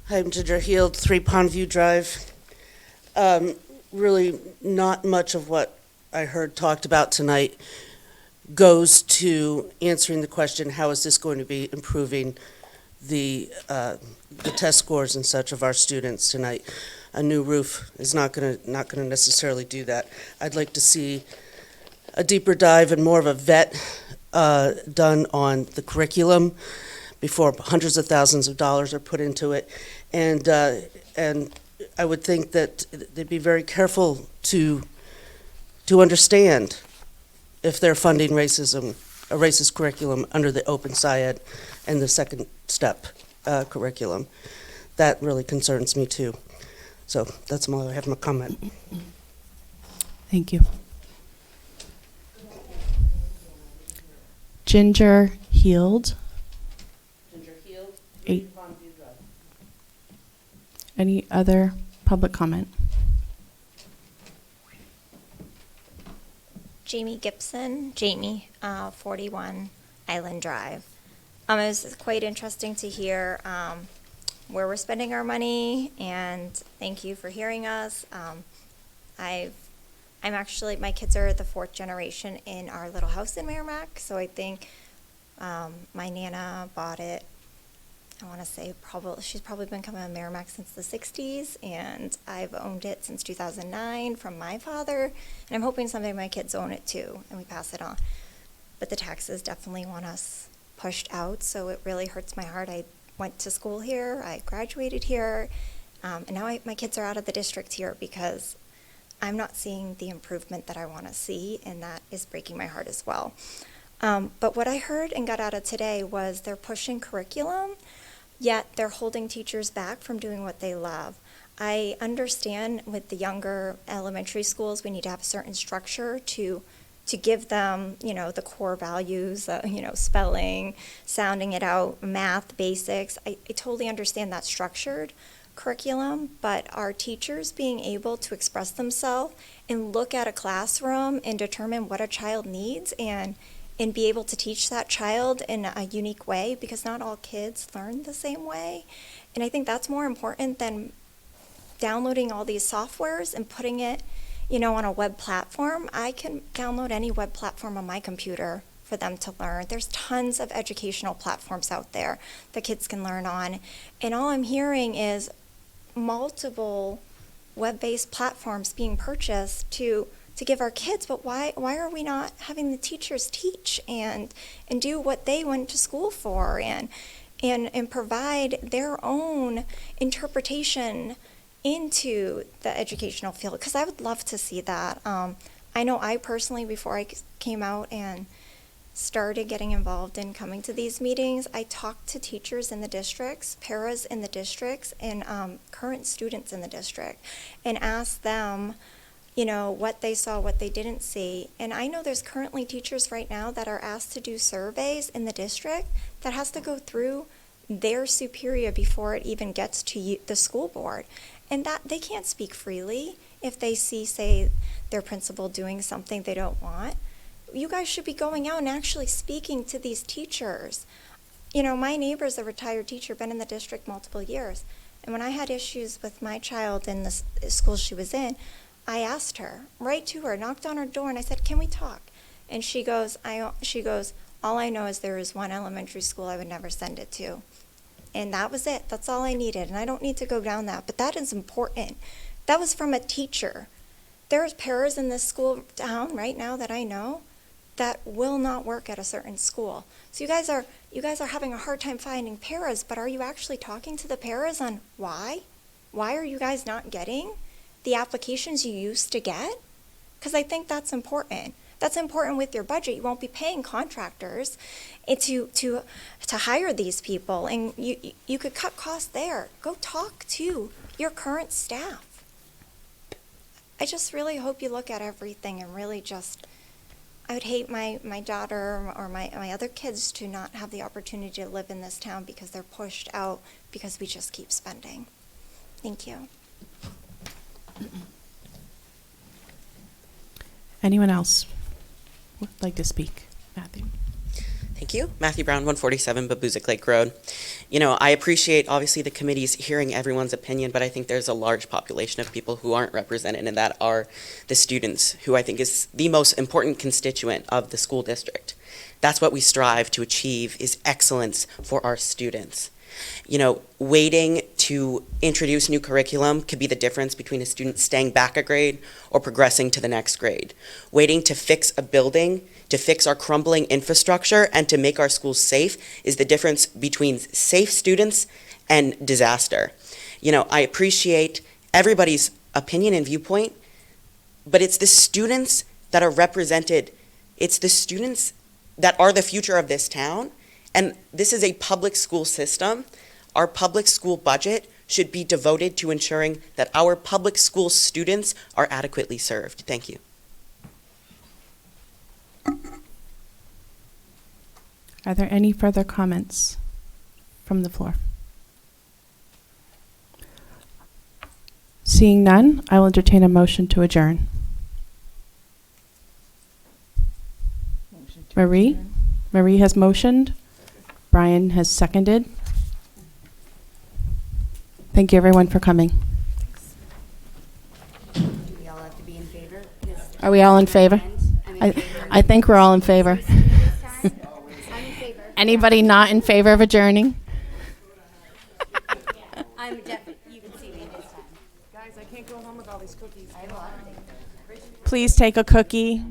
Hi, I'm Ginger Heald, 3 Pondview Drive. Really not much of what I heard talked about tonight goes to answering the question, how is this going to be improving the test scores and such of our students tonight? A new roof is not going to necessarily do that. I'd like to see a deeper dive and more of a vet done on the curriculum before hundreds of thousands of dollars are put into it, and I would think that they'd be very careful to understand if they're funding racism, a racist curriculum under the Open SIAD and the second step curriculum. That really concerns me too. So that's all I have my comment. Thank you. Ginger Heald. Ginger Heald, 8 Pondview Drive. Any other public comment? Jamie Gibson, 41 Island Drive. It was quite interesting to hear where we're spending our money, and thank you for hearing us. I'm actually, my kids are the 4th generation in our little house in Merrimack, so I think my Nana bought it, I want to say she's probably been coming to Merrimack since the 60s, and I've owned it since 2009 from my father, and I'm hoping someday my kids own it too, and we pass it on. But the taxes definitely want us pushed out, so it really hurts my heart. I went to school here, I graduated here, and now my kids are out of the district here because I'm not seeing the improvement that I want to see, and that is breaking my heart as well. But what I heard and got out of today was they're pushing curriculum, yet they're holding teachers back from doing what they love. I understand with the younger elementary schools, we need to have a certain structure to give them, the core values, spelling, sounding it out, math, basics. I totally understand that structured curriculum, but our teachers being able to express themselves and look at a classroom and determine what a child needs and be able to teach that child in a unique way, because not all kids learn the same way. And I think that's more important than downloading all these softwares and putting it, on a web platform. I can download any web platform on my computer for them to learn. There's tons of educational platforms out there that kids can learn on. And all I'm hearing is multiple web-based platforms being purchased to give our kids, but why are we not having the teachers teach and do what they went to school for and provide their own interpretation into the educational field? Because I would love to see that. I know I personally, before I came out and started getting involved in coming to these meetings, I talked to teachers in the districts, paras in the districts, and current students in the district, and asked them, what they saw, what they didn't see. And I know there's currently teachers right now that are asked to do surveys in the district that has to go through their superior before it even gets to the school board. And that they can't speak freely if they see, say, their principal doing something they don't want. You guys should be going out and actually speaking to these teachers. My neighbor's a retired teacher, been in the district multiple years. And when I had issues with my child in the school she was in, I asked her, right to her, knocked on her door, and I said, "Can we talk?" And she goes, "All I know is there is one elementary school I would never send it to." And that was it. That's all I needed. And I don't need to go down that, but that is important. That was from a teacher. There's paras in this school town right now that I know that will not work at a certain school. So you guys are having a hard time finding paras, but are you actually talking to the paras on why? Why are you guys not getting the applications you used to get? Because I think that's important. That's important with your budget. You won't be paying contractors to hire these people, and you could cut costs there. Go talk to your current staff. I just really hope you look at everything and really I would hate my daughter or my other kids to not have the opportunity to live in this town because they're pushed out because we just keep spending. Thank you. Anyone else would like to speak? Matthew. Thank you. Matthew Brown, 147 Babuzik Lake Road. I appreciate, obviously, the committee's hearing everyone's opinion, but I think there's a large population of people who aren't represented, and that are the students, who I think is the most important constituent of the school district. That's what we strive to achieve, is excellence for our students. Waiting to introduce new curriculum could be the difference between a student staying back a grade or progressing to the next grade. Waiting to fix a building, to fix our crumbling infrastructure, and to make our schools safe is the difference between safe students and disaster. I appreciate everybody's opinion and viewpoint, but it's the students that are represented. It's the students that are the future of this town. And this is a public school system. Our public school budget should be devoted to ensuring that our public school students are adequately served. Thank you. Are there any further comments from the floor? Seeing none, I will entertain a motion to adjourn. Marie? Marie has motioned. Brian has seconded. Thank you, everyone, for coming. Do we all have to be in favor? Are we all in favor? I think we're all in favor. Anybody not in favor of adjourning? I'm definitely, you can see me this time. Guys, I can't go home with all these cookies. I have a lot of things. Please take a cookie.